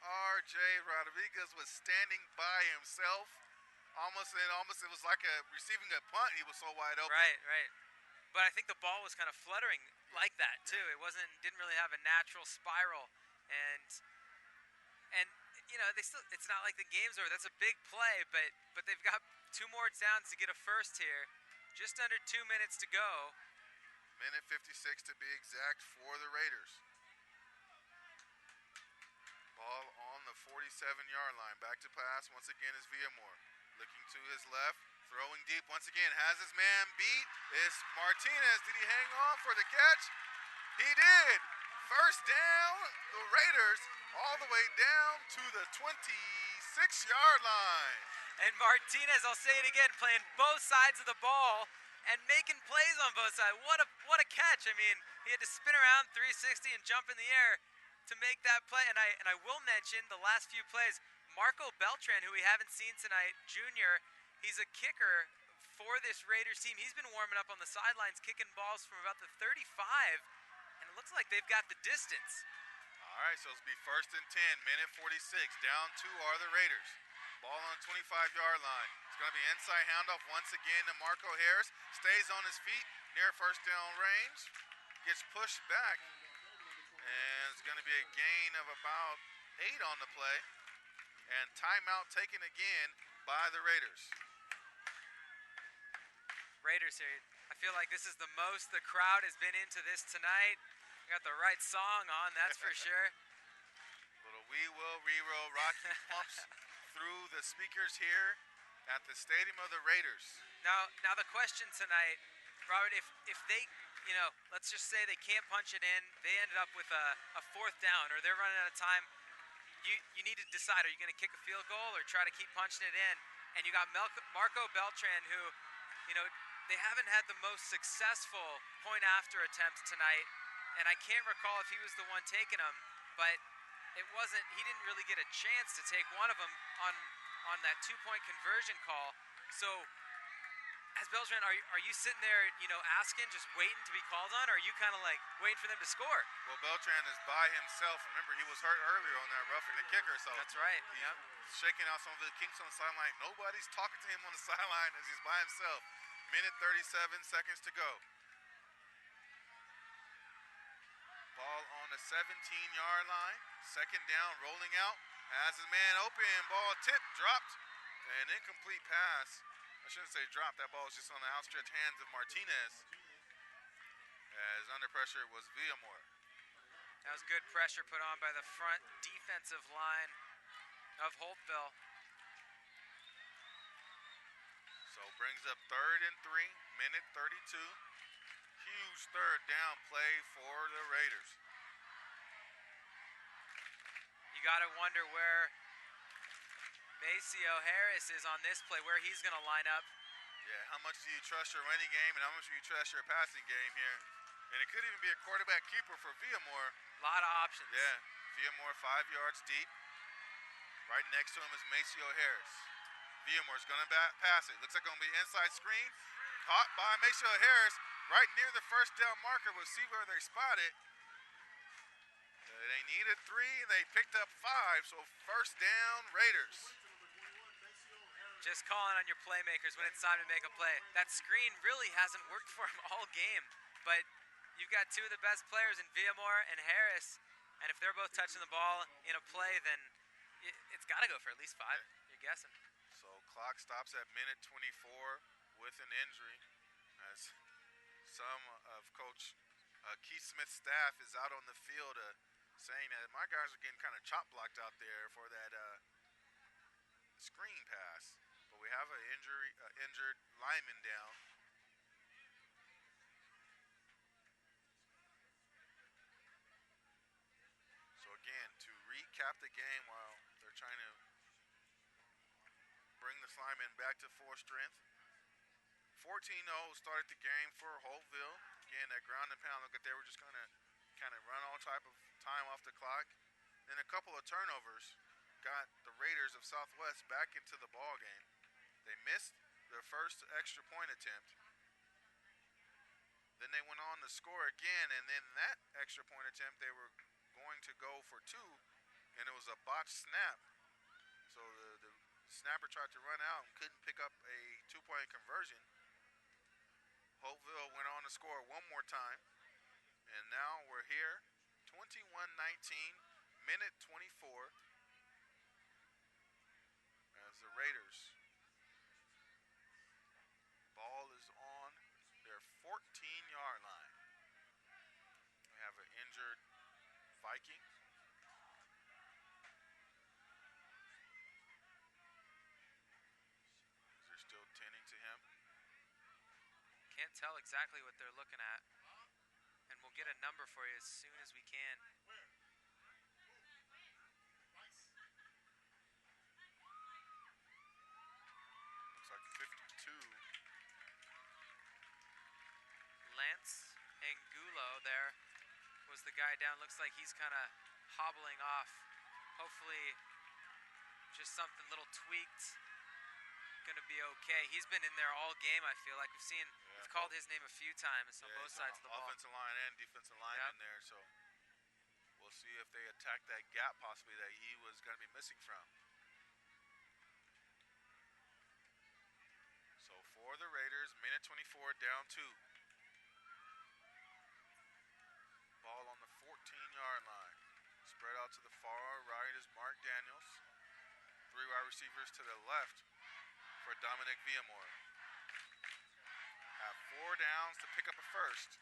R.J. Rodriguez was standing by himself. Almost it was like receiving a punt. He was so wide open.
Right. But I think the ball was kind of fluttering like that too. It didn't really have a natural spiral, and it's not like the game's over. That's a big play, but they've got 2 more downs to get a first here. Just under 2 minutes to go.
Minute 56 to be exact for the Raiders. Ball on the 47-yard line. Back to pass once again is Villamore. Looking to his left, throwing deep once again. Has his man beat. It's Martinez. Did he hang on for the catch? He did. First down, the Raiders all the way down to the 26-yard line.
And Martinez, I'll say it again, playing both sides of the ball and making plays on both sides. What a catch. I mean, he had to spin around 360 and jump in the air to make that play. And I will mention the last few plays, Marco Beltran, who we haven't seen tonight, junior, he's a kicker for this Raiders team. He's been warming up on the sidelines, kicking balls from about the 35, and it looks like they've got the distance.
All right, so it'll be 1st and 10, minute 46. Down 2 are the Raiders. Ball on the 25-yard line. It's going to be inside handoff once again to Marco Harris. Stays on his feet near first down range. Gets pushed back, and it's going to be a gain of about 8 on the play. And timeout taken again by the Raiders.
Raiders here. I feel like this is the most the crowd has been into this tonight. We got the right song on, that's for sure.
Little We Will Reroll Rocky pumps through the speakers here at the Stadium of the Raiders.
Now the question tonight, Robert, if they, let's just say they can't punch it in, they ended up with a 4th down, or they're running out of time. You need to decide, are you going to kick a field goal or try to keep punching it in? And you got Marco Beltran, who, they haven't had the most successful point-after attempts tonight. And I can't recall if he was the one taking them, but he didn't really get a chance to take one of them on that 2-point conversion call. So, as Beltran, are you sitting there, asking, just waiting to be called on, or are you kind of like waiting for them to score?
Well, Beltran is by himself. Remember, he was hurt earlier on that roughing the kicker, so
that's right.
Yep. Shaking out some of the kinks on the sideline. Nobody's talking to him on the sideline as he's by himself. Minute 37 seconds to go. Ball on the 17-yard line. 2nd down, rolling out. Has his man open. Ball tipped, dropped. An incomplete pass. I shouldn't say dropped. That ball was just on the outstretched hands of Martinez. As under pressure was Villamore.
That was good pressure put on by the front defensive line of Holtville.
So brings up 3rd and 3, minute 32. Huge 3rd down play for the Raiders.
You got to wonder where Maceo Harris is on this play, where he's going to line up.
Yeah, how much do you trust your running game and how much do you trust your passing game here? And it could even be a quarterback keeper for Villamore.
A lot of options.
Yeah, Villamore 5 yards deep. Right next to him is Maceo Harris. Villamore's going to pass it. Looks like going to be inside screen. Caught by Maceo Harris right near the first down marker. We'll see where they spot it. They needed 3, they picked up 5, so 1st down, Raiders.
Just calling on your playmakers when it's time to make a play. That screen really hasn't worked for him all game, but you've got 2 of the best players in Villamore and Harris, and if they're both touching the ball in a play, then it's got to go for at least 5, you're guessing.
So clock stops at minute 24 with an injury, as some of Coach Keith Smith's staff is out on the field saying that my guys are getting kind of chop blocked out there for that screen pass. But we have an injured lineman down. So again, to recap the game while they're trying to bring the lineman back to full strength. 14-0 started the game for Holtville. Again, that ground and pound. Look at they were just going to kind of run all type of time off the clock. Then a couple of turnovers got the Raiders of Southwest back into the ball game. They missed their first extra point attempt. Then they went on to score again, and then that extra point attempt they were going to go for two, and it was a botched snap. So the snapper tried to run out and couldn't pick up a two-point conversion. Holtville went on to score one more time, and now we're here, 21-19, minute 24, as the Raiders ball is on their 14-yard line. We have an injured Viking. They're still tending to him.
Can't tell exactly what they're looking at, and we'll get a number for you as soon as we can.
Looks like 52.
Lance Angulo there was the guy down. Looks like he's kind of hobbling off. Hopefully just something little tweaked. Going to be okay. He's been in there all game, I feel like. We've called his name a few times on both sides of the ball.
Offensive line and defensive line in there, so we'll see if they attack that gap possibly that he was going to be missing from. So for the Raiders, minute 24, down 2. Ball on the 14-yard line. Spread out to the far right is Mark Daniels. 3 wide receivers to the left for Dominic Villamore. Have 4 downs to pick up a first.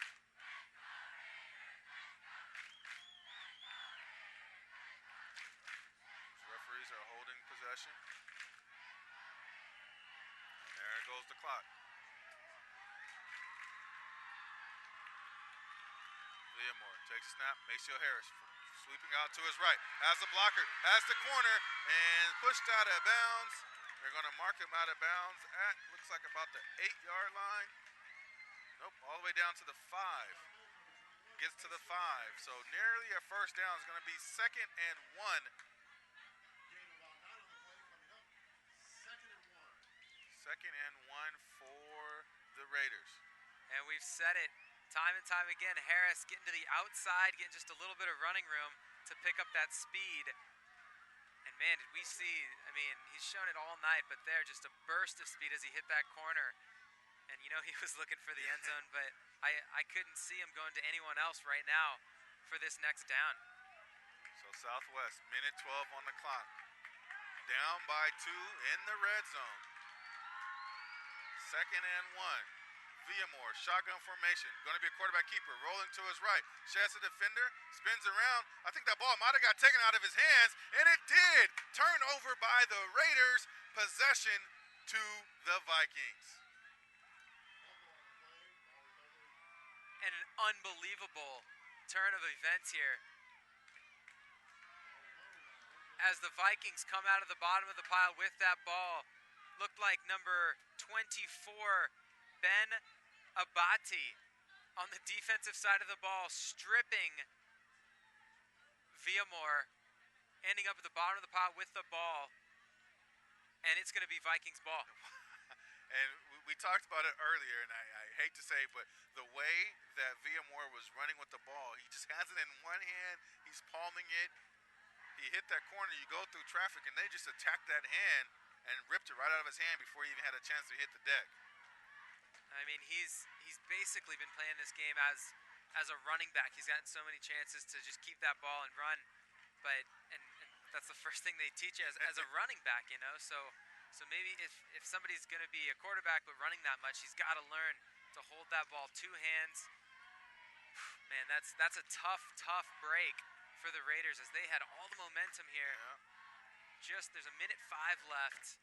These referees are holding possession. And there goes the clock. Villamore takes a snap. Maceo Harris sweeping out to his right. Has the blocker, has the corner, and pushed out of bounds. They're going to mark him out of bounds at, looks like about the 8-yard line. Nope, all the way down to the 5. Gets to the 5. So nearly a first down. Is going to be 2nd and 1. 2nd and 1 for the Raiders.
And we've said it time and time again. Harris getting to the outside, getting just a little bit of running room to pick up that speed. And man, did we see, I mean, he's shown it all night, but there, just a burst of speed as he hit that corner. And you know he was looking for the end zone, but I couldn't see him going to anyone else right now for this next down.
So Southwest, minute 12 on the clock. Down by 2 in the red zone. 2nd and 1. Villamore, shotgun formation. Going to be a quarterback keeper. Rolling to his right. Sheds the defender. Spins around. I think that ball might have got taken out of his hands. And it did. Turnover by the Raiders. Possession to the Vikings.
And an unbelievable turn of events here. As the Vikings come out of the bottom of the pile with that ball. Looked like number 24, Ben Abati, on the defensive side of the ball, stripping Villamore, ending up at the bottom of the pile with the ball, and it's going to be Vikings ball.
And we talked about it earlier, and I hate to say, but the way that Villamore was running with the ball, he just has it in one hand, he's palming it. He hit that corner, you go through traffic, and they just attacked that hand and ripped it right out of his hand before he even had a chance to hit the deck.
I mean, he's basically been playing this game as a running back. He's gotten so many chances to just keep that ball and run, but and that's the first thing they teach you as a running back, you know. So maybe if somebody's going to be a quarterback but running that much, he's got to learn to hold that ball 2 hands. Man, that's a tough break for the Raiders as they had all the momentum here.
Yeah.
There's a minute 5 left.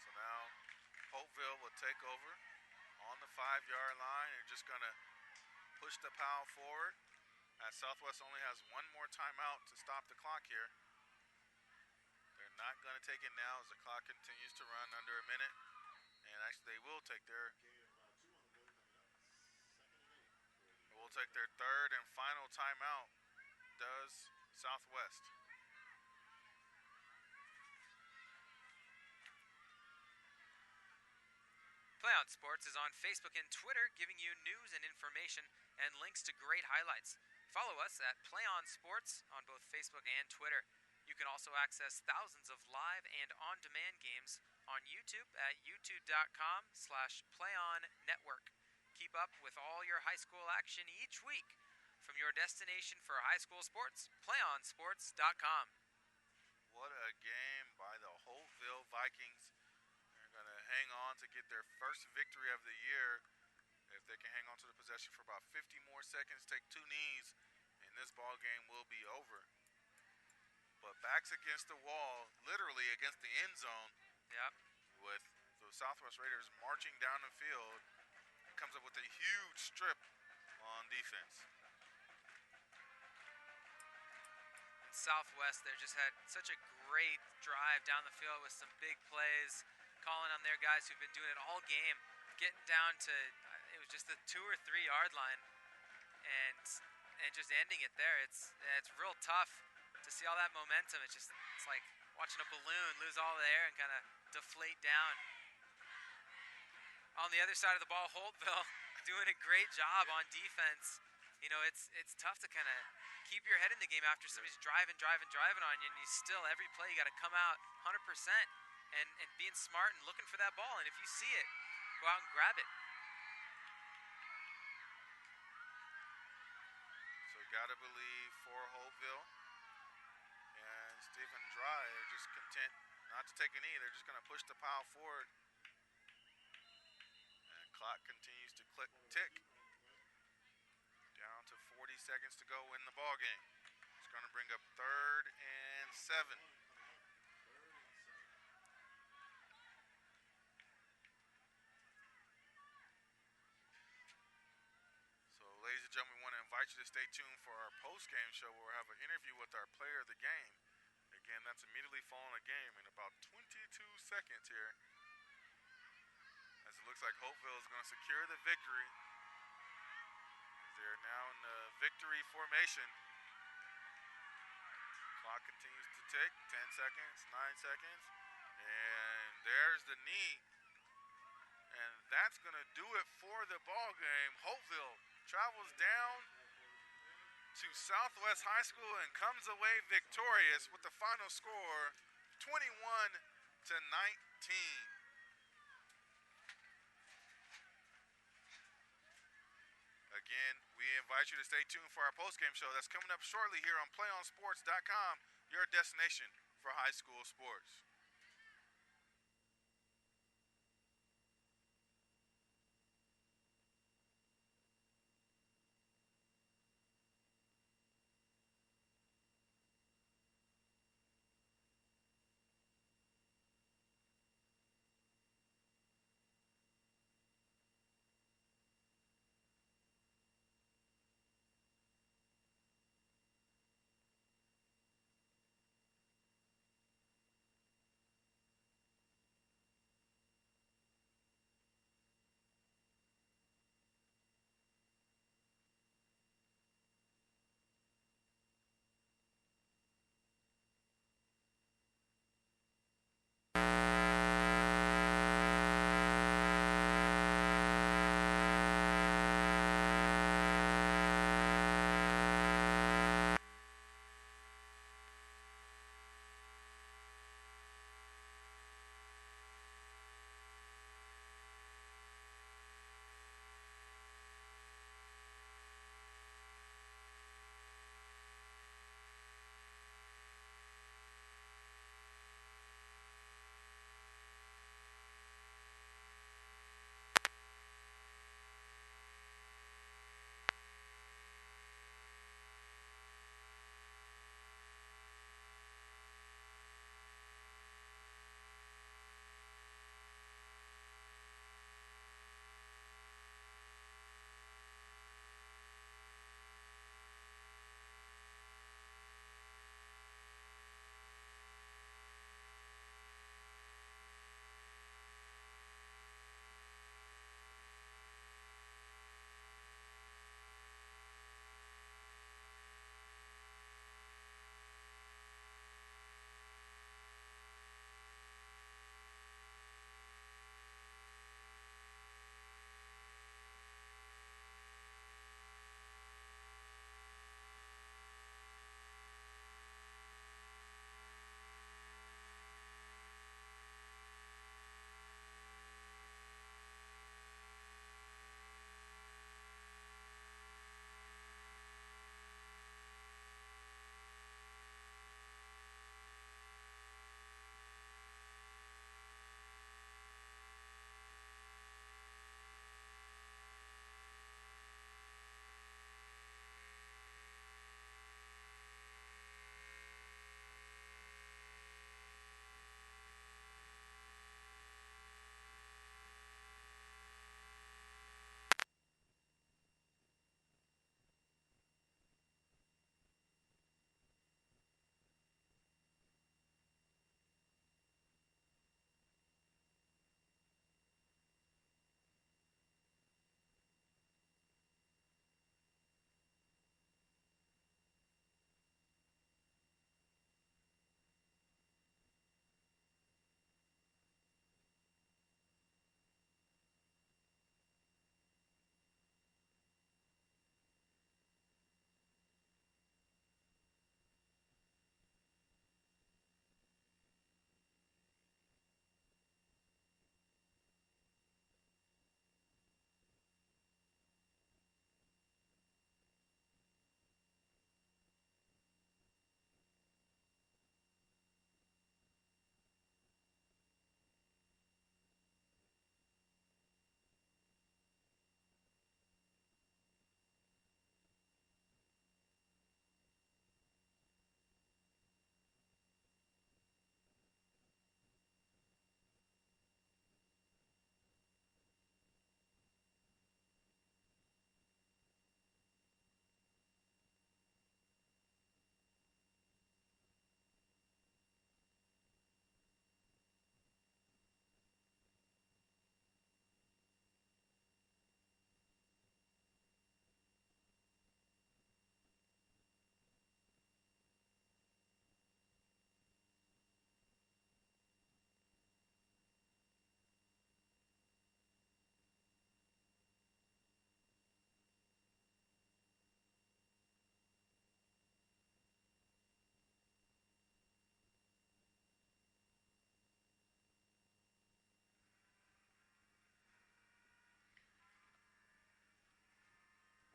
So now Holtville will take over on the 5-yard line and just going to push the pile forward. As Southwest only has one more timeout to stop the clock here. They're not going to take it now as the clock continues to run under a minute. And actually, they will take their third and final timeout. Does Southwest.
PlayOn Sports is on Facebook and Twitter, giving you news and information and links to great highlights. Follow us at PlayOn Sports on both Facebook and Twitter. You can also access thousands of live and on-demand games on YouTube at youtube.com/PlayOnNetwork. Keep up with all your high school action each week from your destination for high school sports, PlayOnSports.com.
What a game by the Holtville Vikings. They're going to hang on to get their first victory of the year. If they can hang on to the possession for about 50 more seconds, take two knees, and this ball game will be over. But backs against the wall, literally against the end zone.
Yep.
With the Southwest Raiders marching down the field, it comes up with a huge strip on defense.
Southwest there just had such a great drive down the field with some big plays, calling on their guys who've been doing it all game, getting down to it was just the 2 or 3 yard line, and just ending it there. It's real tough to see all that momentum. It's like watching a balloon lose all the air and kind of deflate down. On the other side of the ball, Holtville doing a great job on defense. You know, it's tough to kind of keep your head in the game after somebody's driving on you, and you still, every play, you got to come out 100% and being smart and looking for that ball. And if you see it, go out and grab it.
So you got to believe for Holtville and Stephen Dry are just content not to take a knee. They're just going to push the pile forward. And clock continues to tick. Down to 40 seconds to go in the ball game. It's going to bring up 3rd and 7. So, ladies and gentlemen, we want to invite you to stay tuned for our post-game show where we'll have an interview with our player of the game. Again, that's immediately following the game in about 22 seconds here. As it looks like Holtville is going to secure the victory. They're now in the victory formation. Clock continues to tick. 10 seconds, 9 seconds. And there's the knee. And that's going to do it for the ball game. Holtville travels down to Southwest High School and comes away victorious with the final score 21-19. Again, we invite you to stay tuned for our postgame show that's coming up shortly here on PlayOnSports.com, your destination for high school sports.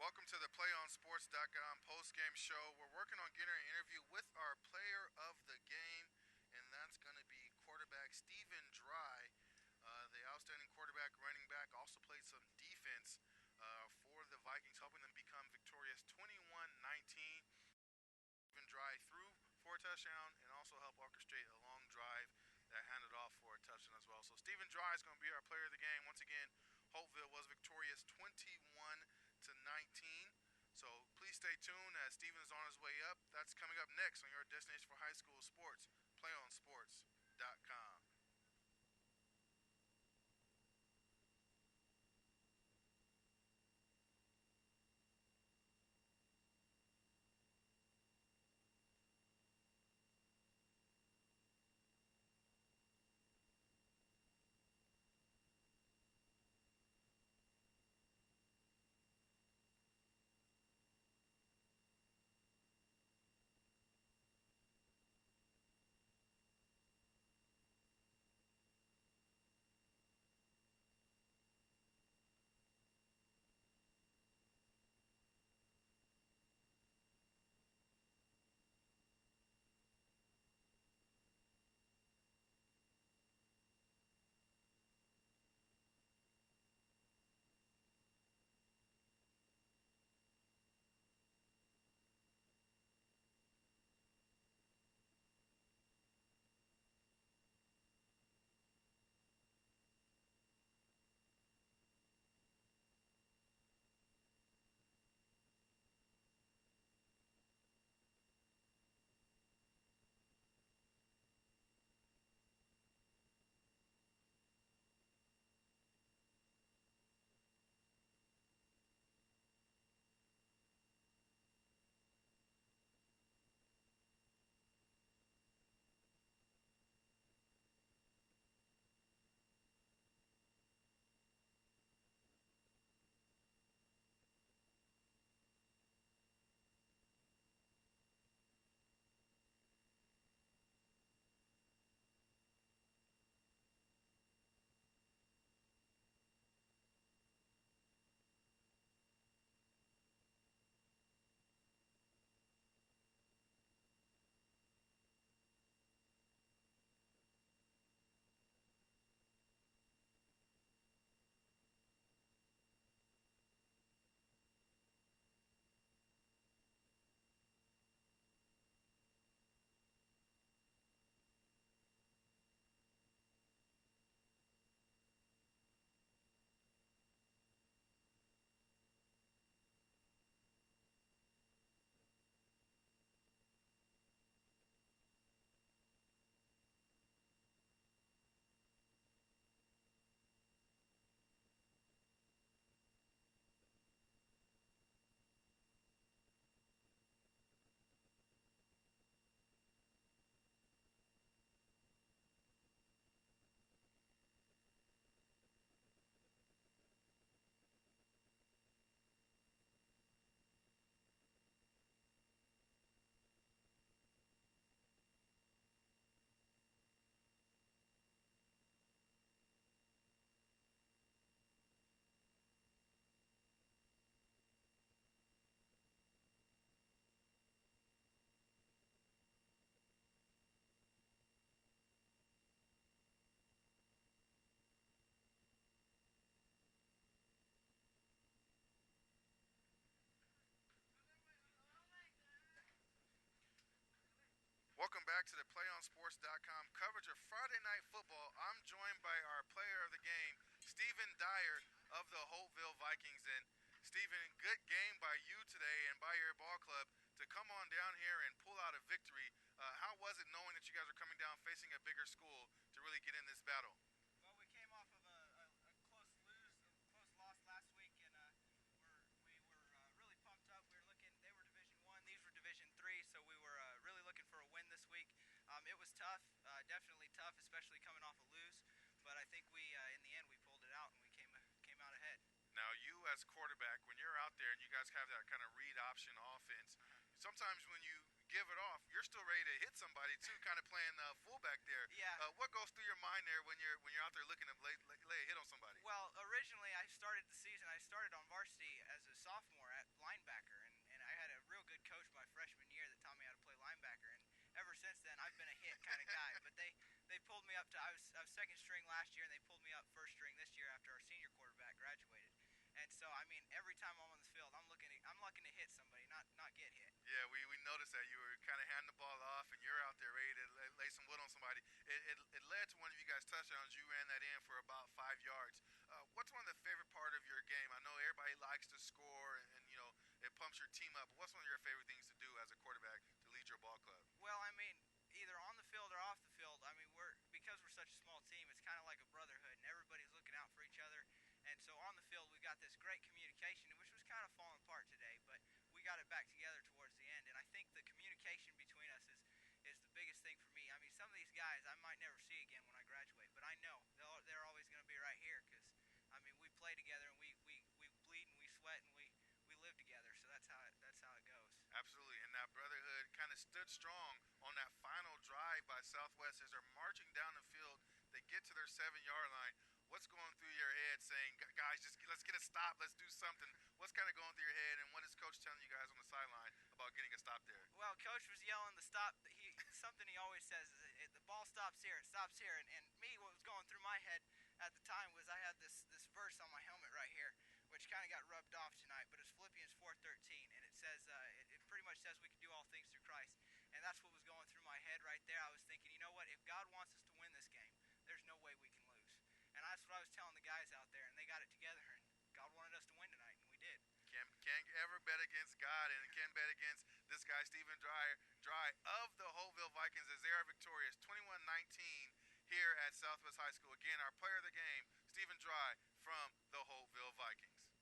Welcome to the PlayOnSports.com post-game show. We're working on getting an interview with our player of the game, and that's going to be quarterback Stephen Dry, the outstanding quarterback, running back, also played some defense for the Vikings, helping them become victorious 21-19. Stephen Dry threw for a touchdown and also helped orchestrate a long drive that handed off for a touchdown as well. So Stephen Dry is going to be our player of the game. Once again, Holtville was victorious 21-19. So please stay tuned as Stephen is on his way up. That's coming up next on your destination for high school sports, PlayOnSports.com. Welcome back to the PlayOnSports.com coverage of Friday Night Football. I'm joined by our player of the game, Stephen Dyer of the Holtville Vikings. And Stephen, good game by you today and by your ball club to come on down here and pull out a victory. How was it knowing that you guys are coming down facing a bigger school to really get in this battle?
Well, we came off of a close close loss last week, and we were really pumped up. We were looking; they were Division I, these were Division III, so we were really looking for a win this week. It was tough, definitely tough, especially coming off a lose. But I think in the end, we pulled it out and we came out ahead.
Now, you as quarterback, when you're out there and you guys have that kind of read option offense, sometimes when you give it off, you're still ready to hit somebody too, kind of playing fullback there.
Yeah.
What goes through your mind there when you're out there looking to lay a hit on somebody?
Well, originally I started the season. I started on varsity as a sophomore at linebacker, and ever since then I've been a hit kind of guy. But they pulled me up to I was second string last year, and they pulled me up first string this year after our senior quarterback graduated. And so I mean, every time I'm on the field, I'm looking to hit somebody, not get hit.
Yeah, we noticed that you were kind of handing the ball off, and you're out there ready to lay some wood on somebody. It led to one of you guys' touchdowns. You ran that in for about 5 yards. What's one of the favorite part of your game? I know everybody likes to score, and you know it pumps your team up. But what's one of your favorite things to do as a quarterback to lead your ball club?
Well, I mean, either on the field or off the field. I mean, because we're such a small team, it's kind of like a brotherhood, and everybody's looking out for each other. And so on the field, we got this great communication, which was kind of falling apart today, but we got it back together towards the end. And I think the communication between us is the biggest thing for me. I mean, some of these guys I might never see again when I graduate, but I know they're always going to be right here because I mean, we play together, and we bleed and we sweat and we live together. So that's how it goes.
Absolutely, and that brotherhood kind of stood strong on that final drive by Southwest as they're marching down the field. They get to their 7 yard line. What's going through your head saying, guys, let's get a stop, let's do something? What's kind of going through your head, and what is Coach telling you guys on the sideline about getting a stop there?
Well, Coach was yelling the stop. Something he always says is the ball stops here, it stops here. And me, what was going through my head at the time was I had this verse on my helmet right here, which kind of got rubbed off tonight. But it's Philippians 4:13, and it says it pretty much says we can do all things through Christ. And that's what was going through my head right there. I was thinking, you know what? If God wants us to win this game, there's no way we can lose. And that's what I was telling the guys out there, and they got it together. And God wanted us to win tonight, and we did.
Can't ever bet against God, and can't bet against this guy, Stephen Dry of the Holtville Vikings, as they are victorious 21-19 here at Southwest High School. Again, our player of the game, Stephen Dry from the Holtville Vikings.